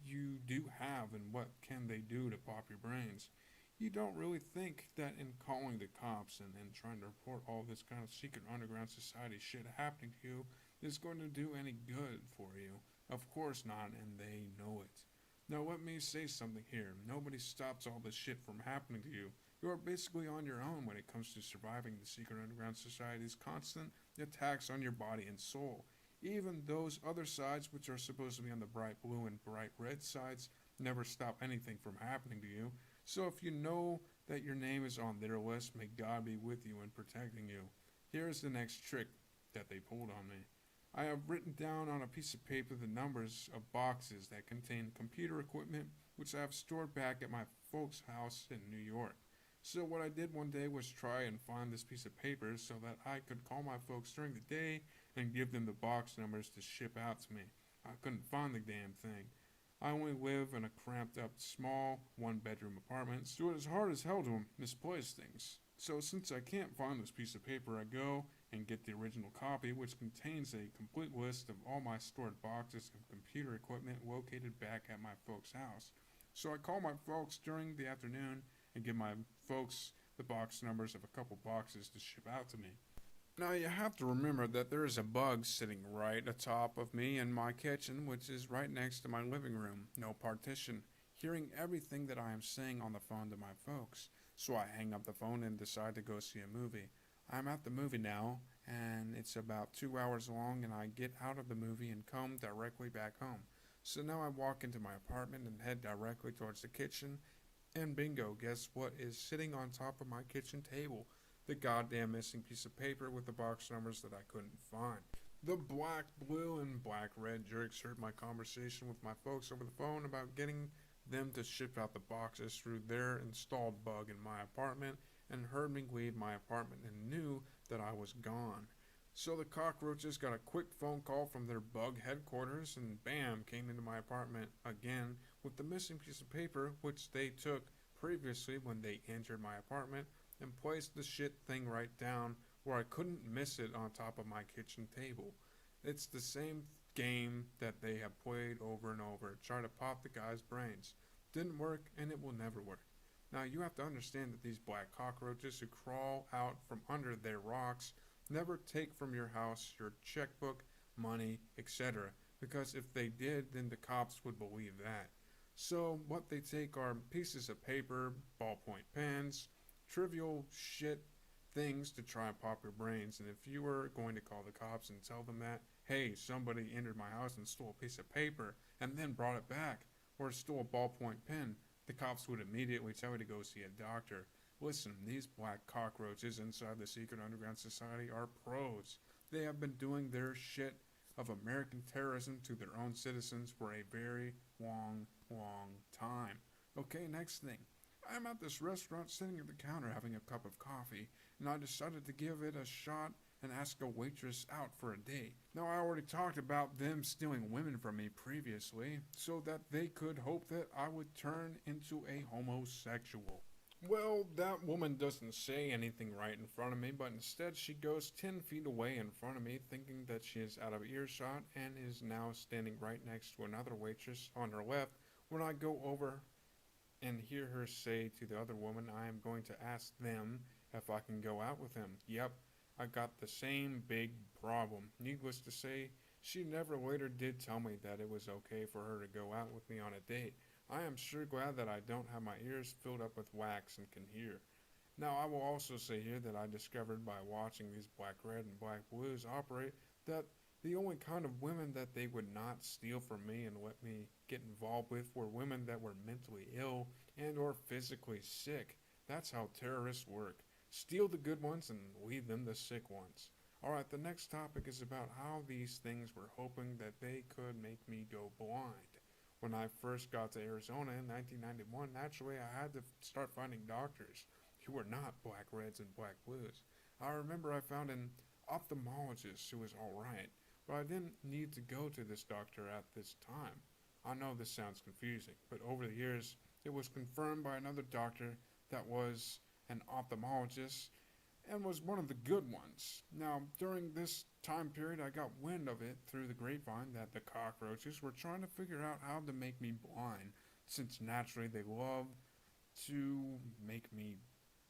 Speaker 1: you do have have and what can they do to pop your brains. You don't really think that in calling the cops and trying to report all this kind of secret underground society shit happening to you is going to do any good for you. Of course not, and they know it. Now let me say something here. Nobody stops all this shit from happening to you. You are basically on your own when it comes to surviving the secret underground society's constant attacks on your body and soul. Even those other sides, which are supposed to be on the bright blue and bright red sides, never stop anything from happening to you. So if you know that your name is on their list, may God be with you and protecting you. Here's the next trick that they pulled on me. I have written down on a piece of paper the numbers of boxes that contain computer equipment which I have stored back at my folks' house in New York. So what I did one day was try and find this piece of paper so that I could call my folks during the day and give them the box numbers to ship out to me. I couldn't find the damn thing. I only live in a cramped up small one-bedroom apartment, so it is hard as hell to misplace things. So since I can't find this piece of paper, I go and get the original copy, which contains a complete list of all my stored boxes of computer equipment located back at my folks' house. So I call my folks during the afternoon and give my folks the box numbers of a couple boxes to ship out to me. Now you have to remember that there is a bug sitting right atop of me in my kitchen, which is right next to my living room, no partition, hearing everything that I am saying on the phone to my folks. So I hang up the phone and decide to go see a movie. I'm at the movie now, and it's about 2 hours long, and I get out of the movie and come directly back home. So now I walk into my apartment and head directly towards the kitchen, and bingo, guess what is sitting on top of my kitchen table? The goddamn missing piece of paper with the box numbers that I couldn't find. The black, blue, and black red jerks heard my conversation with my folks over the phone about getting them to ship out the boxes through their installed bug in my apartment, and heard me leave my apartment and knew that I was gone. So the cockroaches got a quick phone call from their bug headquarters and bam, came into my apartment again with the missing piece of paper which they took previously when they entered my apartment and placed the shit thing right down where I couldn't miss it on top of my kitchen table. It's the same game that they have played over and over, try to pop the guy's brains. Didn't work and it will never work. Now you have to understand that these black cockroaches who crawl out from under their rocks never take from your house your checkbook, money, etc. Because if they did, then the cops would believe that. So what they take are pieces of paper, ballpoint pens, trivial shit things to try and pop your brains. And if you were going to call the cops and tell them that, hey, somebody entered my house and stole a piece of paper and then brought it back, or stole a ballpoint pen, the cops would immediately tell you to go see a doctor. Listen, these black cockroaches inside the secret underground society are pros. They have been doing their shit of American terrorism to their own citizens for a very long time. Okay, next thing. I'm at this restaurant sitting at the counter having a cup of coffee, and I decided to give it a shot and ask a waitress out for a date. Now, I already talked about them stealing women from me previously, so that they could hope that I would turn into a homosexual. Well, that woman doesn't say anything right in front of me, but instead she goes 10 feet away in front of me, thinking that she is out of earshot, and is now standing right next to another waitress on her left when I go over and hear her say to the other woman, I am going to ask them if I can go out with him. Yep, I got the same big problem. Needless to say, she never later did tell me that it was okay for her to go out with me on a date. I am sure glad that I don't have my ears filled up with wax and can hear. Now, I will also say here that I discovered by watching these black red and black blues operate that the only kind of women that they would not steal from me and let me get involved with were women that were mentally ill and or physically sick. That's how terrorists work. Steal the good ones and leave them the sick ones. Alright, the next topic is about how these things were hoping that they could make me go blind. When I first got to Arizona in 1991, naturally I had to start finding doctors who were not black reds and black blues. I remember I found an ophthalmologist who was alright, but I didn't need to go to this doctor at this time. I know this sounds confusing, but over the years it was confirmed by another doctor that was an ophthalmologist and was one of the good ones. Now, during this time period, I got wind of it through the grapevine that the cockroaches were trying to figure out how to make me blind since naturally they love to make me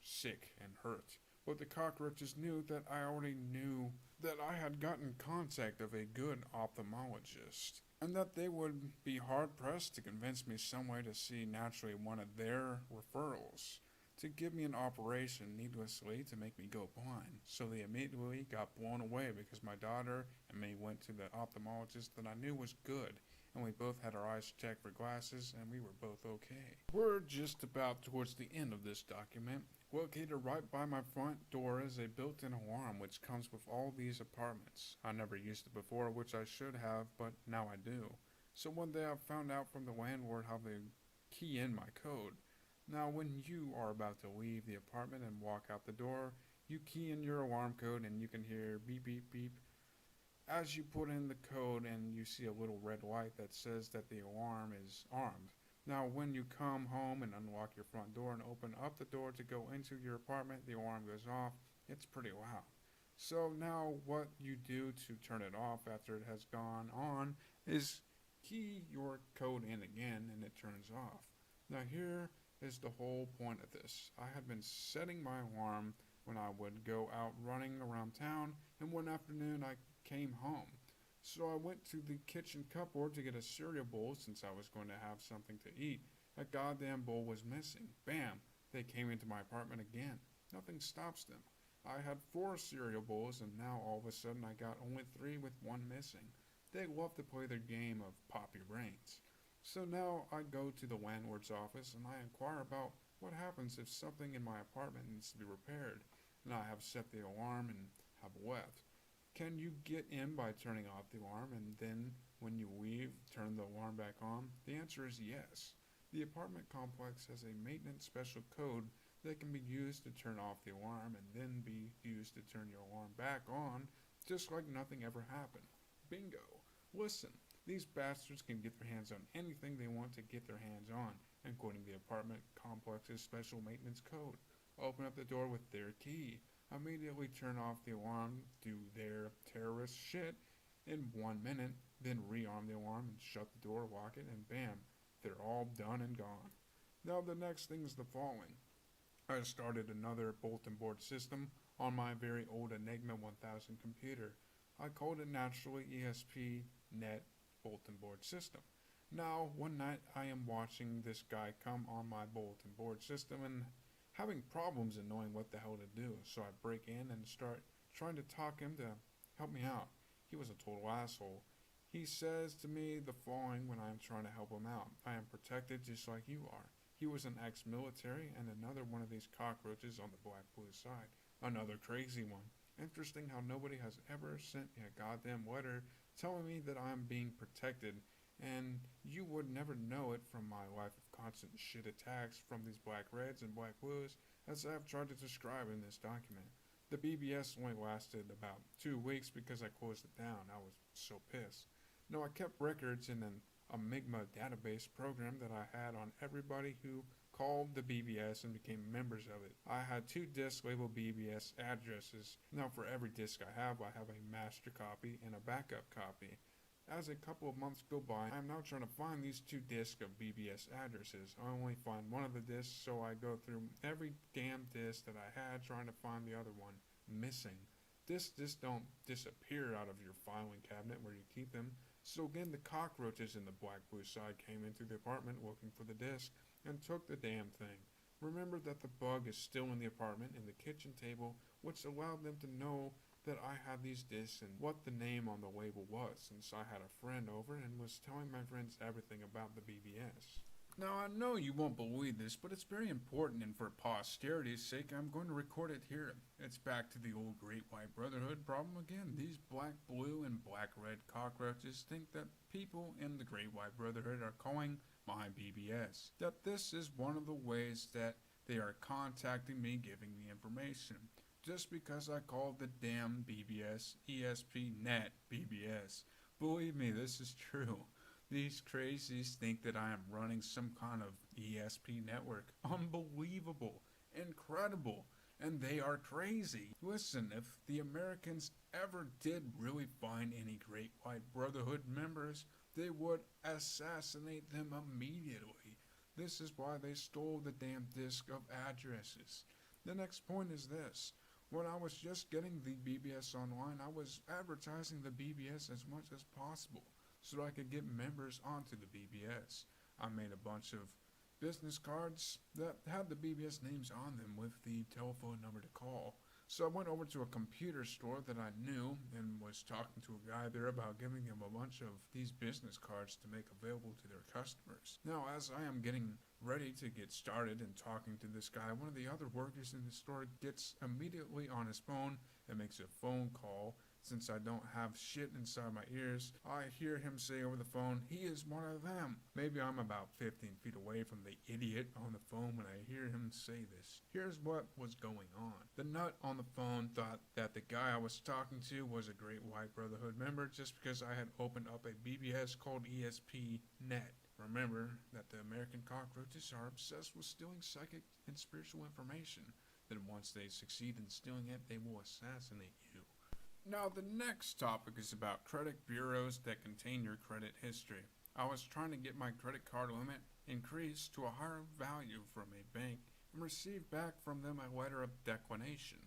Speaker 1: sick and hurt. But the cockroaches knew that I already knew that I had gotten contact of a good ophthalmologist, and that they would be hard pressed to convince me some way to see naturally one of their referrals to give me an operation needlessly to make me go blind. So they immediately got blown away because my daughter and me went to the ophthalmologist that I knew was good, and we both had our eyes checked for glasses, and we were both okay. We're just about towards the end of this document. Located right by my front door is a built-in alarm which comes with all these apartments. I never used it before, which I should have, but now I do. So one day I found out from the landlord how to key in my code. Now when you are about to leave the apartment and walk out the door, you key in your alarm code and you can hear beep beep beep as you put in the code, and you see a little red light that says that the alarm is armed. Now, when you come home and unlock your front door and open up the door to go into your apartment, the alarm goes off. It's pretty loud. So now what you do to turn it off after it has gone on is key your code in again and it turns off. Now here is the whole point of this. I had been setting my alarm when I would go out running around town, and one afternoon I came home. So I went to the kitchen cupboard to get a cereal bowl since I was going to have something to eat. A goddamn bowl was missing. Bam! They came into my apartment again. Nothing stops them. I had 4 cereal bowls, and now all of a sudden I got only 3 with 1 missing. They love to play their game of pop your brains. So now I go to the landlord's office and I inquire about what happens if something in my apartment needs to be repaired, and I have set the alarm and have left. Can you get in by turning off the alarm and then when you leave turn the alarm back on? The answer is yes. The apartment complex has a maintenance special code that can be used to turn off the alarm and then be used to turn your alarm back on, just like nothing ever happened. Bingo. Listen, these bastards can get their hands on anything they want to get their hands on, including the apartment complex's special maintenance code. Open up the door with their key. Immediately turn off the alarm, do their terrorist shit in 1 minute, then rearm the alarm and shut the door, lock it, and bam, they're all done and gone. Now the next thing is the following. I started another bulletin board system on my very old Enigma 1000 computer. I called it naturally ESP-NET bulletin board system. Now, one night I am watching this guy come on my bulletin board system and having problems and knowing what the hell to do. So I break in and start trying to talk him to help me out. He was a total asshole. He says to me the following when I am trying to help him out. I am protected just like you are. He was an ex-military and another one of these cockroaches on the black blue side. Another crazy one. Interesting how nobody has ever sent me a goddamn letter telling me that I am being protected, and you would never know it from my life of constant shit attacks from these black reds and black blues, as I have tried to describe in this document. The BBS only lasted about 2 weeks because I closed it down. I was so pissed. No, I kept records in an Enigma database program that I had on everybody who called the BBS and became members of it. I had 2 discs labeled BBS addresses. Now for every disc I have a master copy and a backup copy. As a couple of months go by, I am now trying to find these 2 discs of BBS addresses. I only find one of the discs, so I go through every damn disc that I had trying to find the other one. Missing. Discs just don't disappear out of your filing cabinet where you keep them. So again, the cockroaches in the black blue side came into the apartment looking for the disc and took the damn thing. Remember that the bug is still in the apartment in the kitchen table, which allowed them to know that I had these discs and what the name on the label was, since I had a friend over and was telling my friends everything about the BBS. Now I know you won't believe this, but it's very important, and for posterity's sake I'm going to record it here. It's back to the old Great White Brotherhood problem again. These black, blue, and black red cockroaches think that people in the Great White Brotherhood are calling my BBS. That this is one of the ways that they are contacting me, giving me information. Just because I called the damn BBS ESP-NET BBS. Believe me, this is true. These crazies think that I am running some kind of ESP network. Unbelievable. Incredible. And they are crazy. Listen, if the Americans ever did really find any Great White Brotherhood members, they would assassinate them immediately. this is why they stole the damn disk of addresses. The next point is this. When I was just getting the BBS online, I was advertising the BBS as much as possible so I could get members onto the BBS. I made a bunch of business cards that had the BBS names on them with the telephone number to call. So I went over to a computer store that I knew and was talking to a guy there about giving him a bunch of these business cards to make available to their customers. Now, as I am getting ready to get started and talking to this guy, one of the other workers in the store gets immediately on his phone and makes a phone call. Since I don't have shit inside my ears, I hear him say over the phone, "He is one of them." Maybe I'm about 15 feet away from the idiot on the phone when I hear him say this. Here's what was going on. The nut on the phone thought that the guy I was talking to was a Great White Brotherhood member just because I had opened up a BBS called ESP.net. Remember that the American cockroaches are obsessed with stealing psychic and spiritual information. Then once they succeed in stealing it, they will assassinate you. Now, the next topic is about credit bureaus that contain your credit history. I was trying to get my credit card limit increased to a higher value from a bank and received back from them a letter of declination.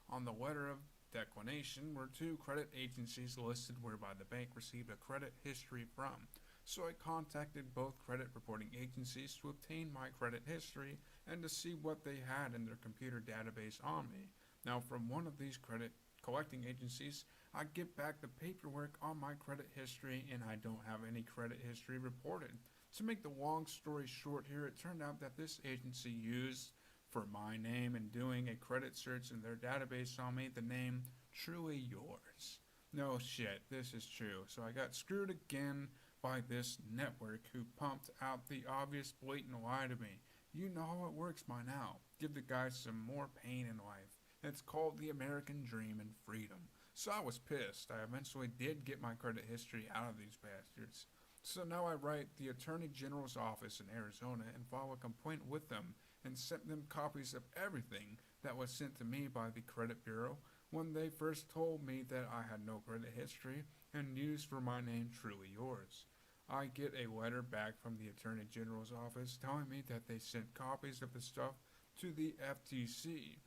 Speaker 1: On the letter of declination were 2 credit agencies listed whereby the bank received a credit history from. So I contacted both credit reporting agencies to obtain my credit history and to see what they had in their computer database on me. Now, from one of these credit collecting agencies, I get back the paperwork on my credit history and I don't have any credit history reported. To make the long story short here, it turned out that this agency used for my name and doing a credit search in their database on me the name Truly Yours. No shit, this is true. So I got screwed again by this network who pumped out the obvious blatant lie to me. You know how it works by now. Give the guys some more pain in life. It's called the American Dream and Freedom. So I was pissed. I eventually did get my credit history out of these bastards. So now I write the Attorney General's office in Arizona and file a complaint with them and sent them copies of everything that was sent to me by the credit bureau when they first told me that I had no credit history and used for my name Truly Yours. I get a letter back from the Attorney General's office telling me that they sent copies of the stuff to the FTC,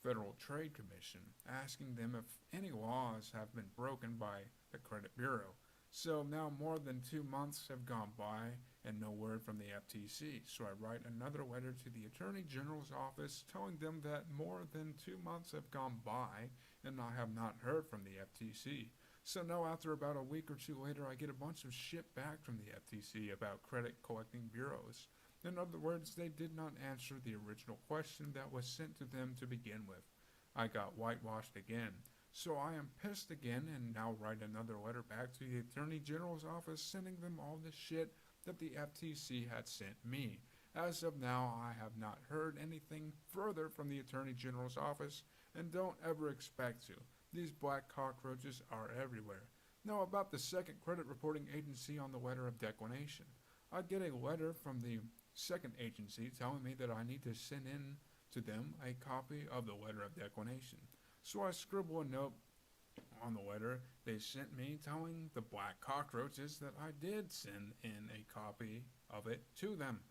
Speaker 1: Federal Trade Commission, asking them if any laws have been broken by the credit bureau. So now more than 2 months have gone by and no word from the FTC. So I write another letter to the Attorney General's office telling them that more than 2 months have gone by and I have not heard from the FTC. So now after about a week or 2 later, I get a bunch of shit back from the FTC about credit collecting bureaus. In other words, they did not answer the original question that was sent to them to begin with. I got whitewashed again. So I am pissed again and now write another letter back to the Attorney General's office sending them all the shit that the FTC had sent me. As of now, I have not heard anything further from the Attorney General's office and don't ever expect to. These black cockroaches are everywhere. Now about the second credit reporting agency on the letter of declination. I get a letter from the second agency telling me that I need to send in to them a copy of the letter of declination. So I scribble a note on the letter they sent me telling the black cockroaches that I did send in a copy of it to them,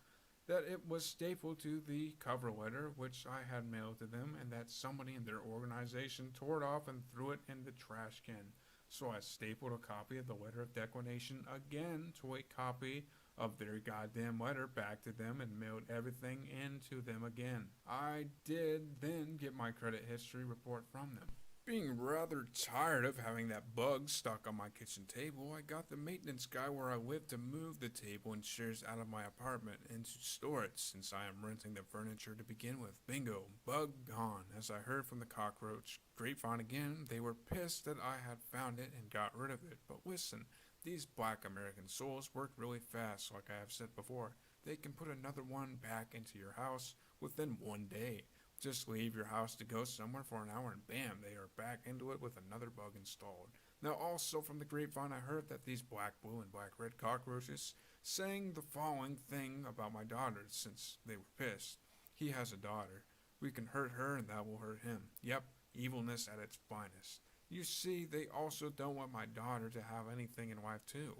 Speaker 1: that it was stapled to the cover letter which I had mailed to them, and that somebody in their organization tore it off and threw it in the trash can. So I stapled a copy of the letter of declination again to a copy of their goddamn letter back to them and mailed everything in to them again. I did then get my credit history report from them. Being rather tired of having that bug stuck on my kitchen table, I got the maintenance guy where I live to move the table and chairs out of my apartment and to store it since I am renting the furniture to begin with. Bingo, bug gone. As I heard from the cockroach grapevine again, they were pissed that I had found it and got rid of it. But listen, these black American souls work really fast, like I have said before. They can put another one back into your house within 1 day. Just leave your house to go somewhere for an hour and bam, they are back into it with another bug installed. Now also from the grapevine I heard that these black, blue, and black red cockroaches saying the following thing about my daughter since they were pissed. He has a daughter. We can hurt her and that will hurt him. Yep, evilness at its finest. You see, they also don't want my daughter to have anything in life too.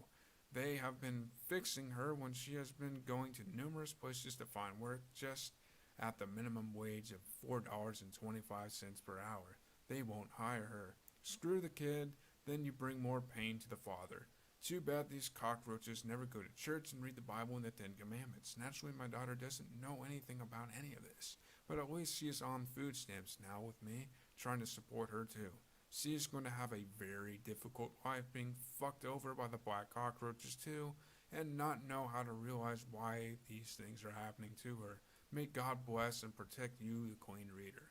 Speaker 1: They have been fixing her when she has been going to numerous places to find work just at the minimum wage of $4.25 per hour. They won't hire her. Screw the kid, then you bring more pain to the father. Too bad these cockroaches never go to church and read the Bible and the Ten Commandments. Naturally, my daughter doesn't know anything about any of this, but at least she is on food stamps now with me, trying to support her too. She is going to have a very difficult life being fucked over by the black cockroaches too, and not know how to realize why these things are happening to her. May God bless and protect you, the Queen Reader.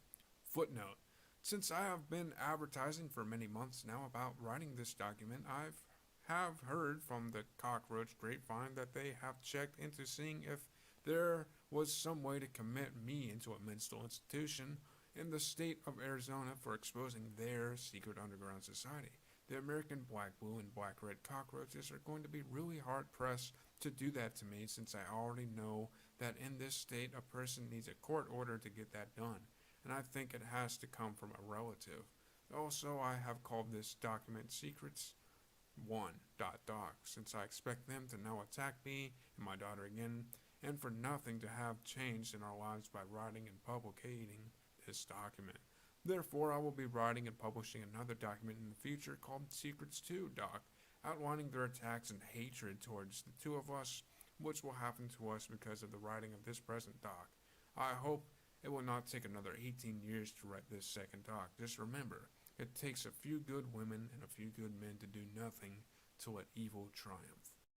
Speaker 1: Footnote. Since I have been advertising for many months now about writing this document, have heard from the cockroach grapevine that they have checked into seeing if there was some way to commit me into a mental institution in the state of Arizona for exposing their secret underground society. The American black, blue, and black red cockroaches are going to be really hard pressed to do that to me since I already know that in this state a person needs a court order to get that done, and I think it has to come from a relative. Also, I have called this document Secrets 1.doc since I expect them to now attack me and my daughter again, and for nothing to have changed in our lives by writing and publicating this document. Therefore, I will be writing and publishing another document in the future called Secrets 2.doc, outlining their attacks and hatred towards the two of us, which will happen to us because of the writing of this present doc. I hope it will not take another 18 years to write this second doc. Just remember, it takes a few good women and a few good men to do nothing to let evil triumph.